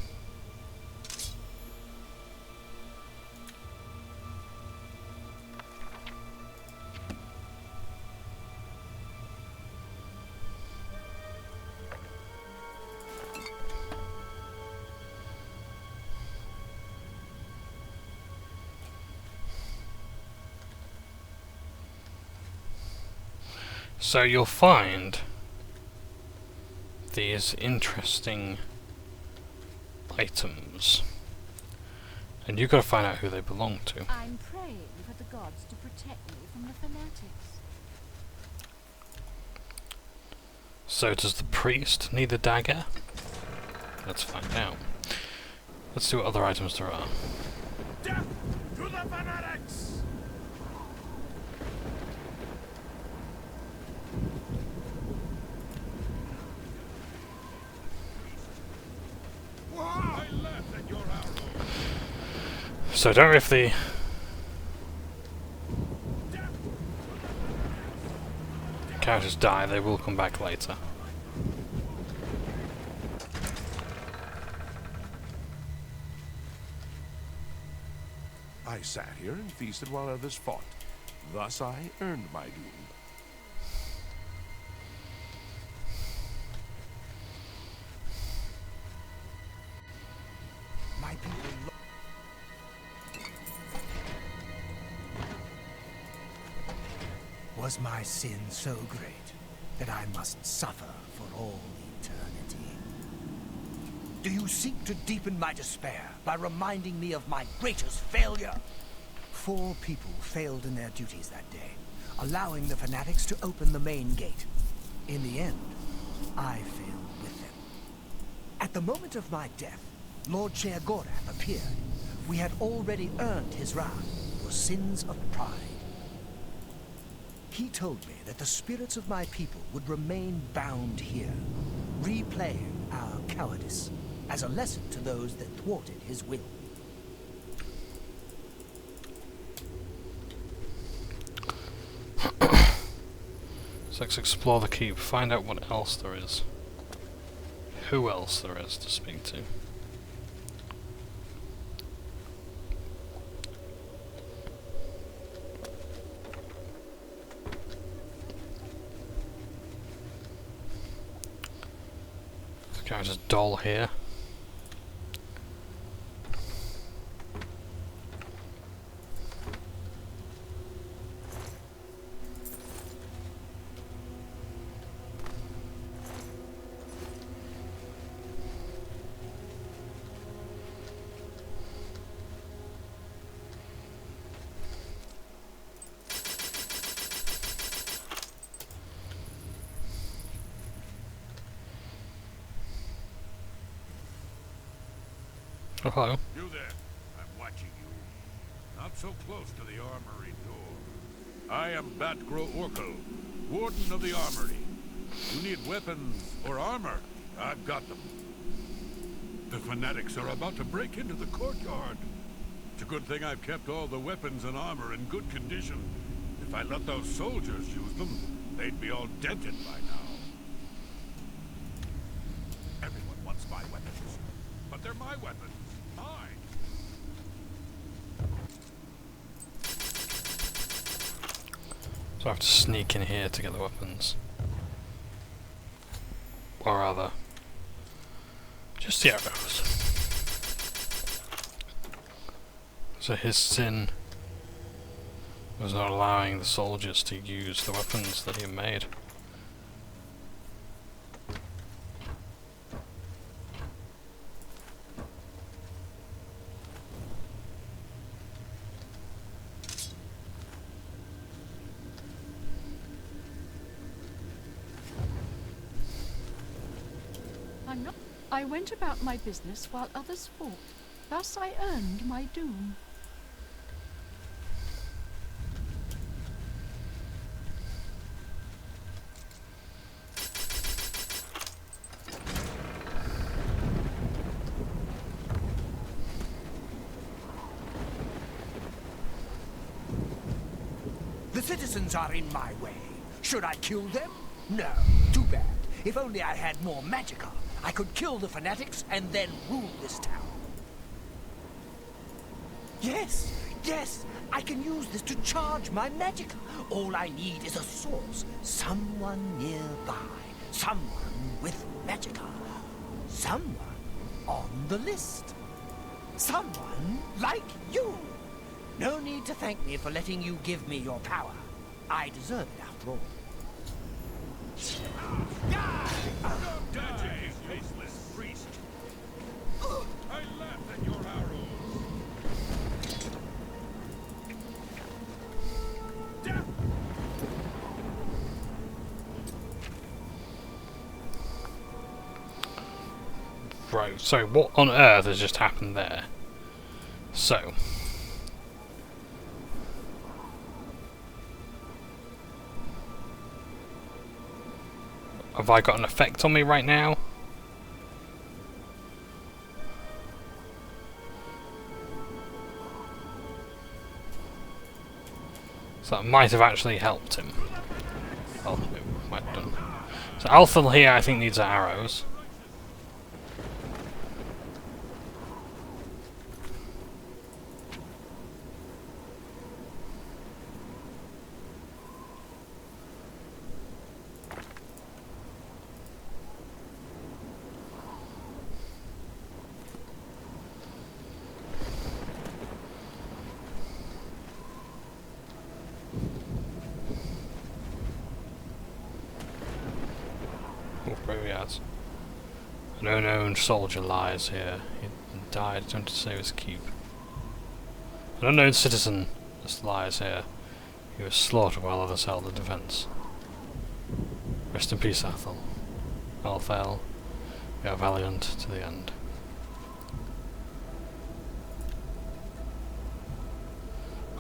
A: So you'll find these interesting items, and you've got to find out who they belong to.
C: I'm praying for the gods to protect me from the fanatics.
A: So does the priest need a dagger? Let's find out. Let's see what other items there are.
I: Death to the fanatics! I laughed at your arrow.
A: So don't worry if the characters die, they will come back later.
H: I sat here and feasted while others fought. Thus I earned my doom.
E: My people was my sin so great that I must suffer for all eternity? Do you seek to deepen my despair by reminding me of my greatest failure? 4 people failed in their duties that day, allowing the fanatics to open the main gate. In the end, I failed with them. At the moment of my death, Lord Sheogorath appeared. We had already earned his wrath for sins of pride. He told me that the spirits of my people would remain bound here, replaying our cowardice as a lesson to those that thwarted his will.
A: So let's explore the keep, find out what else there is. Who else there is to speak to. There's a doll here. Oh, hello.
D: You there. I'm watching you. Not so close to the armory door. I am Batgro Orkel, Warden of the Armory. You need weapons or armor? I've got them. The fanatics are about to break into the courtyard. It's a good thing I've kept all the weapons and armor in good condition. If I let those soldiers use them, they'd be all dented by now. Everyone wants my weapons, but they're my weapons. Mine.
A: So I have to sneak in here to get the weapons. Or rather, just the arrows. So his sin was not allowing the soldiers to use the weapons that he made.
C: I went about my business while others fought. Thus I earned my doom.
E: The citizens are in my way. Should I kill them? No. Too bad. If only I had more magicka, I could kill the fanatics and then rule this town. Yes, yes, I can use this to charge my magicka. All I need is a source. Someone nearby. Someone with magicka. Someone on the list. Someone like you. No need to thank me for letting you give me your power. I deserve it after all.
D: Die, faceless priest! I laughed at your arrows! Death!
A: Right, so what on earth has just happened there? So have I got an effect on me right now? So that might have actually helped him. Well, it might have done. So Althal here I think needs arrows. graveyards. An unknown soldier lies here. He died attempting to save his keep. An unknown citizen just lies here. He was slaughtered while others held the defence. Rest in peace, Athel. All fell. We are valiant to the end.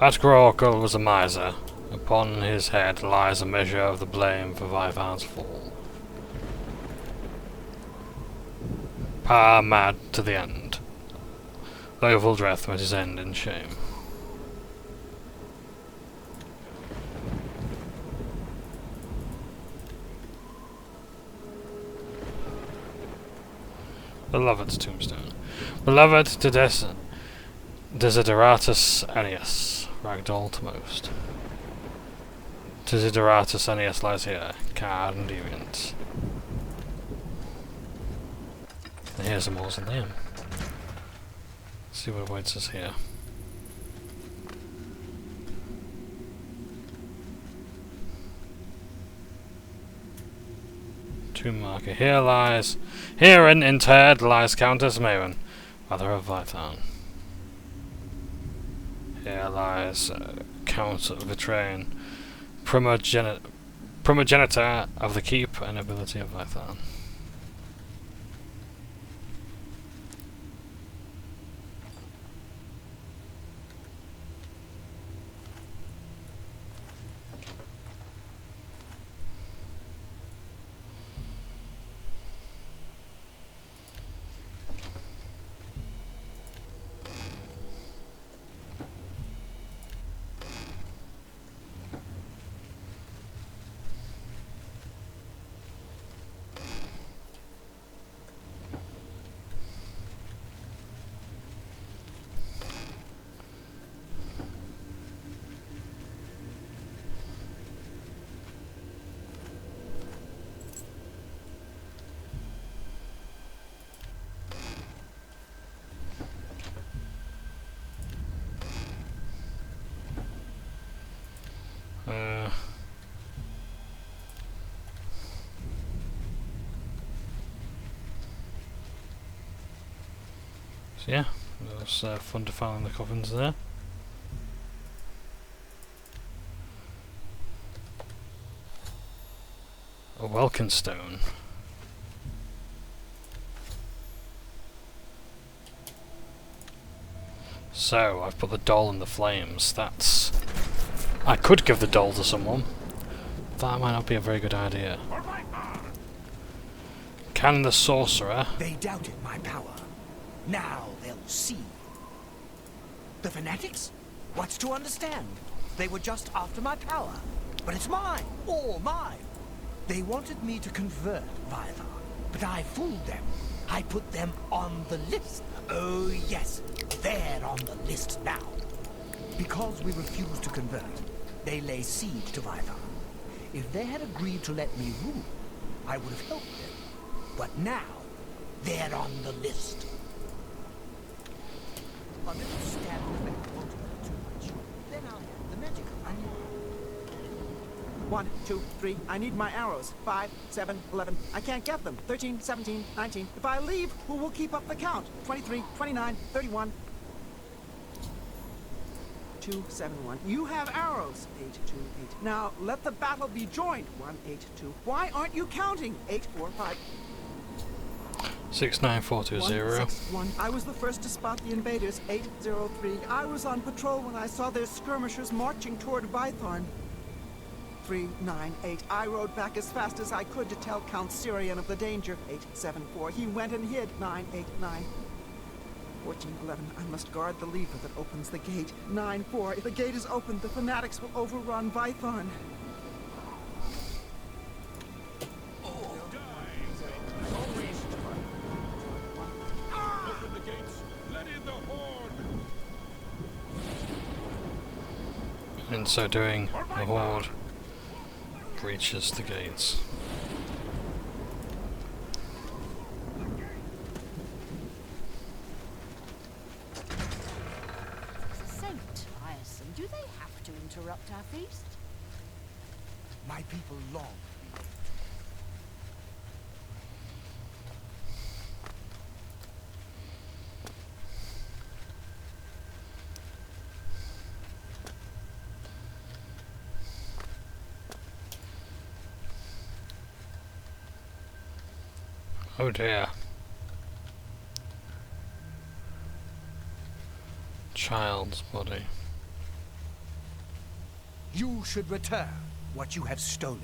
A: Atgroorkul was a miser. Upon his head lies a measure of the blame for Vyvar's fall. Power mad to the end. Though Vuldreth met his end in shame. Beloved's tombstone. Beloved to Desideratus Annius, ragdoll to most. Desideratus Annius lies here, coward and deviant. And here's a mausoleum. Let's see what awaits us here. Tomb marker. Herein interred lies Countess Maven, mother of Vytharn. Here lies Count of Vitrain, primogenitor of the keep and nobility of Vytharn. So yeah, it was fun to find the coffins there. A Welkin stone. So, I've put the doll in the flames. That's... I could give the doll to someone. That might not be a very good idea. Can the sorcerer...
E: They doubted my power. Now they'll see. The fanatics? What's to understand? They were just after my power. But it's mine, all mine. They wanted me to convert Vytharn, but I fooled them. I put them on the list. Oh yes, they're on the list now. Because we refused to convert, they lay siege to Vytharn. If they had agreed to let me rule, I would have helped them. But now, they're on the list. A little stab effect won't hurt too much. Then I'll have the magic on you.
F: 1, 2, 3. I need my arrows. 5, 7, 11. I can't get them. 13, 17, 19. If I leave, who will keep up the count? 23, 29, 31. 2, 7, 1. You have arrows. 8, 2, 8. Now, let the battle be joined. 1, 8, 2. Why aren't you counting? 8, 4, 5.
A: 69420.
F: 1, 6, 1. I was the first to spot the invaders. 803. I was on patrol when I saw their skirmishers marching toward Vytharn. 398. I rode back as fast as I could to tell Count Syrian of the danger. 874. He went and hid. 989. 1411. I must guard the lever that opens the gate. 94. If the gate is opened, the fanatics will overrun Vytharn.
A: In so doing, the Horde breaches the gates.
C: So tiresome. Do they have to interrupt our feast?
E: My people long
A: Oh dear. Child's body.
E: You should return what you have stolen.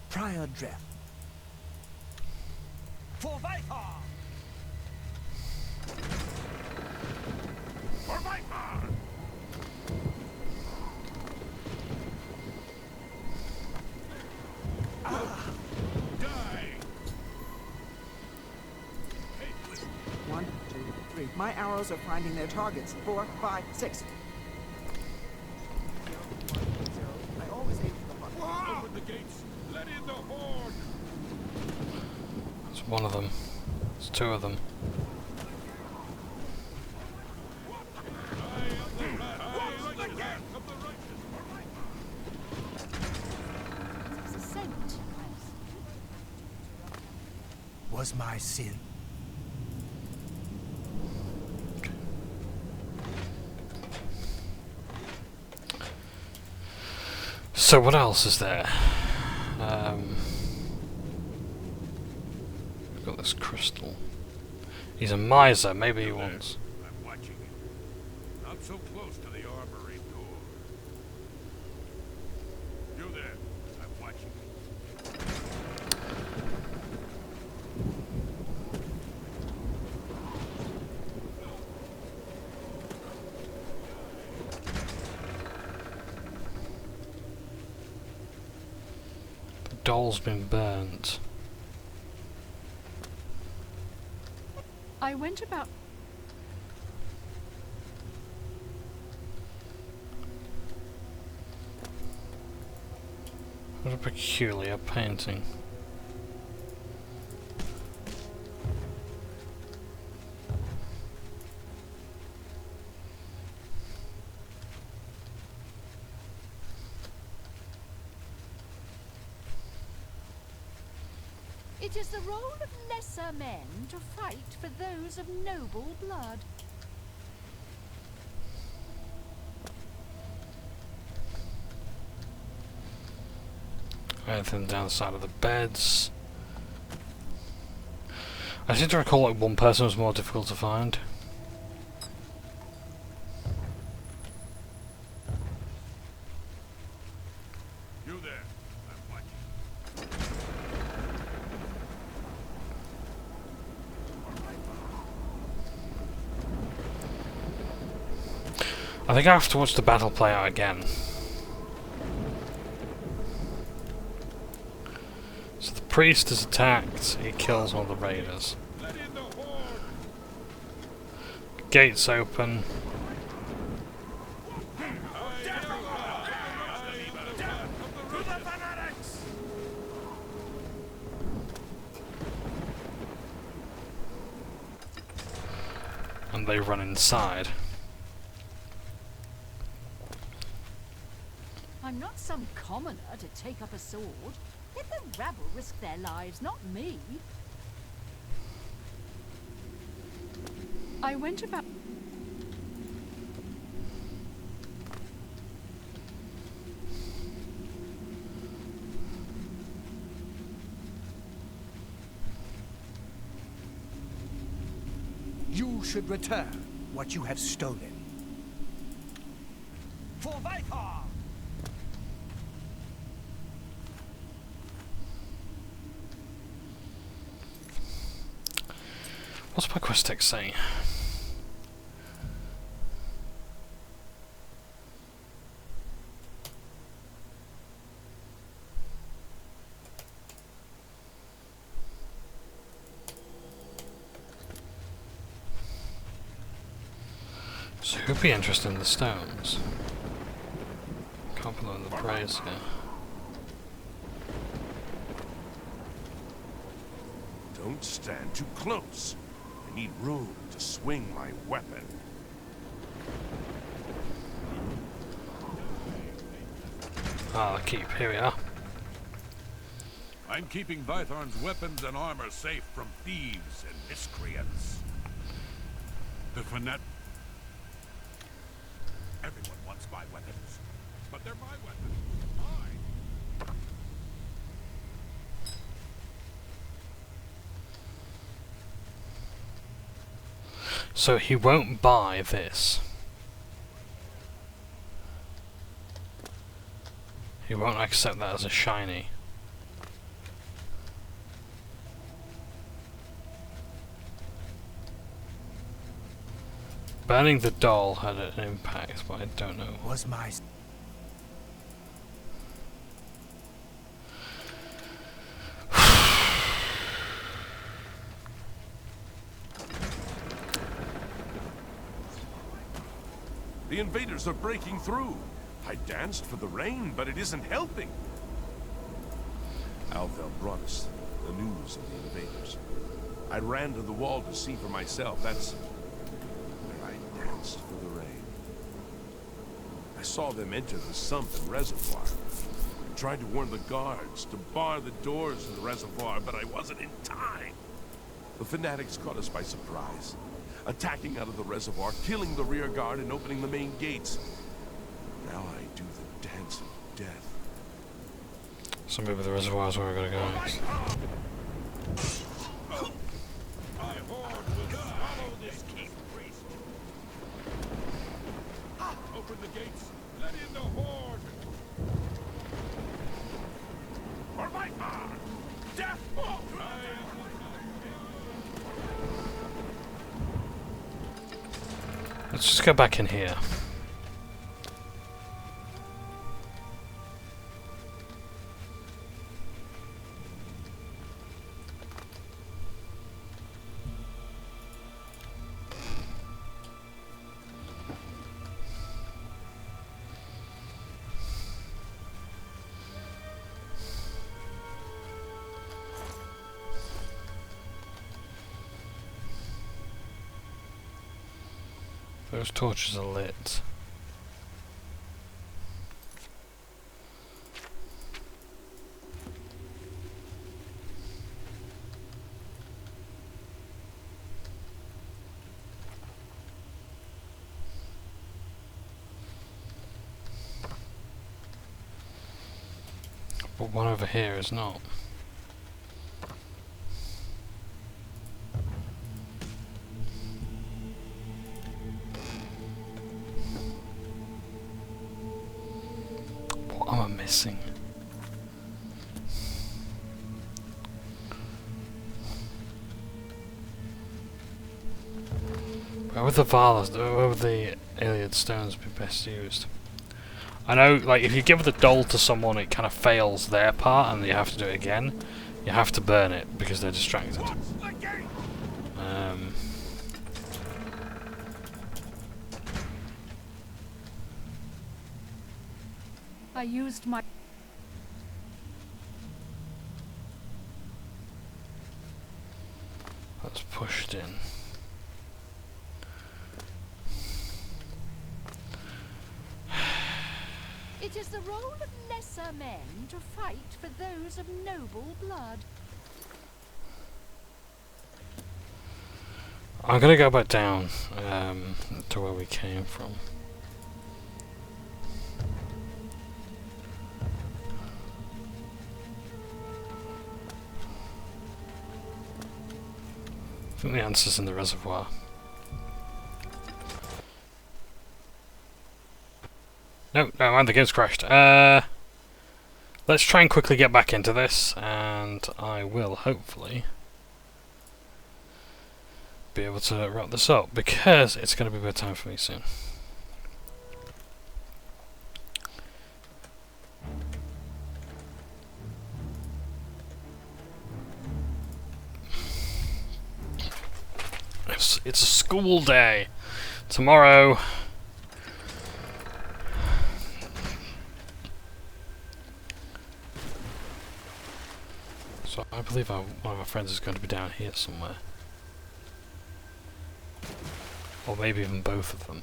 E: Prior Dreth. For Viper!
I: For Viper! Die!
F: 1, 2, 3. My arrows are finding their targets. 4, 5, 6. I always aim for the button.
D: Open the gates! Let in the horde!
A: It's one of them. It's two of them.
D: I am the righteous of the righteous.
C: It's a scent.
E: Was my sin.
A: So what else is there? We've got this crystal. He's a miser, maybe he wants...
D: I'm watching you. Not so close to the armory door. You there. I'm watching you.
A: The doll's been burnt.
L: I went about...
A: What a peculiar painting.
C: It is the role of lesser men to fight for those of noble blood.
A: Anything down the side of the beds. I seem to recall like one person was more difficult to find.
D: You there. I'm watching.
A: I think I have to watch the battle play out again. So the priest is attacked, he kills one of the raiders.
D: Let in the horde!
A: Gates open. And they run inside.
C: I'm not some commoner to take up a sword. Let the rabble risk their lives, not me.
L: I went about...
E: You should return what you have stolen. For Viper!
A: What's my quest text saying? So who'd be interested in the stones? Can't put them in the brazier.
H: Don't stand too close. I need room to swing my weapon.
A: Ah, the keep, here we are.
D: I'm keeping Vytharn's weapons and armor safe from thieves and miscreants. The fanat... Everyone wants my weapons, but they're my weapons. Mine.
A: So he won't buy this. He won't accept that as a shiny. Burning the doll had an impact, but I don't know.
E: Was my
H: The invaders are breaking through. I danced for the rain, but it isn't helping. Alvel brought us the news of the invaders. I ran to the wall to see for myself. That's where I danced for the rain. I saw them enter the sump and reservoir. I tried to warn the guards to bar the doors of the reservoir, but I wasn't in time. The fanatics caught us by surprise, attacking out of the reservoir, killing the rear guard, and opening the main gates. Now I do the dance of death.
A: So maybe the reservoir is where I gotta go next.
D: My horde will swallow this king priest. Open the gates. Let in the horde. For my heart, death will
A: Let's just go back in here. Those torches are lit. But one over here is not. What am I missing? Where would the Valas, where would the Iliad stones be best used? I know, like, if you give the doll to someone, it kind of fails their part, and you have to do it again. You have to burn it because they're distracted.
C: I used my...
A: That's pushed in.
C: It is the role of lesser men to fight for those of noble blood.
A: I'm gonna go back down to where we came from. I think the answer's in the reservoir. No, never mind, the game's crashed. Let's try and quickly get back into this, and I will hopefully be able to wrap this up, because it's going to be bedtime for me soon. It's a school day tomorrow. So I believe one of our friends is going to be down here somewhere. Or maybe even both of them.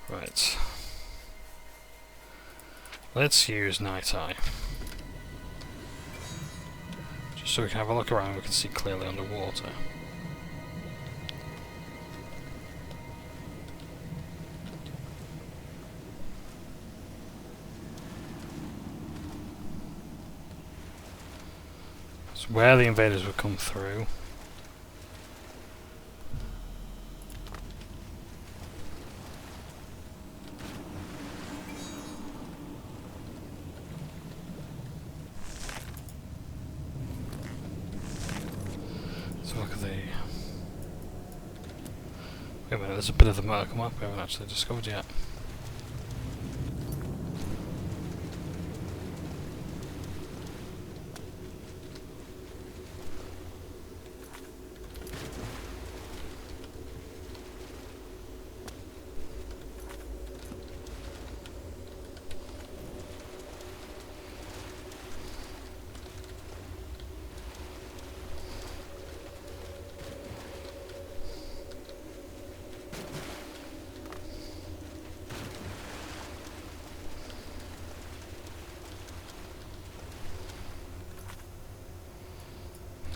A: Right. Let's use Night Eye. Just so we can have a look around and we can see clearly underwater. So where the invaders would come through. Look at the... Wait a minute, there's a bit of the map we haven't actually discovered yet.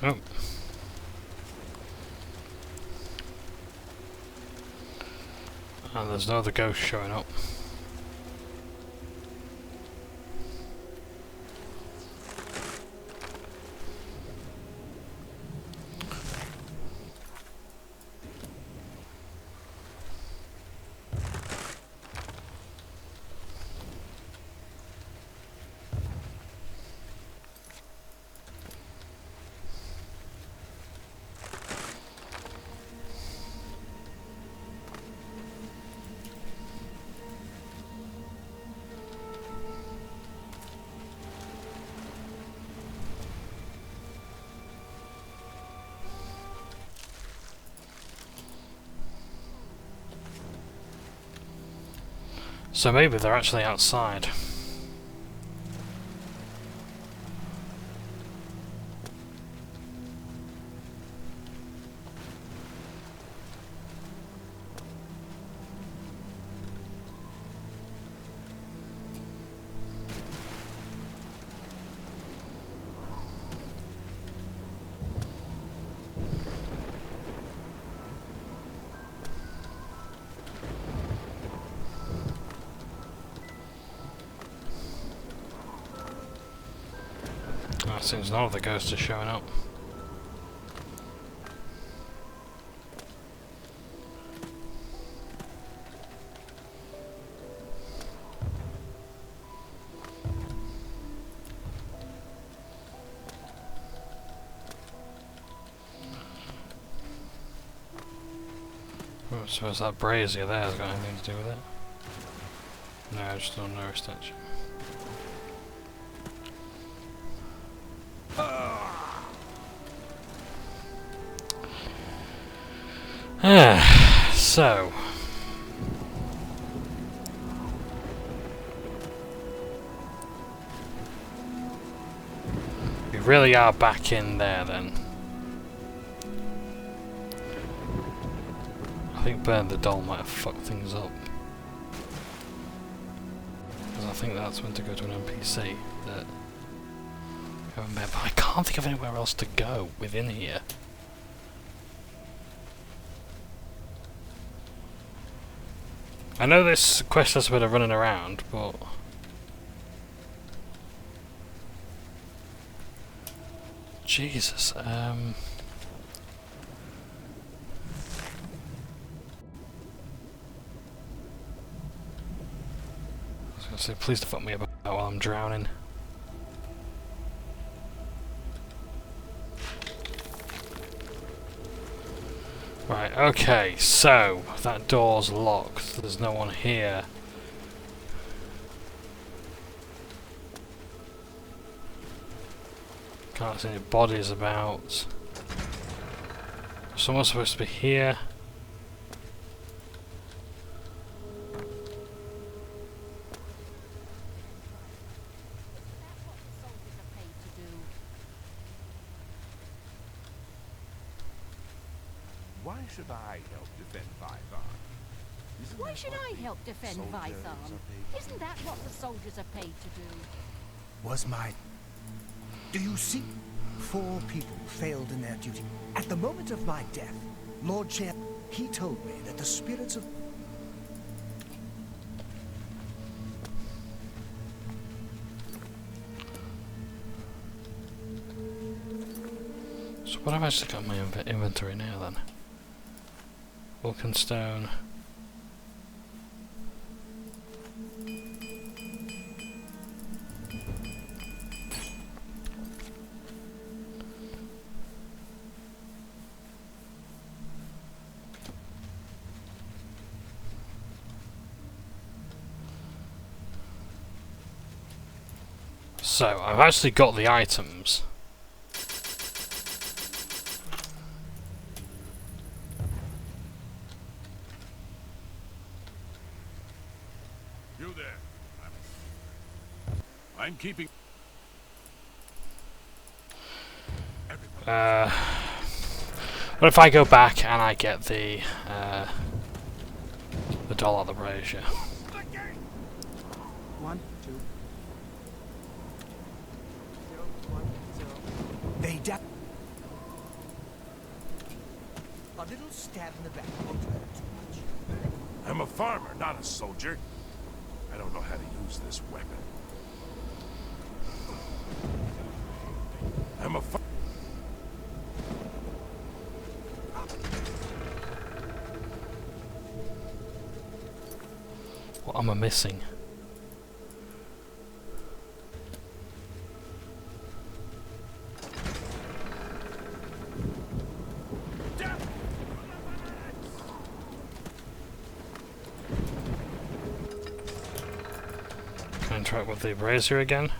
A: Oh. And there's no other ghost showing up. So maybe they're actually outside. Seems none of the ghosts are showing up. Oh, I suppose that brazier there has got anything to do with it. No, just on no extension. So we really are back in there then. I think burn the doll might have fucked things up. Because I think that's meant to go to an NPC that I haven't met, but I can't think of anywhere else to go within here. I know this quest has a bit of running around, but Jesus, I was gonna say, please don't fuck me about while I'm drowning. Right, okay, so that door's locked, there's no one here. Can't see any bodies about. Someone's supposed to be here.
H: Why should I help defend Vyvar?
C: Why should I help defend Vytharm? Isn't that what the soldiers are paid to do?
E: Was my... Do you see? 4 people failed in their duty. At the moment of my death, Lord Chair, he told me that the spirits of...
A: So what have I actually got in my inventory now then? Vulcanstone. So, I've actually got the items.
D: You there. I'm keeping...
A: What if I go back and I get the doll at the brazier?
E: 1, 2. 0, 1, 0. They da... A little stab in the back won't hurt too much.
I: I'm a farmer, not a soldier. I don't know how to use this weapon. I'm a
A: What am I missing? Can I try it with the brazier again?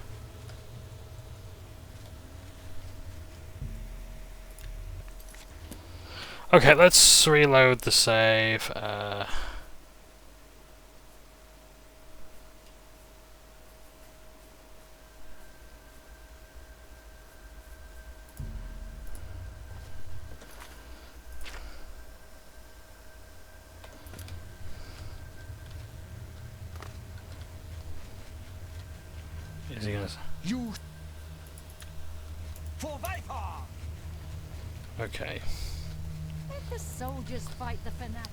A: Okay, let's reload the save. Is he gonna...
E: You... For Vytharm!
A: Okay.
C: Let the soldiers fight the fanatics.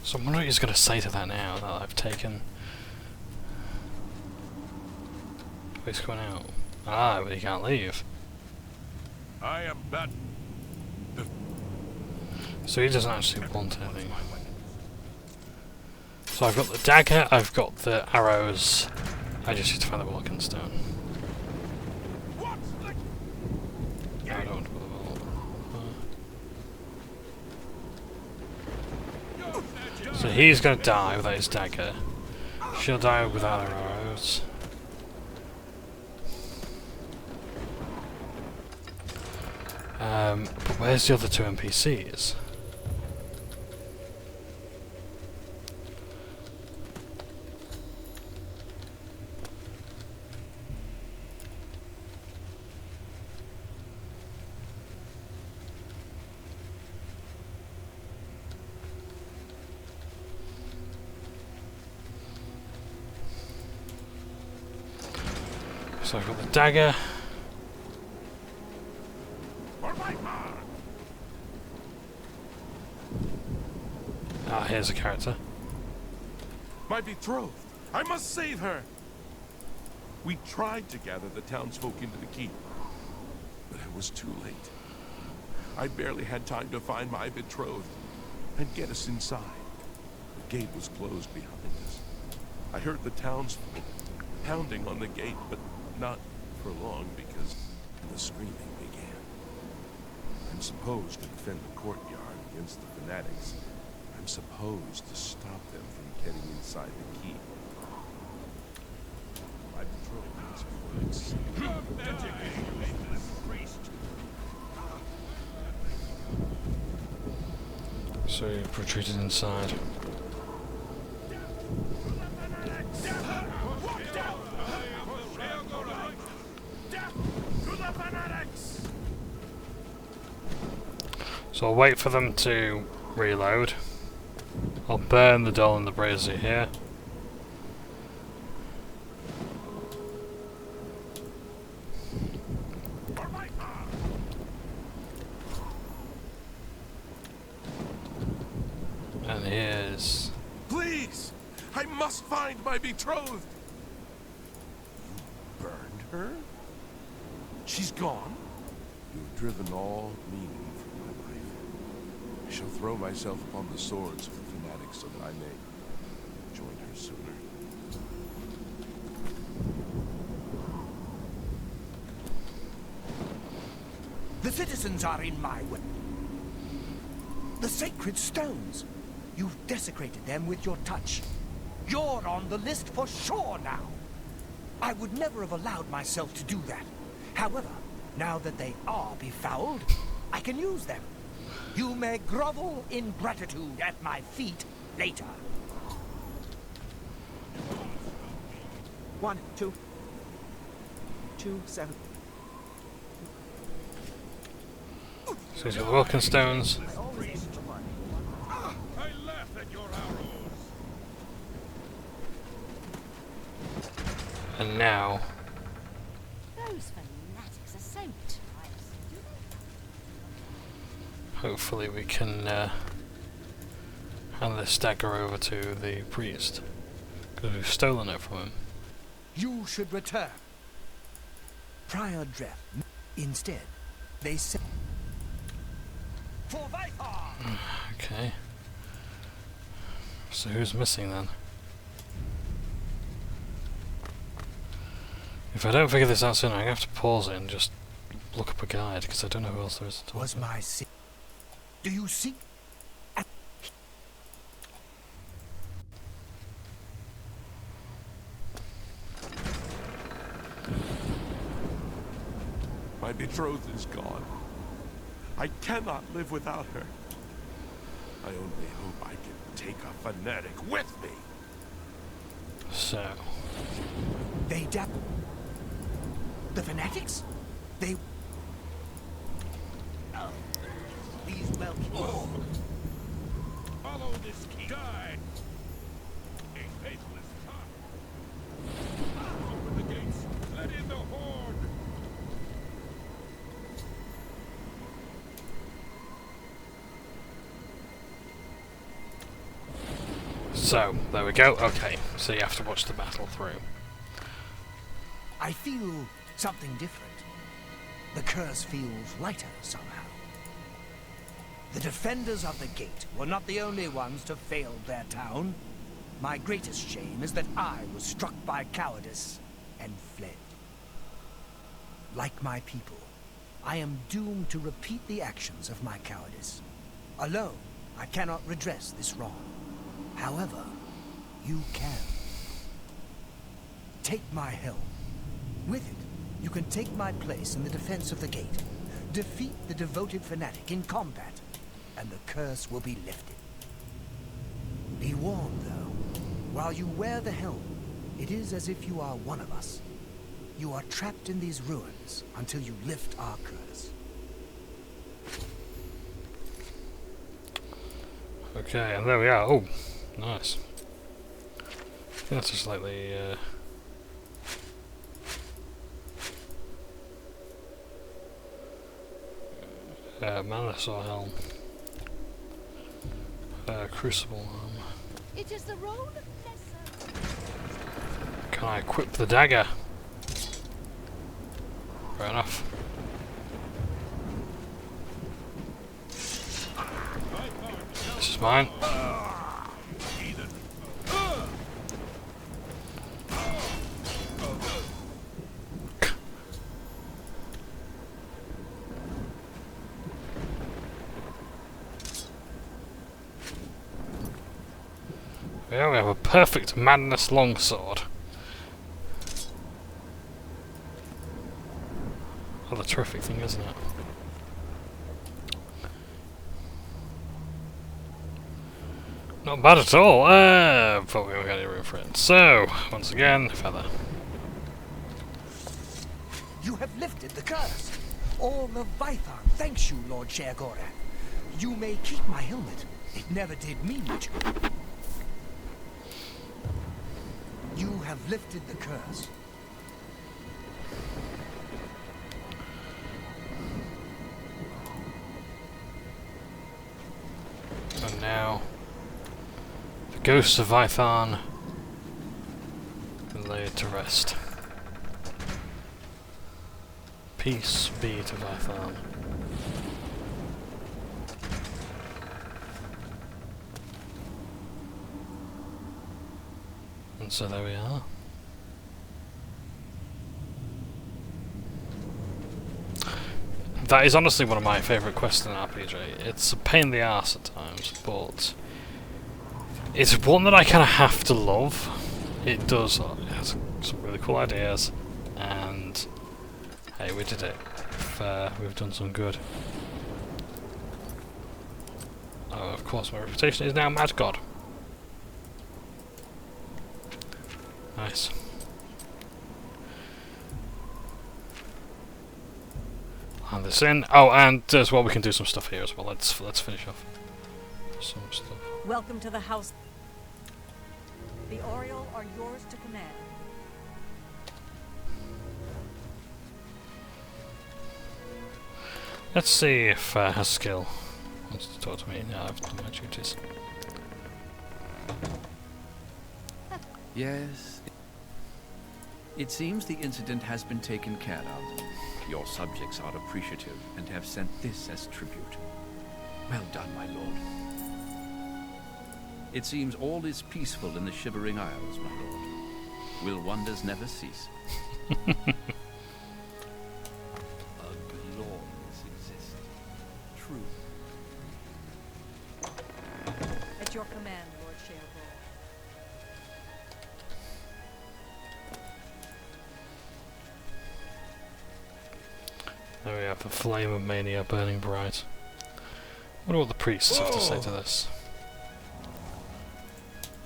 C: So I wonder what he's going to say to that now that I've taken... He's going out. Ah, but he can't leave.
D: I am bad.
A: So he doesn't actually want anything. So I've got the dagger, I've got the arrows. I just need to find the Vulcanstone. No, I don't want to put the So he's going to die without his dagger. She'll die without her arrows. But where's the other 2 NPCs? So I've got the dagger. Ah, here's a character.
I: My betrothed! I must save her! We tried to gather the townsfolk into the keep, but it was too late. I barely had time to find my betrothed and get us inside. The gate was closed behind us. I heard the townsfolk
H: pounding on the gate, but not for long because the screaming began. I'm supposed to defend the courtyard against the fanatics. I'm supposed to stop them from getting inside the keep. My patrol needs
A: So you've retreated inside. So I'll wait for them to reload. I'll burn the doll and the brazier here. And here's...
H: Please! I must find my betrothed! You burned her? She's gone? You've driven all meaning from my life. I shall throw myself upon the swords of the fanatics so that I may join her sooner.
E: The citizens are in my way. The sacred stones. You've desecrated them with your touch. You're on the list for sure now. I would never have allowed myself to do that. However, now that they are befouled, I can use them. You may grovel in gratitude at my feet later.
F: 1, 2, 2, 7.
A: So these are the Wilkin stones.
D: I laugh at your arrows.
A: And now...
C: Those fanatics are so tiresome.
A: hopefully we can hand this dagger over to the priest. Because we've stolen it from him.
E: You should return. Prior Dreth. Instead, they say... For Viper!
A: Okay. So who's missing then? If I don't figure this out soon, I'm going to have to pause it and just look up a guide, because I don't know who else there is to talk
E: Was
A: about.
E: my sin. Do you see?
H: My betrothed is gone. I cannot live without her. I only hope I can take a fanatic with me.
A: So...
E: They the fanatics? They... These well...
D: Follow this key. Die! A faithless tongue. Open the gates. Let in the horde.
A: So, there we go. Okay, so you have to watch the battle through.
E: I feel something different. The curse feels lighter somehow. The defenders of the gate were not the only ones to fail their town. My greatest shame is that I was struck by cowardice and fled. Like my people, I am doomed to repeat the actions of my cowardice. Alone, I cannot redress this wrong. However, you can. Take my helm. With it, you can take my place in the defense of the gate. Defeat the devoted fanatic in combat, and the curse will be lifted. Be warned, though. While you wear the helm, it is as if you are one of us. You are trapped in these ruins until you lift our curse.
A: Okay, and there we are. Oh, nice. That's just like the... Manasaur helm. Crucible armor.
C: It is the road of lesser.
A: Can I equip the dagger? Fair enough. This is mine. we have a perfect madness longsword. What a terrific thing, isn't it? Not bad at all. But we haven't got any room for it. So, once again, feather.
E: You have lifted the curse. All of Vython thanks you, Lord Sheogorath. You may keep my helmet. It never did me much good. You have lifted the curse.
A: And now, the ghosts of Vython are laid to rest. Peace be to Vython. And so there we are. That is honestly one of my favourite quests in RPG. It's a pain in the arse at times, but it's one that I kind of have to love. It does. It has some really cool ideas, and hey, we did it. We've done some good. Oh, of course, my reputation is now Mad God. Nice. Hand this in. Oh, and as well, we can do some stuff here as well. Let's finish off some stuff.
K: Welcome to the house. The Oriole are yours to command.
A: Let's see if Haskell wants to talk to me. No, I've done my duties.
B: Yes. It seems the incident has been taken care of. Your subjects are appreciative and have sent this as tribute. Well done, my lord. It seems all is peaceful in the Shivering Isles, my lord. Will wonders never cease?
J: A glorious existence. True.
K: At your command, Lord Sheogorath.
A: There we have the flame of mania burning bright. I wonder what the priests have to say to this.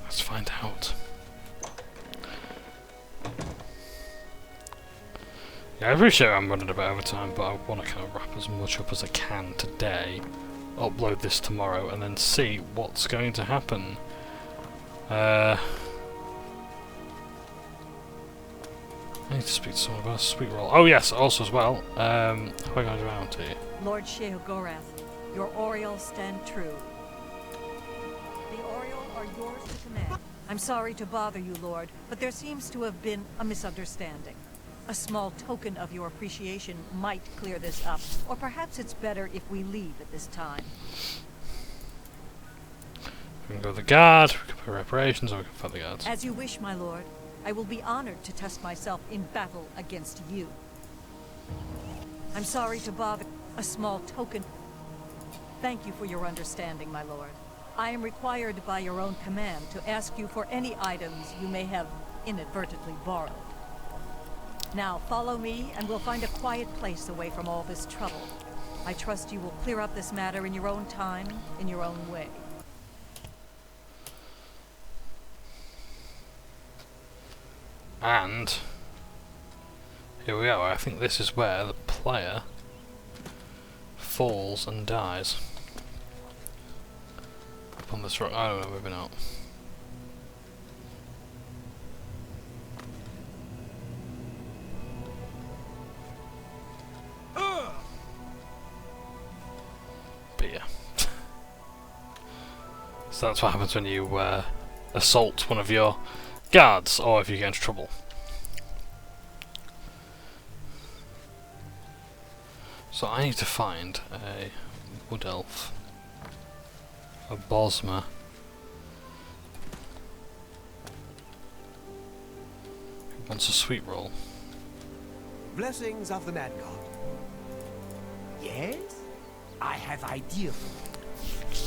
A: Let's find out. Yeah, I appreciate I'm running a bit over time, but I want to kind of wrap as much up as I can today, upload this tomorrow, and then see what's going to happen. I need to speak to someone about a sweet roll. Oh yes, also as well, how am I going around to you?
K: Lord Sheogorath, your Orioles stand true. The Oriole are yours to command. I'm sorry to bother you, Lord, but there seems to have been a misunderstanding. A small token of your appreciation might clear this up, or perhaps it's better if we leave at this time.
A: We can go to the guard, we can pay reparations, or we can fight the guards.
K: As you wish, my lord. I will be honored to test myself in battle against you. I'm sorry to bother. A small token. Thank you for your understanding, my lord. I am required by your own command to ask you for any items you may have inadvertently borrowed. Now, follow me, and we'll find a quiet place away from all this trouble. I trust you will clear up this matter in your own time, in your own way.
A: And here we are. I think this is where the player falls and dies. Up on this rock. I don't know, maybe not. But yeah. So that's what happens when you assault one of your guards, or if you get into trouble. So I need to find a wood elf, a Bosma, who wants a sweet roll.
E: Blessings of the Mad God. Yes? I have idea for you.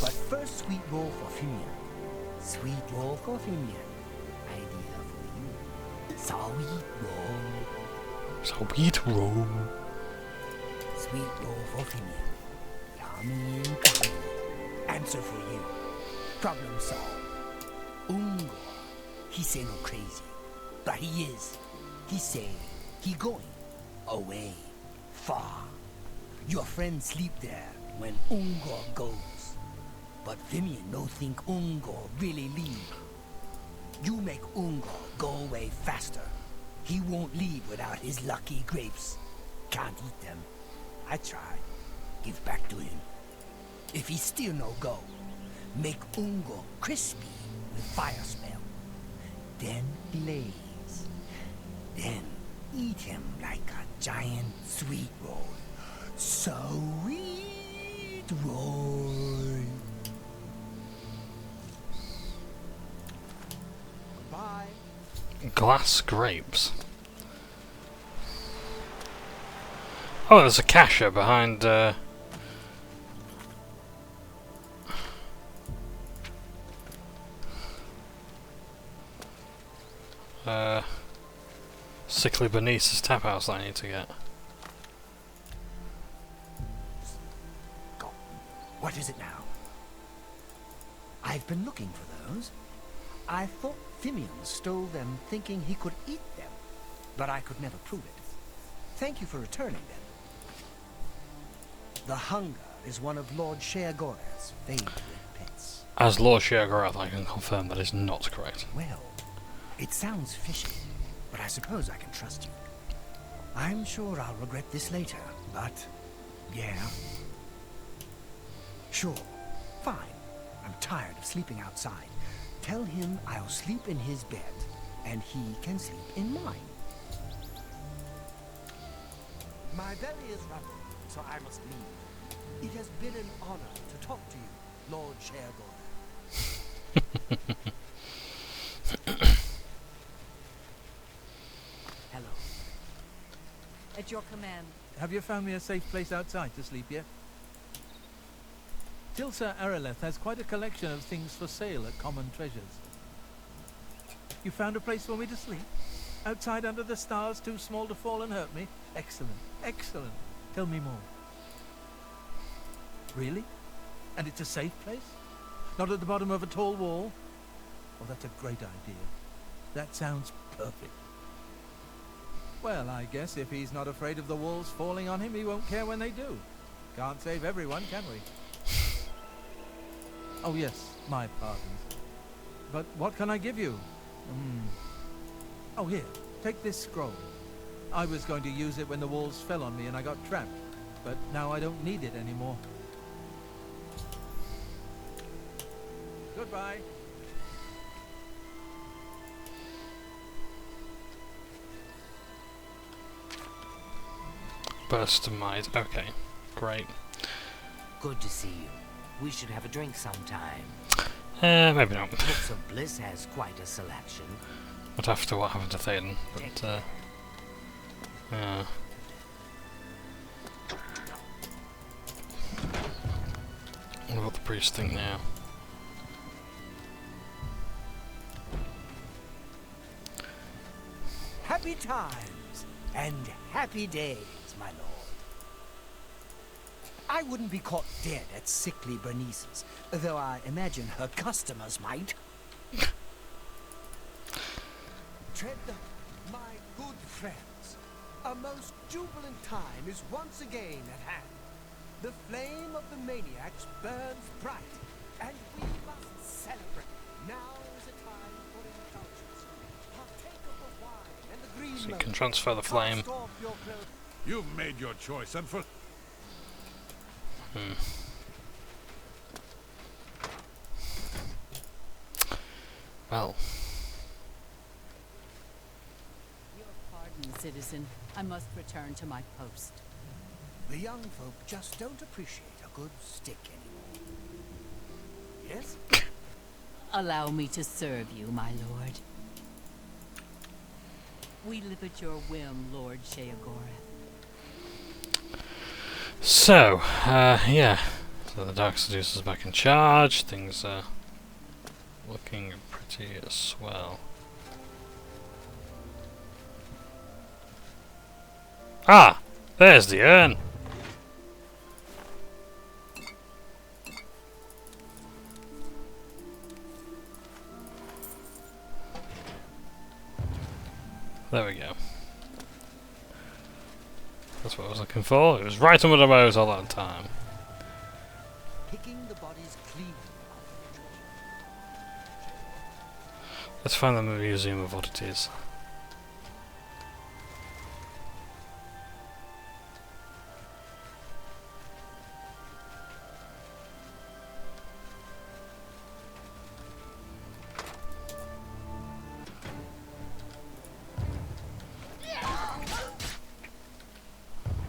E: But first, sweet roll for Fumia.
G: Sweet roll for Fimian. Idea for you. Sweet roll.
A: Sweet roll.
G: Sweet roll for Fimian. Yummy, yummy. Answer for you. Problem solved. Ungor. He say no crazy. But he is. He say he going. Away. Far. Your friends sleep there when Ungor goes. But Fimian no think Ungor really leave. You make Ungor go away faster. He won't leave without his lucky grapes. Can't eat them. I try. Give back to him. If he still no go, make Ungor crispy with fire smell. Then blaze. Then eat him like a giant sweet roll. Sweet roll. Goodbye.
A: Glass grapes. Oh, there's a cacher behind. Sickly Bernice's tap house that I need to get.
E: Go. What is it now? I've been looking for those. I thought Fimian stole them thinking he could eat them, but I could never prove it. Thank you for returning them. The hunger is one of Lord Sheogorath's favorite pets.
A: As Lord Sheogorath, I can confirm that is not correct.
E: Well, it sounds fishy, but I suppose I can trust you. I'm sure I'll regret this later, but yeah. Sure, fine. I'm tired of sleeping outside. Tell him I'll sleep in his bed, and he can sleep in mine. My belly is rumbling, so I must leave. It has been an honor to talk to you, Lord Sheogorath.
G: Hello.
K: At your command.
M: Have you found me a safe place outside to sleep yet? Tilsa Araleth has quite a collection of things for sale at Common Treasures. You found a place for me to sleep? Outside under the stars, too small to fall and hurt me? Excellent, excellent. Tell me more. Really? And it's a safe place? Not at the bottom of a tall wall? Oh, that's a great idea. That sounds perfect. Well, I guess if he's not afraid of the walls falling on him, he won't care when they do. Can't save everyone, can we? Oh yes, my pardons. But what can I give you? Oh, here, take this scroll. I was going to use it when the walls fell on me and I got trapped, but now I don't need it anymore. Goodbye.
A: Burst of might. Okay, great.
G: Good to see you. We should have a drink sometime.
A: Maybe not.
G: Books of Bliss has quite a selection.
A: Not after what happened to Theoden, but what will the priest think now?
E: Happy times and happy days, my lord. I wouldn't be caught dead at sickly Bernice's, though I imagine her customers might. Tread my good friends. A most jubilant time is once again at hand. The flame of the maniacs burns bright, and we must celebrate. Now is a time for indulgence. Partake of the wine and the green.
A: So you can transfer the flame.
D: You've made your choice, and for...
A: Well.
L: Your pardon, citizen. I must return to my post.
E: The young folk just don't appreciate a good stick anymore. Yes?
L: Allow me to serve you, my lord. We live at your whim, Lord Sheogorath.
A: So, yeah. So the Dark Seducer's back in charge. Things looking pretty swell. Ah! There's the urn! There we go. That's what I was looking for. It was right under the nose all that time.
E: Picking the bodies clean.
A: Let's find them in the Museum of Oddities.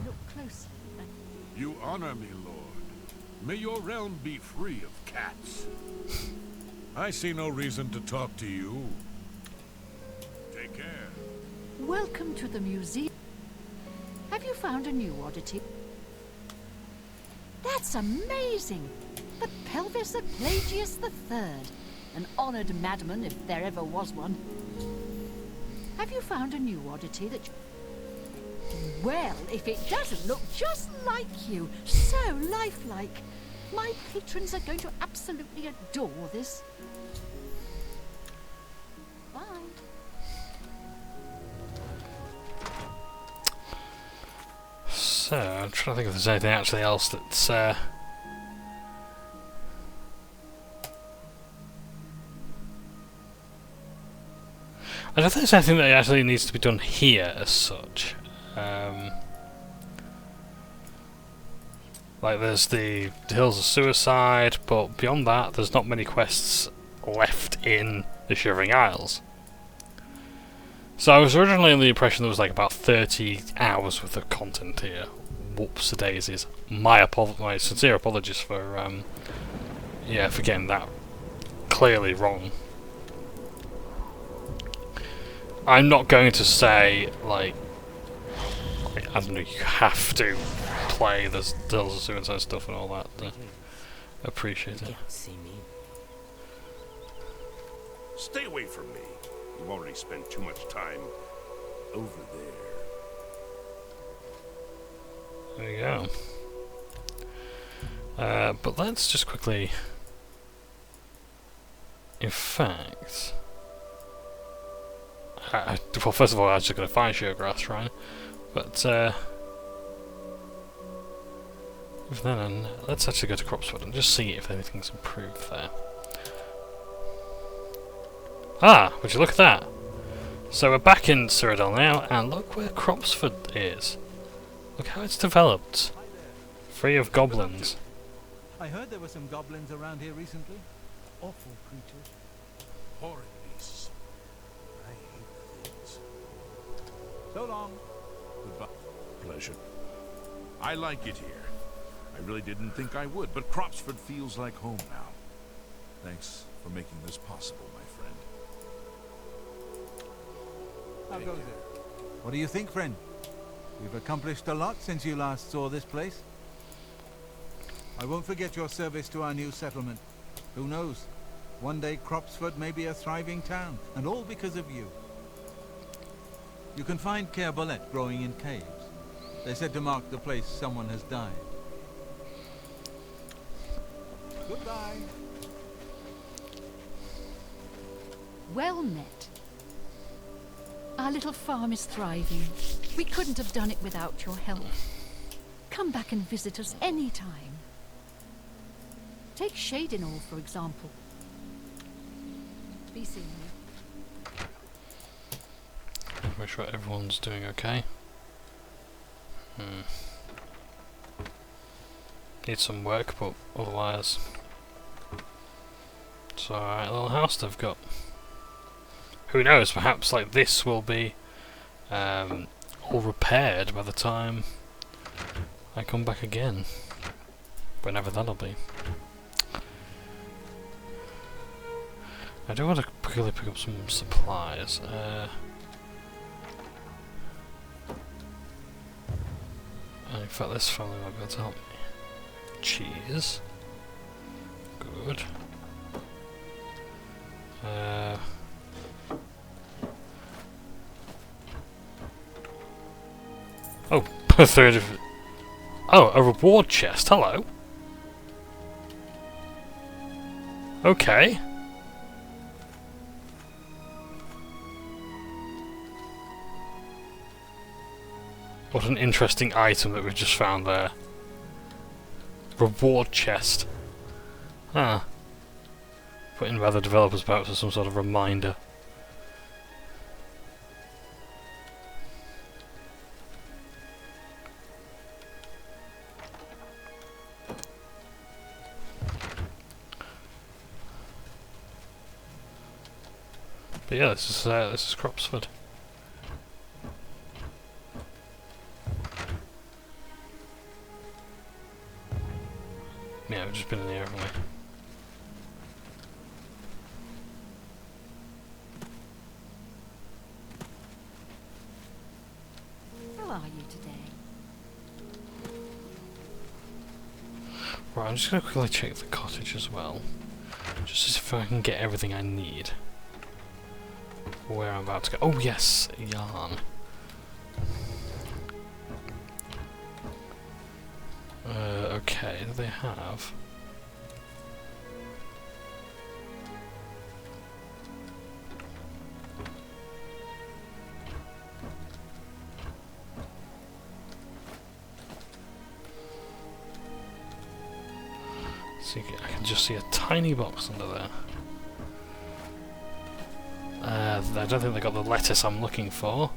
C: Look closely.
D: You honor me, Lord. May your realm be free of cats. I see no reason to talk to you. Take care.
C: Welcome to the museum. Have you found a new oddity? That's amazing! The pelvis of Pelagius III, an honoured madman if there ever was one. Have you found a new oddity that... Well, if it doesn't look just like you, so lifelike. My patrons are going to absolutely adore this. Bye.
A: So, I'm trying to think if there's anything actually else that's I don't think there's anything that actually needs to be done here as such. Like there's the Hills of Suicide, but beyond that there's not many quests left in the Shivering Isles. So I was originally under the impression there was like about 30 hours worth of content here. Whoops daisies. My sincere apologies for for getting that clearly wrong. I'm not going to say like I don't know, you have to play the Hills of Suicide stuff and all that. Appreciate it.
I: Stay away from me. You've already spent too much time over there.
A: There you go. But let's just quickly... In fact... well, first of all, I was just going to find Sheargrass Shrine. But, then, let's actually go to Cropswood and just see if anything's improved there. Ah, would you look at that? So we're back in Cyrodiil now, and look where Cropswood is. Look how it's developed. Free of goblins.
M: I heard there were some goblins around here recently. Awful creatures.
D: Horrid beasts. I hate things.
M: So long.
I: Goodbye. Pleasure. I like it here. I really didn't think I would, but Cropswood feels like home now.
D: Thanks for making this possible, my friend.
M: How goes it? What do you think, friend? We've accomplished a lot since you last saw this place. I won't forget your service to our new settlement. Who knows? One day Cropswood may be a thriving town, and all because of you. You can find Kerbolette growing in caves. They're said to mark the place someone has died. Goodbye.
C: Well met. Our little farm is thriving. We couldn't have done it without your help. Come back and visit us any time. Take Shadinall, for example. Be seeing you.
A: Make sure everyone's doing okay. Need some work, but otherwise it's alright little house they've got. Who knows, perhaps like this will be all repaired by the time I come back again. Whenever that'll be. I do want to quickly pick up some supplies. And in fact this family might be able to help me. Cheese. Good. Oh, third of... Oh, a reward chest, hello. Okay. What an interesting item that we've just found there. Reward chest. Ah. Put in by the developers perhaps as some sort of reminder. But yeah, this is Cropsford. Yeah, we've just been in here, haven't we?
C: How are you today?
A: Right, I'm just going to quickly check the cottage as well. Just as if I can get everything I need. Where I'm about to go. Oh yes, yarn. Okay, do they have? See, I can just see a tiny box under there. I don't think they got the lettuce I'm looking for.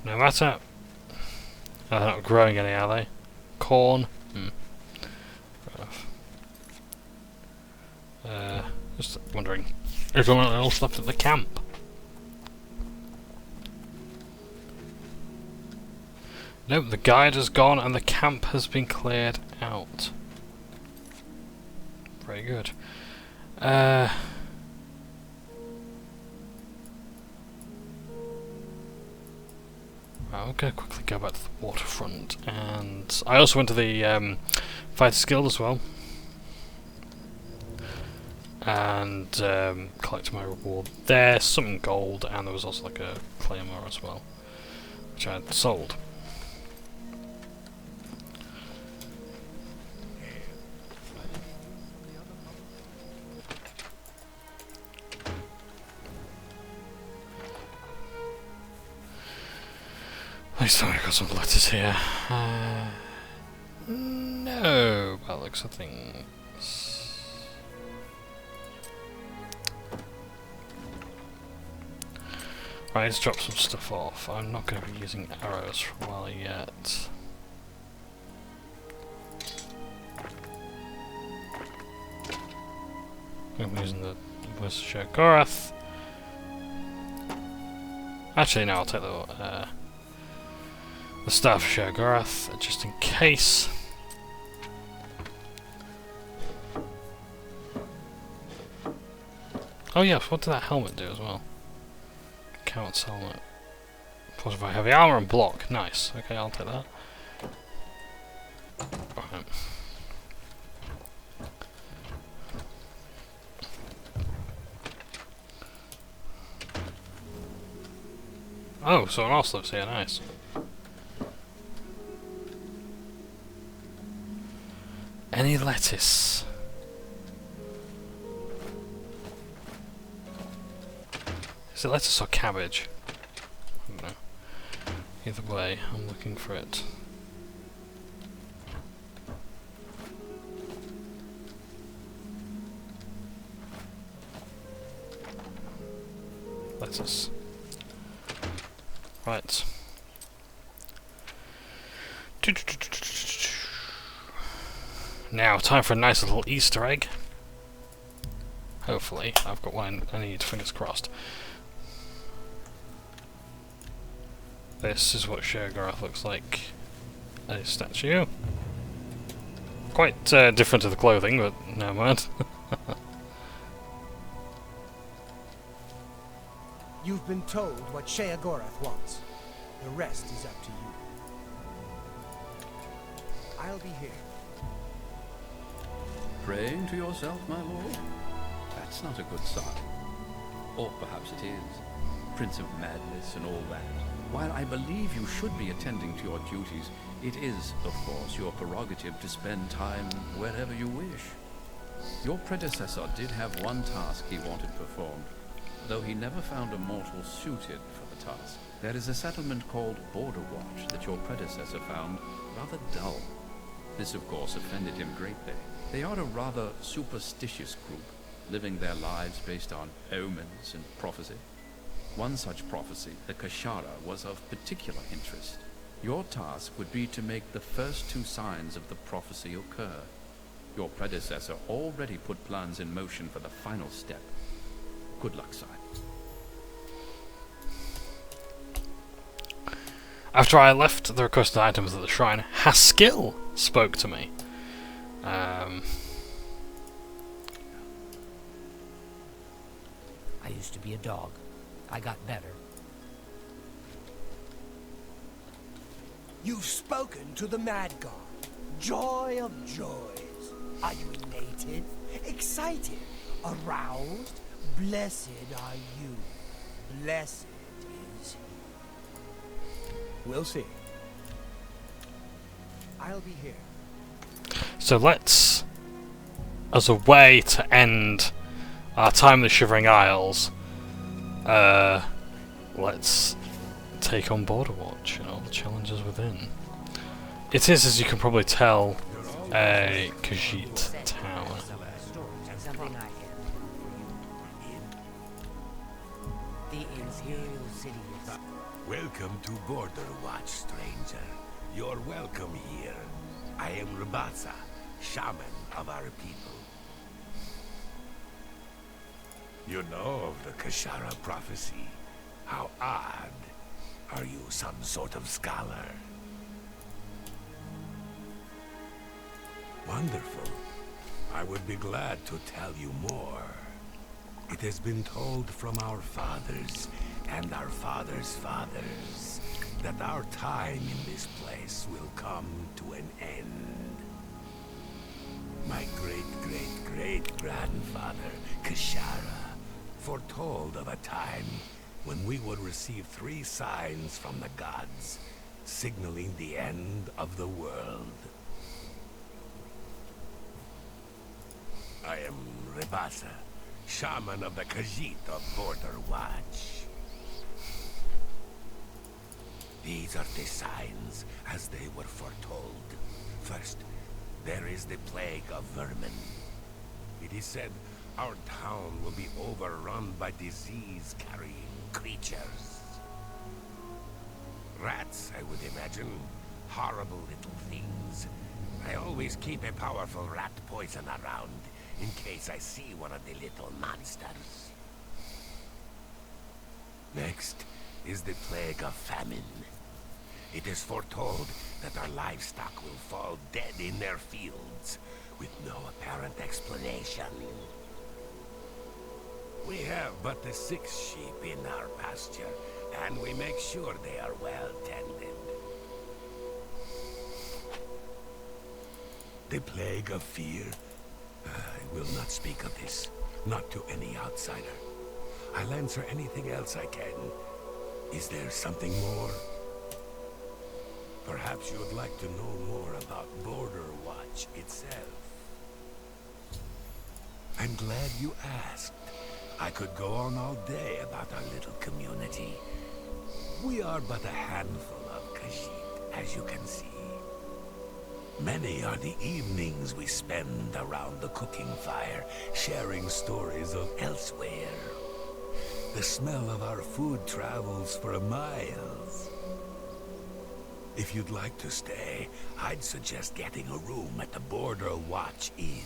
A: No matter. Oh, they're not growing any, are they? Corn. Fair enough. Just wondering, is there anything else left at the camp? Nope, the guide has gone and the camp has been cleared out. Very good. I'm going to quickly go back to the waterfront, and I also went to the Fighters Guild as well, and collected my reward there, some gold, and there was also like a claymore as well, which I had sold. At least I've got some letters here. No, by the looks of things. Right, let's drop some stuff off. I'm not going to be using arrows for a while yet. I'm using the Worcestershire Gorath. Actually, no, I'll take the Staff of Gorath, just in case. Oh yeah, what did that helmet do as well? Coward's helmet. Fortify heavy armor and block. Nice. Okay, I'll take that. Right. Oh, someone else lives here. Nice. Any lettuce? Is it lettuce or cabbage? I don't know. Either way, I'm looking for it. Lettuce. Right. Now, time for a nice little Easter egg. Hopefully, I've got one I need, fingers crossed. This is what Sheogorath looks like. A statue. Quite different to the clothing, but never mind.
E: You've been told what Sheogorath wants. The rest is up to you. I'll be here.
B: Praying to yourself, my lord? That's not a good sign. Or perhaps it is. Prince of Madness and all that. While I believe you should be attending to your duties, it is, of course, your prerogative to spend time wherever you wish. Your predecessor did have one task he wanted performed, though he never found a mortal suited for the task. There is a settlement called Border Watch that your predecessor found rather dull. This, of course, offended him greatly. They are a rather superstitious group, living their lives based on omens and prophecy. One such prophecy, the Kashara, was of particular interest. Your task would be to make the first two signs of the prophecy occur. Your predecessor already put plans in motion for the final step. Good luck, sire.
A: After I left the requested items at the shrine, Haskill spoke to me.
G: I used to be a dog. I got better.
E: You've spoken to the Mad God. Joy of joys. Are you elated? Excited? Aroused? Blessed are you. Blessed is he. We'll see. I'll be here.
A: So let's, as a way to end our time in the Shivering Isles, let's take on Border Watch and all the challenges within. It is, as you can probably tell, a Khajiit tower.
I: Welcome to Border Watch, stranger. You're welcome here. I am Rakshazzah, shaman of our people. You know of the Kashara prophecy. How odd. Are you some sort of scholar? Wonderful. I would be glad to tell you more. It has been told from our fathers and our fathers' fathers that our time in this place will come to an end. My great-great-great-grandfather, Kashara, foretold of a time when we would receive 3 signs from the gods, signaling the end of the world. I am Rakshazzah, shaman of the Khajiit of Border Watch. These are the signs as they were foretold. First, there is the plague of vermin. It is said our town will be overrun by disease-carrying creatures. Rats, I would imagine. Horrible little things. I always keep a powerful rat poison around, in case I see one of the little monsters. Next is the plague of famine. It is foretold that our livestock will fall dead in their fields, with no apparent explanation. We have but the 6 sheep in our pasture, and we make sure they are well tended. The plague of fear. I will not speak of this, not to any outsider. I'll answer anything else I can. Is there something more? Perhaps you would like to know more about Border Watch itself. I'm glad you asked. I could go on all day about our little community. We are but a handful of Khajiit, as you can see. Many are the evenings we spend around the cooking fire, sharing stories of elsewhere. The smell of our food travels for miles. If you'd like to stay, I'd suggest getting a room at the Border Watch Inn.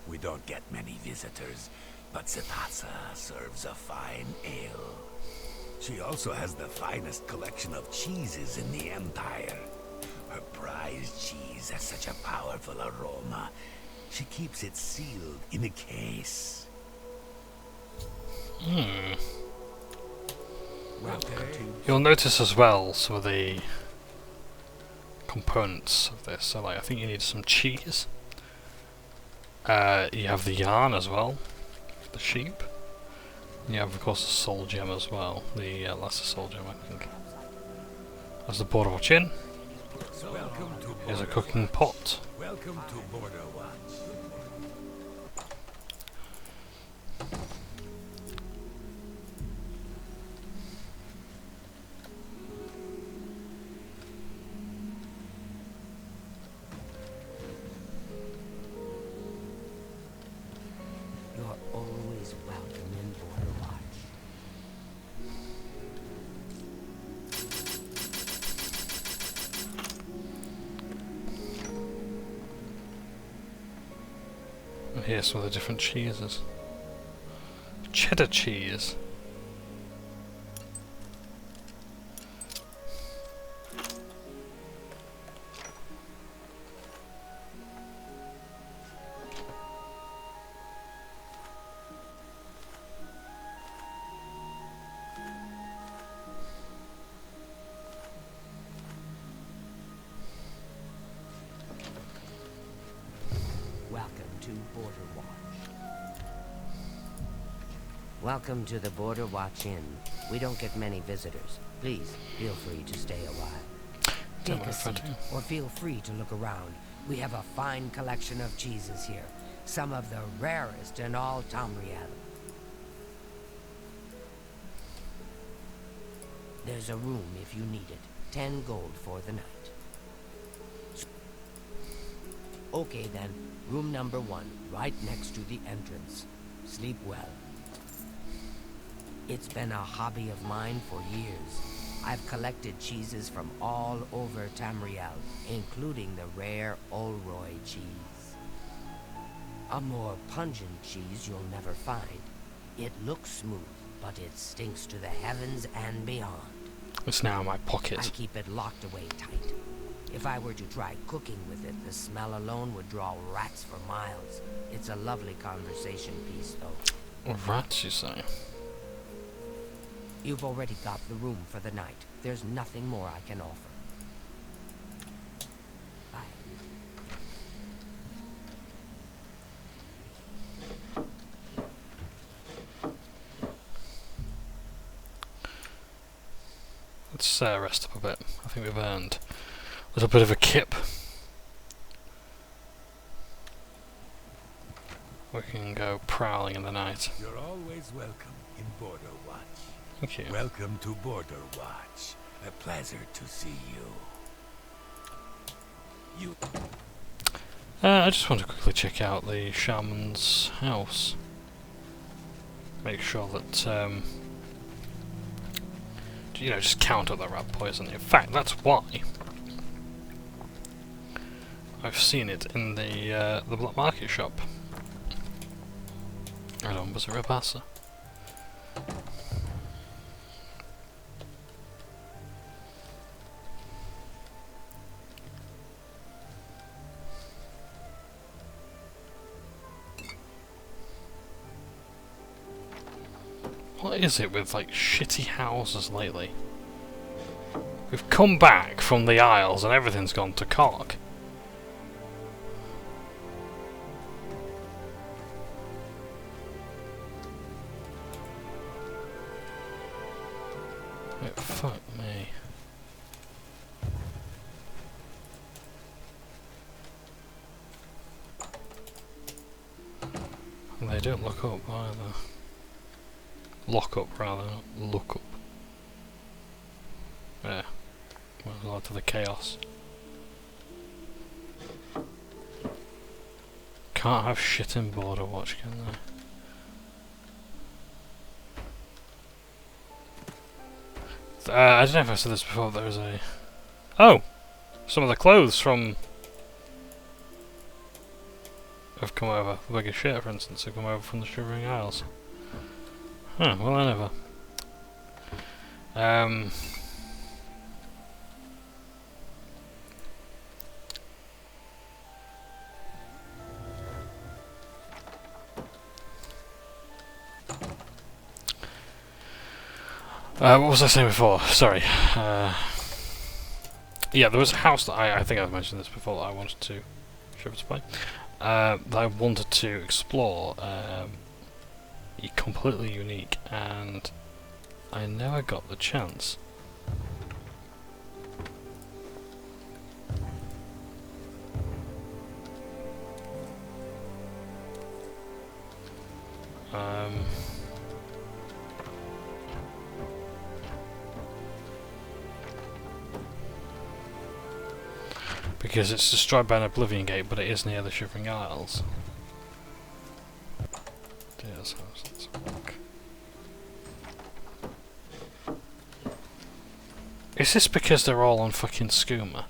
I: We don't get many visitors, but Setasa serves a fine ale. She also has the finest collection of cheeses in the Empire. Her prized cheese has such a powerful aroma. She keeps it sealed in a case.
A: You'll notice as well some of the components of this. So, like, I think you need some cheese. You have the yarn as well, the sheep. You have, of course, the soul gem as well, the lesser soul gem, I think. That's the Border Watch Inn. Here's a cooking pot.
I: Welcome to Border Watch.
G: You're always welcome in Border Watch.
A: And here's some of the different cheeses. Cheddar cheese.
G: Welcome to the Border Watch Inn. We don't get many visitors. Please, feel free to stay a while. Take a seat, or feel free to look around. We have a fine collection of cheeses here. Some of the rarest in all Tamriel. There's a room if you need it. 10 gold for the night. Okay then, room number 1, right next to the entrance. Sleep well. It's been a hobby of mine for years. I've collected cheeses from all over Tamriel, including the rare Olroy cheese. A more pungent cheese you'll never find. It looks smooth, but it stinks to the heavens and beyond.
A: It's now in my pocket.
G: I keep it locked away tight. If I were to try cooking with it, the smell alone would draw rats for miles. It's a lovely conversation piece, though.
A: Rats, you say?
G: You've already got the room for the night. There's nothing more I can offer.
A: Let's rest up a bit. I think we've earned a little bit of a kip. We can go prowling in the night.
I: You're always welcome in Border Watch.
A: Thank you.
I: Welcome to Border Watch. A pleasure to see you.
A: I just want to quickly check out the shaman's house. Make sure that, you know, just counter the rat poison. In fact, that's why I've seen it in the black market shop. Hold on, was it Rakshazzah? What is it with, like, shitty houses lately? We've come back from the Isles and everything's gone to cock. Oh, fuck me. And they don't look up either. Lock up, rather, not look up. Yeah. Well, to the chaos. Can't have shit in Border Watch, can they? I don't know if I said this before, there's a... Oh! Some of the clothes from... have come over. The biggest shit, for instance, have come over from the Shivering Isles. Huh, well I never. What was I saying before? Sorry. Yeah, there was a house that I think I've mentioned this before that I wanted to Shepherd's Play. That I wanted to explore. Completely unique, and I never got the chance. Because it's destroyed by an Oblivion gate, but it is near the Shivering Isles. Let's have a look. Is this because they're all on fucking skooma?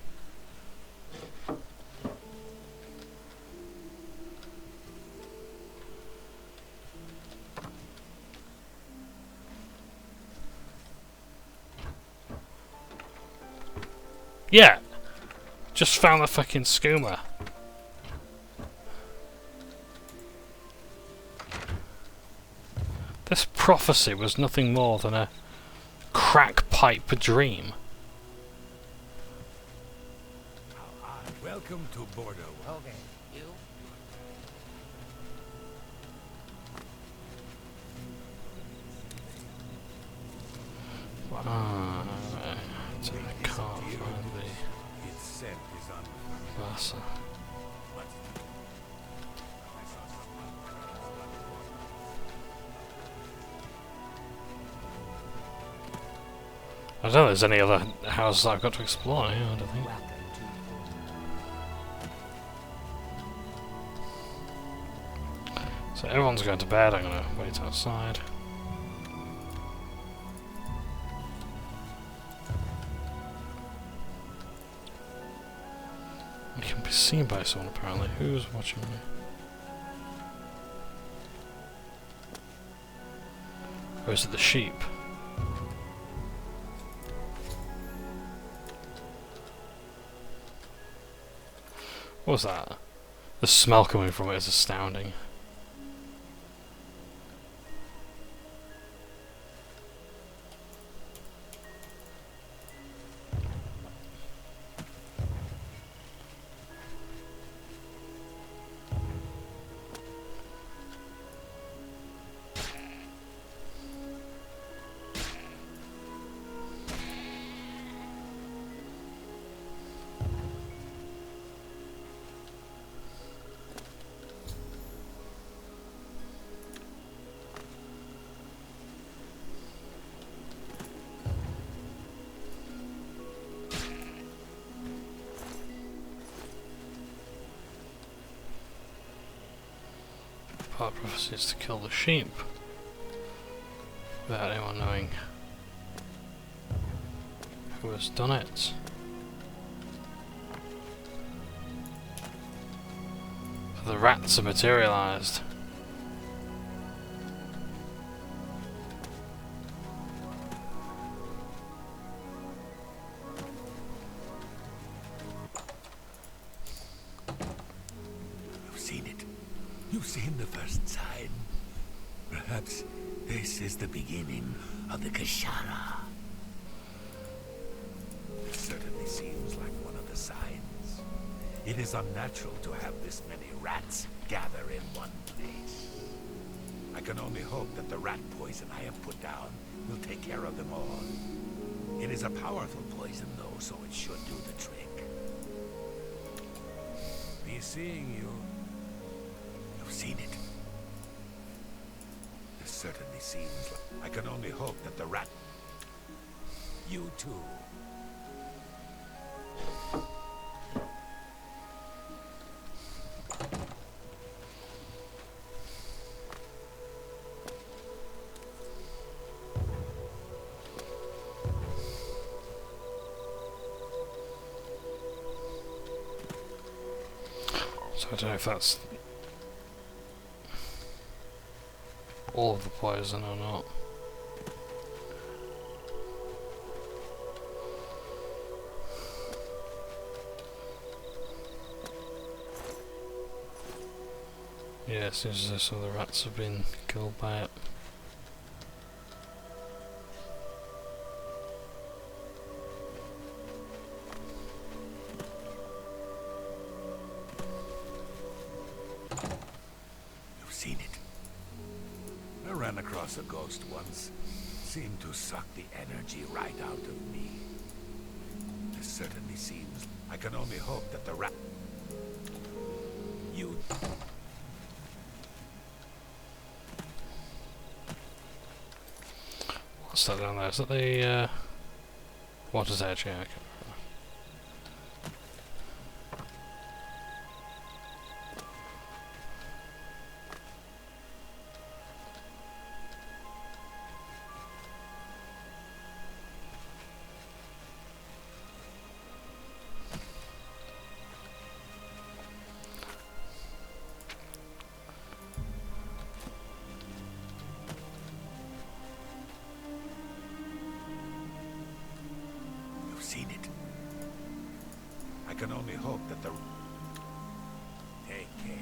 A: Yeah! Just found the fucking skooma. This prophecy was nothing more than a crack pipe dream.
I: Welcome to Bordeaux.
G: Okay, you?
A: So I can't find the
I: Its scent is
A: Vasa. I don't know if there's any other houses I've got to explore here, I don't think. So everyone's going to bed, I'm going to wait outside. I can be seen by someone apparently. Who's watching me? Or is it the sheep? What was that? The smell coming from it is astounding. Part of prophecy is to kill the sheep without anyone knowing who has done it. The rats are materialized.
I: You've seen the first sign. Perhaps this is the beginning of the Kashara. It certainly seems like one of the signs. It is unnatural to have this many rats gather in one place. I can only hope that the rat poison I have put down will take care of them all. It is a powerful poison though, so it should do the trick. Be seeing you. Seen it. This certainly seems like... I can only hope that the rat... You too.
A: So I don't know if that's all of the poison or not. Yeah, as soon as some of the rats have been killed by it.
I: across a ghost once. Seemed to suck the energy right out of me. This certainly seems... I can only hope that the rat... You...
A: What's that down there? Is that the water's edge? Yeah, okay.
I: Seen it. I can only hope that the... Take care.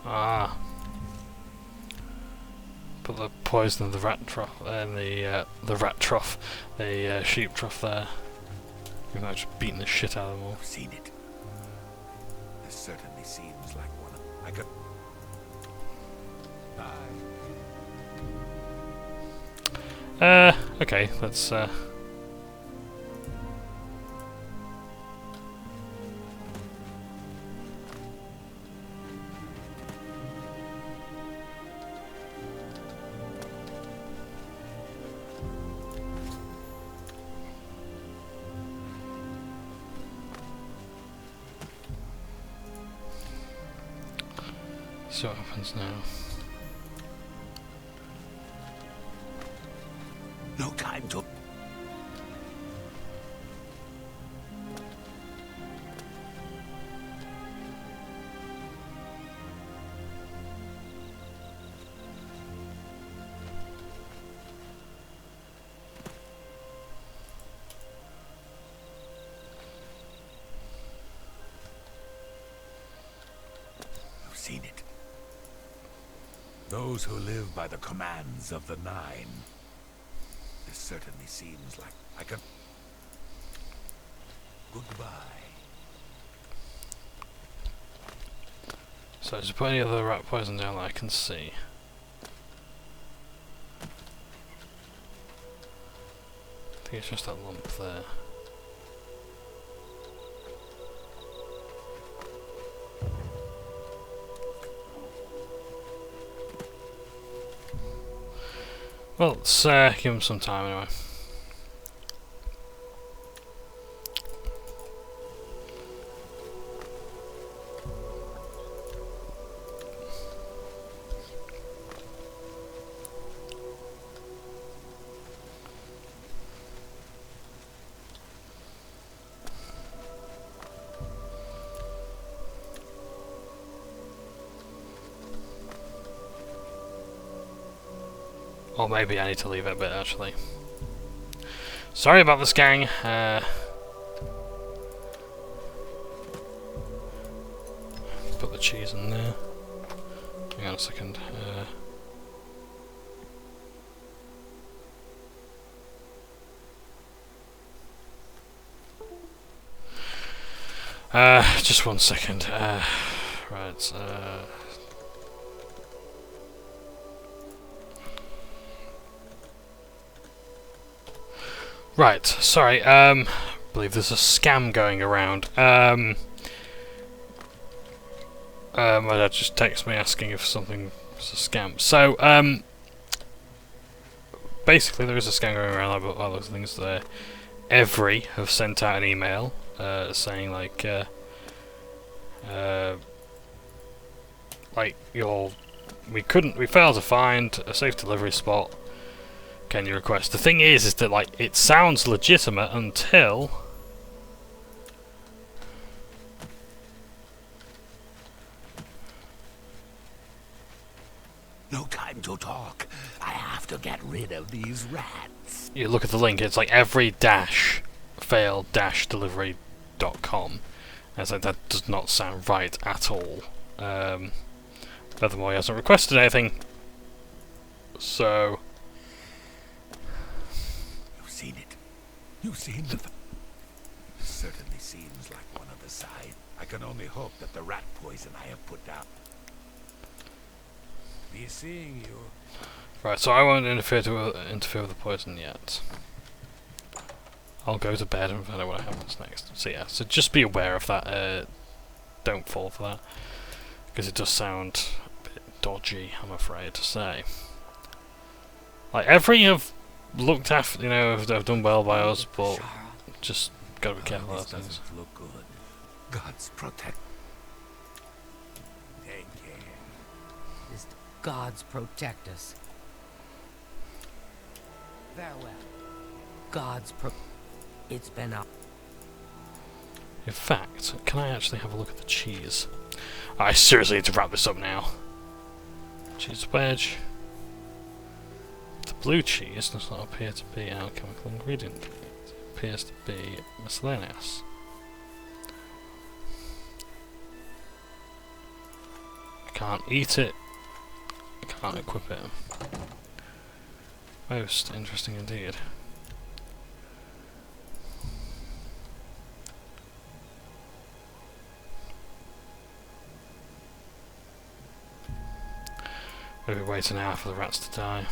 A: Ah. Put the poison of the rat trough and the rat trough, the sheep trough there. We've actually beaten the shit out of them all.
I: I've seen it. This certainly seems like one of... I could...
A: Okay, let's see what happens now.
I: No time to... I've seen it. Those who live by the commands of the Nine. This certainly seems like I can... Goodbye.
A: So is there any other rat poison down that I can see? I think it's just that lump there. Well, let's give him some time anyway. Or maybe I need to leave it a bit, actually. Sorry about this, gang. Put the cheese in there. Hang on a second. Just 1 second. Right. Right, sorry, I believe there's a scam going around. My dad just texted me asking if something was a scam. So, basically there is a scam going around about all those things there. Every have sent out an email, saying like we failed to find a safe delivery spot. Can you request? The thing is that like it sounds legitimate until
I: No time to talk. I have to get rid of these rats.
A: you look at the link. It's like every dash failed dash delivery.com. And it's like that does not sound right at all. Furthermore, he hasn't requested anything. So.
I: You've seen it. You've seen the... This certainly seems like one of the side. I can only hope that the rat poison I have put down. Be seeing you.
A: Right, so I won't interfere with the poison yet. I'll go to bed and find out what happens next. So yeah, so just be aware of that. Don't fall for that, because it does sound a bit dodgy, I'm afraid to say. Like, every have looked after, you know, have done well by us, but just gotta be careful of things.
I: Doesn't look good. God's protect. Take care.
G: This gods protect us. Farewell. It's been up.
A: In fact, can I actually have a look at the cheese? I seriously need to wrap this up now. Cheese wedge. The blue cheese does not appear to be an alchemical ingredient. It appears to be miscellaneous. I can't eat it. I can't equip it. Most interesting indeed. Maybe wait an hour for the rats to die.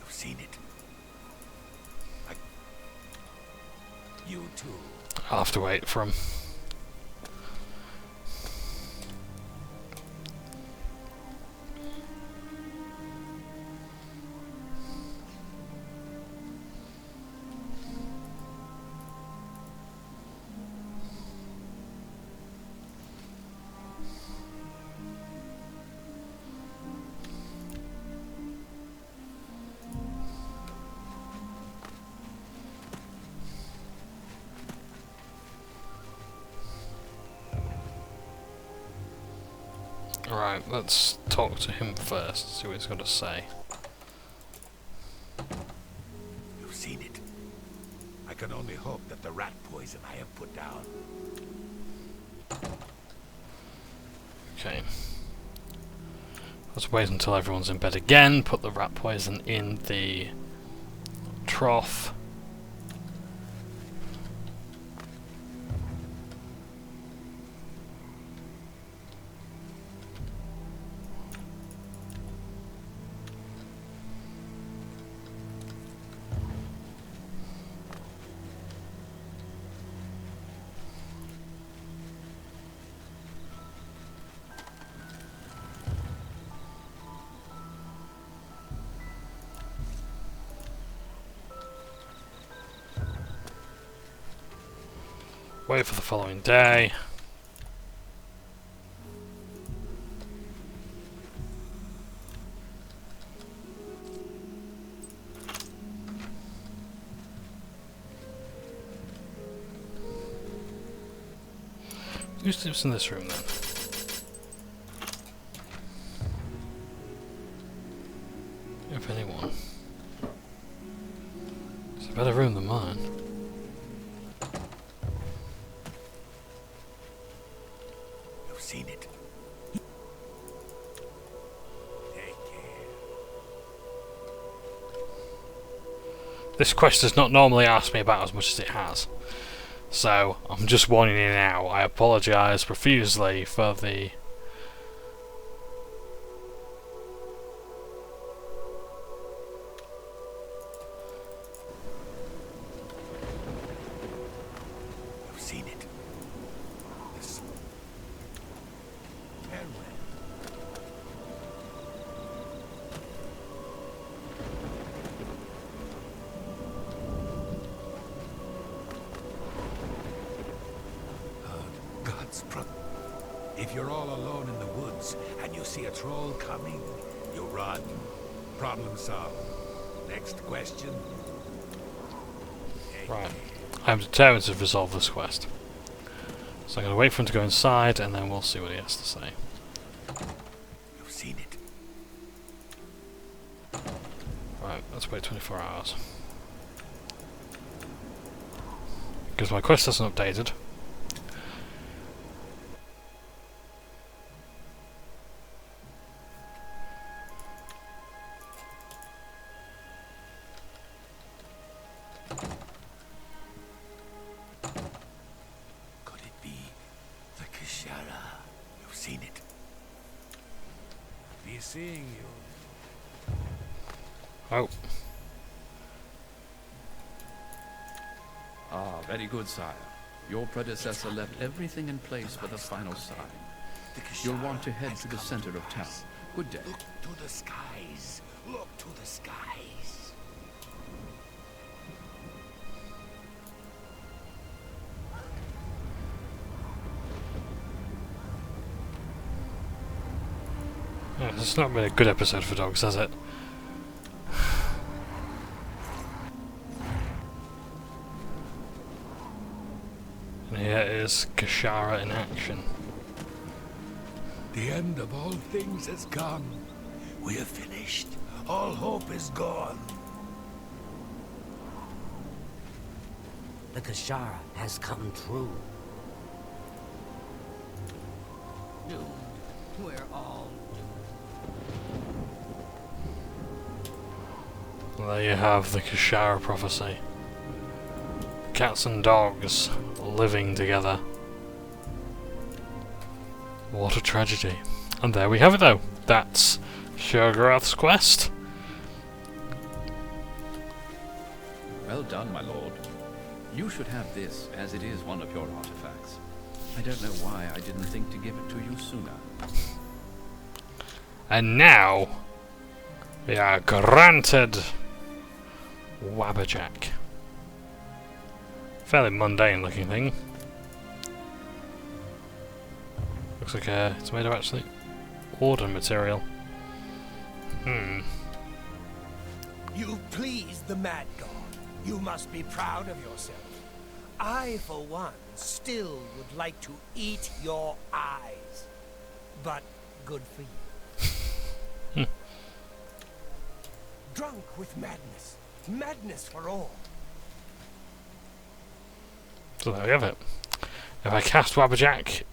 I: You've seen it. You too.
A: I'll have to wait for him. Alright, let's talk to him first, see what he's got to say.
I: You've seen it. I can only hope that the rat poison I have put down.
A: Okay. Let's wait until everyone's in bed again, put the rat poison in the trough. Wait for the following day. Who sleeps in this room then? If anyone. It's a better room than mine.
I: Seen it. Take care.
A: This quest does not normally ask me about as much as it has, so I'm just warning you now. I apologise profusely for the
I: If you're all alone in the woods and you see a troll coming, you run. Problem solved. Next question.
A: Right. I'm determined to resolve this quest. So I'm going to wait for him to go inside and then we'll see what he has to say.
I: You've seen it.
A: Right, let's wait 24 hours. Because my quest hasn't updated.
I: Kashara. You've seen it.
D: Be seeing you.
A: Oh.
B: Ah, very good, sire. Your predecessor left everything in place for the final sign. You'll want to head to the center of town. Good day.
I: Look to the skies. Look to the skies.
A: Yeah, it's not been a good episode for dogs, has it? And here is Kashara in action.
D: The end of all things has come.
I: We have finished. All hope is gone.
G: The Kashara has come true.
L: Doomed. We're all
A: Well, there you have the Kashara prophecy. Cats and dogs living together. What a tragedy. And there we have it though. That's Sheogorath's quest.
B: Well done, my lord. You should have this, as it is one of your artifacts. I don't know why I didn't think to give it to you sooner.
A: And now we are granted Wabberjack. Fairly mundane looking thing. Looks like it's made of actually ordinary material.
E: You pleased the Mad God. You must be proud of yourself. I, for one, still would like to eat your eyes. But good for you. Drunk with madness. Madness for all.
A: So there we have it. If I cast Wabberjack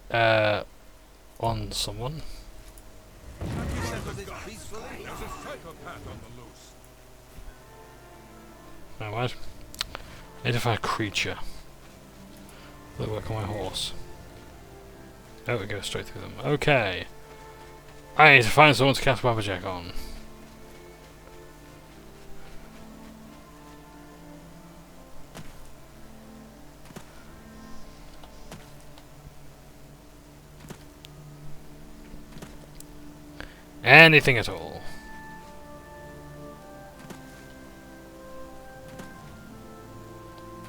A: on someone.
D: There's a psychopath on the loose.
A: No, what? Identify a creature. Will it work on my horse? Oh, we go straight through them. Okay. I need to find someone to cast Wabberjack on. Anything at all.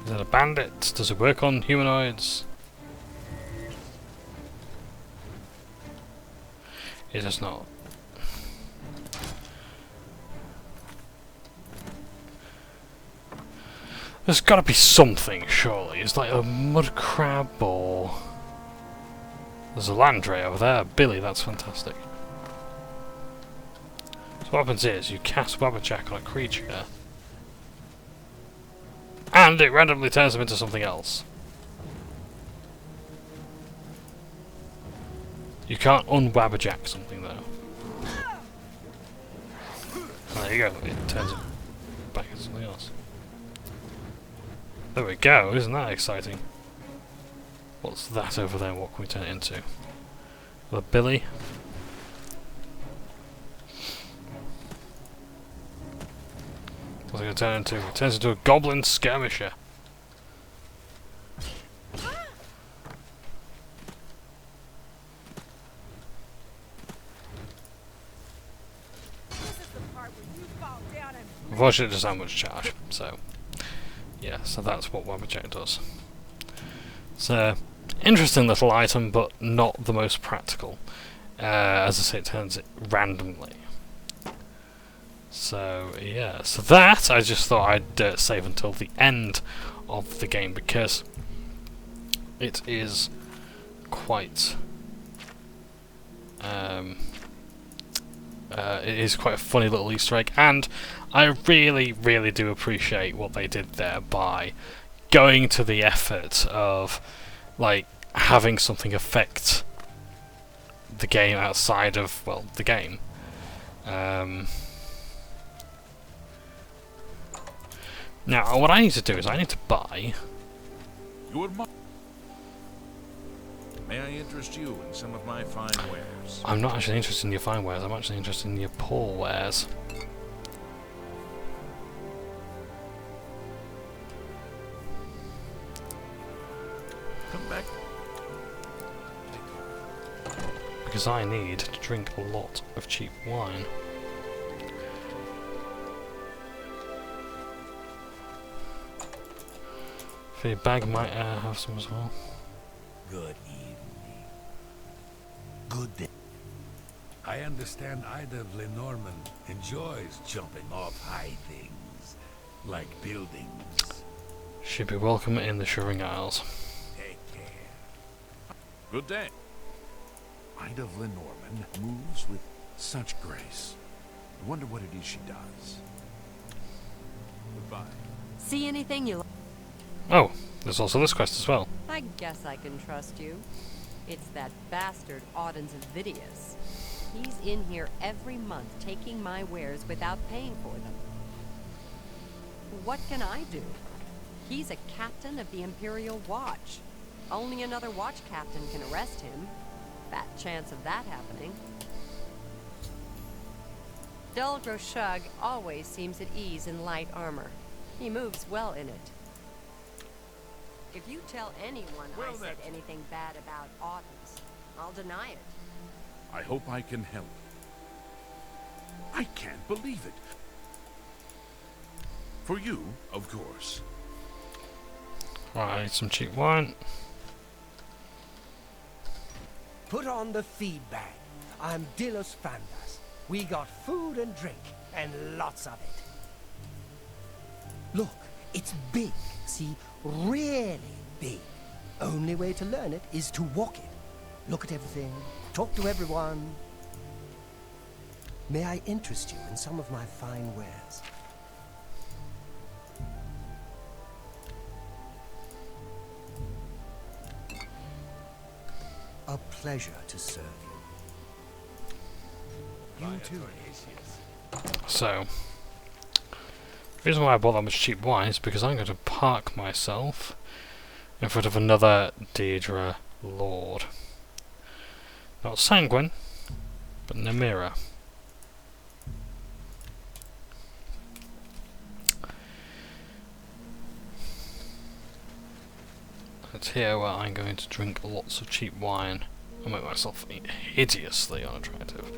A: Is it a bandit? Does it work on humanoids? It does not. There's gotta be something, surely. It's like a mud crab or... There's a Landray over there. Billy, that's fantastic. So what happens is, you cast Wabberjack on a creature, and it randomly turns them into something else. You can't un-Wabberjack something though. Oh, there you go, it turns it back into something else. There we go, isn't that exciting? What's that over there, what can we turn it into? The Billy? What's it going to turn into? It turns into a goblin skirmisher. Unfortunately, it doesn't have much charge, so yeah, so that's what Wabberjack does. It's an interesting little item, but not the most practical. As I say, it turns it randomly. So yeah, so that I just thought I'd save until the end of the game because it is quite it is quite a funny little Easter egg, and I really, really do appreciate what they did there by going to the effort of like having something affect the game outside of, well, the game. Now, what I need to do is I need to buy
D: May I interest you in some of my fine wares?
A: I'm not actually interested in your fine wares, I'm actually interested in your poor wares.
D: Come back.
A: Because I need to drink a lot of cheap wine. The bag might have some as well.
I: Good evening.
E: Good day.
I: I understand Ida of Lenormand enjoys jumping off high things, like buildings.
A: Should be welcome in the Shivering Isles.
I: Take care.
D: Good day.
H: Ida of Lenormand moves with such grace. I wonder what it is she does.
D: Goodbye.
N: See anything you like?
A: Oh, there's also this quest as well.
N: I guess I can trust you. It's that bastard Auden's Vidius. He's in here every month taking my wares without paying for them. What can I do? He's a captain of the Imperial Watch. Only another watch captain can arrest him. Fat chance of that happening. Daedra Shug always seems at ease in light armor. He moves well in it. If you tell anyone I said anything bad about Auden's, I'll deny it.
D: I hope I can help. I can't believe it. For you, of course.
A: Right, I need some cheap wine.
E: Put on the feed bag. I'm Dilos Fandas. We got food and drink, and lots of it. Look, it's big. See, really big. Only way to learn it is to walk it. Look at everything. Talk to everyone. May I interest you in some of my fine wares? A pleasure to serve you. You too.
A: So, the reason why I bought that much cheap wine is because I'm going to park myself in front of another Daedra Lord. Not Sanguine, but Namira. It's here where I'm going to drink lots of cheap wine and make myself hideously unattractive.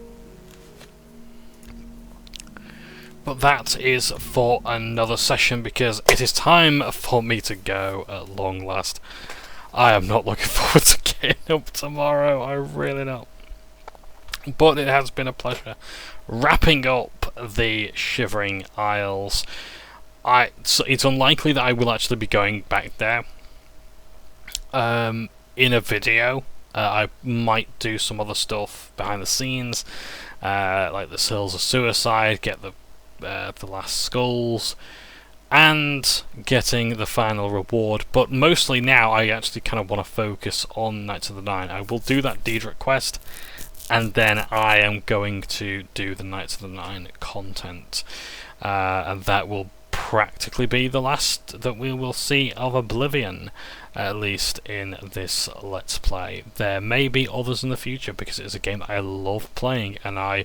A: But that is for another session because it is time for me to go at long last. I am not looking forward to getting up tomorrow, I really not. But it has been a pleasure wrapping up the Shivering Isles. So it's unlikely that I will actually be going back there in a video. I might do some other stuff behind the scenes, like the Sills of Suicide, get the last skulls, and getting the final reward. But mostly now I actually kind of want to focus on Knights of the Nine. I will do that Daedric quest, and then I am going to do the Knights of the Nine content, and that will practically be the last that we will see of Oblivion, at least in this Let's Play. There may be others in the future because it is a game that I love playing and I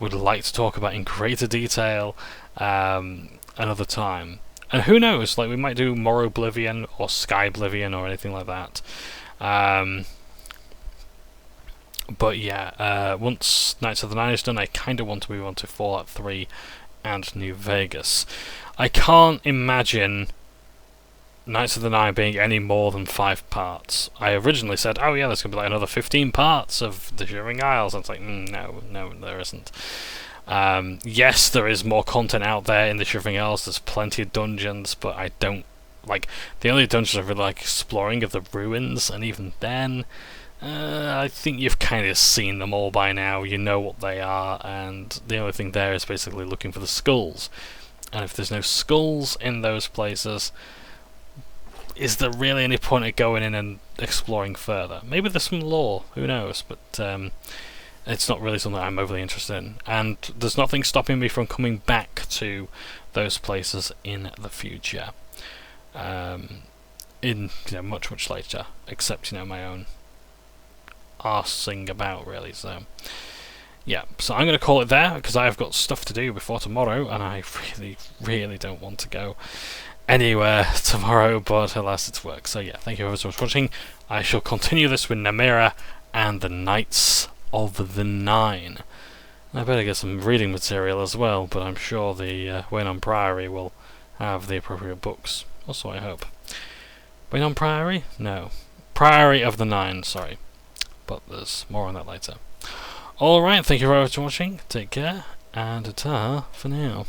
A: would like to talk about in greater detail another time. And who knows, like we might do more Oblivion or Sky Oblivion or anything like that. But yeah, once Knights of the Nine is done, I kind of want to move on to Fallout 3 and New Vegas. I can't imagine Knights of the Nine being any more than 5 parts. I originally said, oh yeah, there's going to be like another 15 parts of the Shivering Isles. And it's like, no, there isn't. Yes, there is more content out there in the Shivering Isles. There's plenty of dungeons, but I don't like the only dungeons I really like exploring are the ruins, and even then, I think you've kind of seen them all by now. You know what they are, and the only thing there is basically looking for the skulls. And if there's no skulls in those places, is there really any point of going in and exploring further? Maybe there's some lore, who knows, but it's not really something I'm overly interested in. And there's nothing stopping me from coming back to those places in the future. In much later, except my own arsing about really. So yeah, so I'm going to call it there because I've got stuff to do before tomorrow, and I really don't want to go anywhere tomorrow, but alas it's work. So yeah, thank you ever so much for watching. I shall continue this with Namira and the Knights of the Nine. I better get some reading material as well, but I'm sure the Waynon Priory will have the appropriate books. Also, I hope. Waynon Priory? No. Priory of the Nine, sorry. But there's more on that later. Alright, thank you very much for watching. Take care, and ta for now.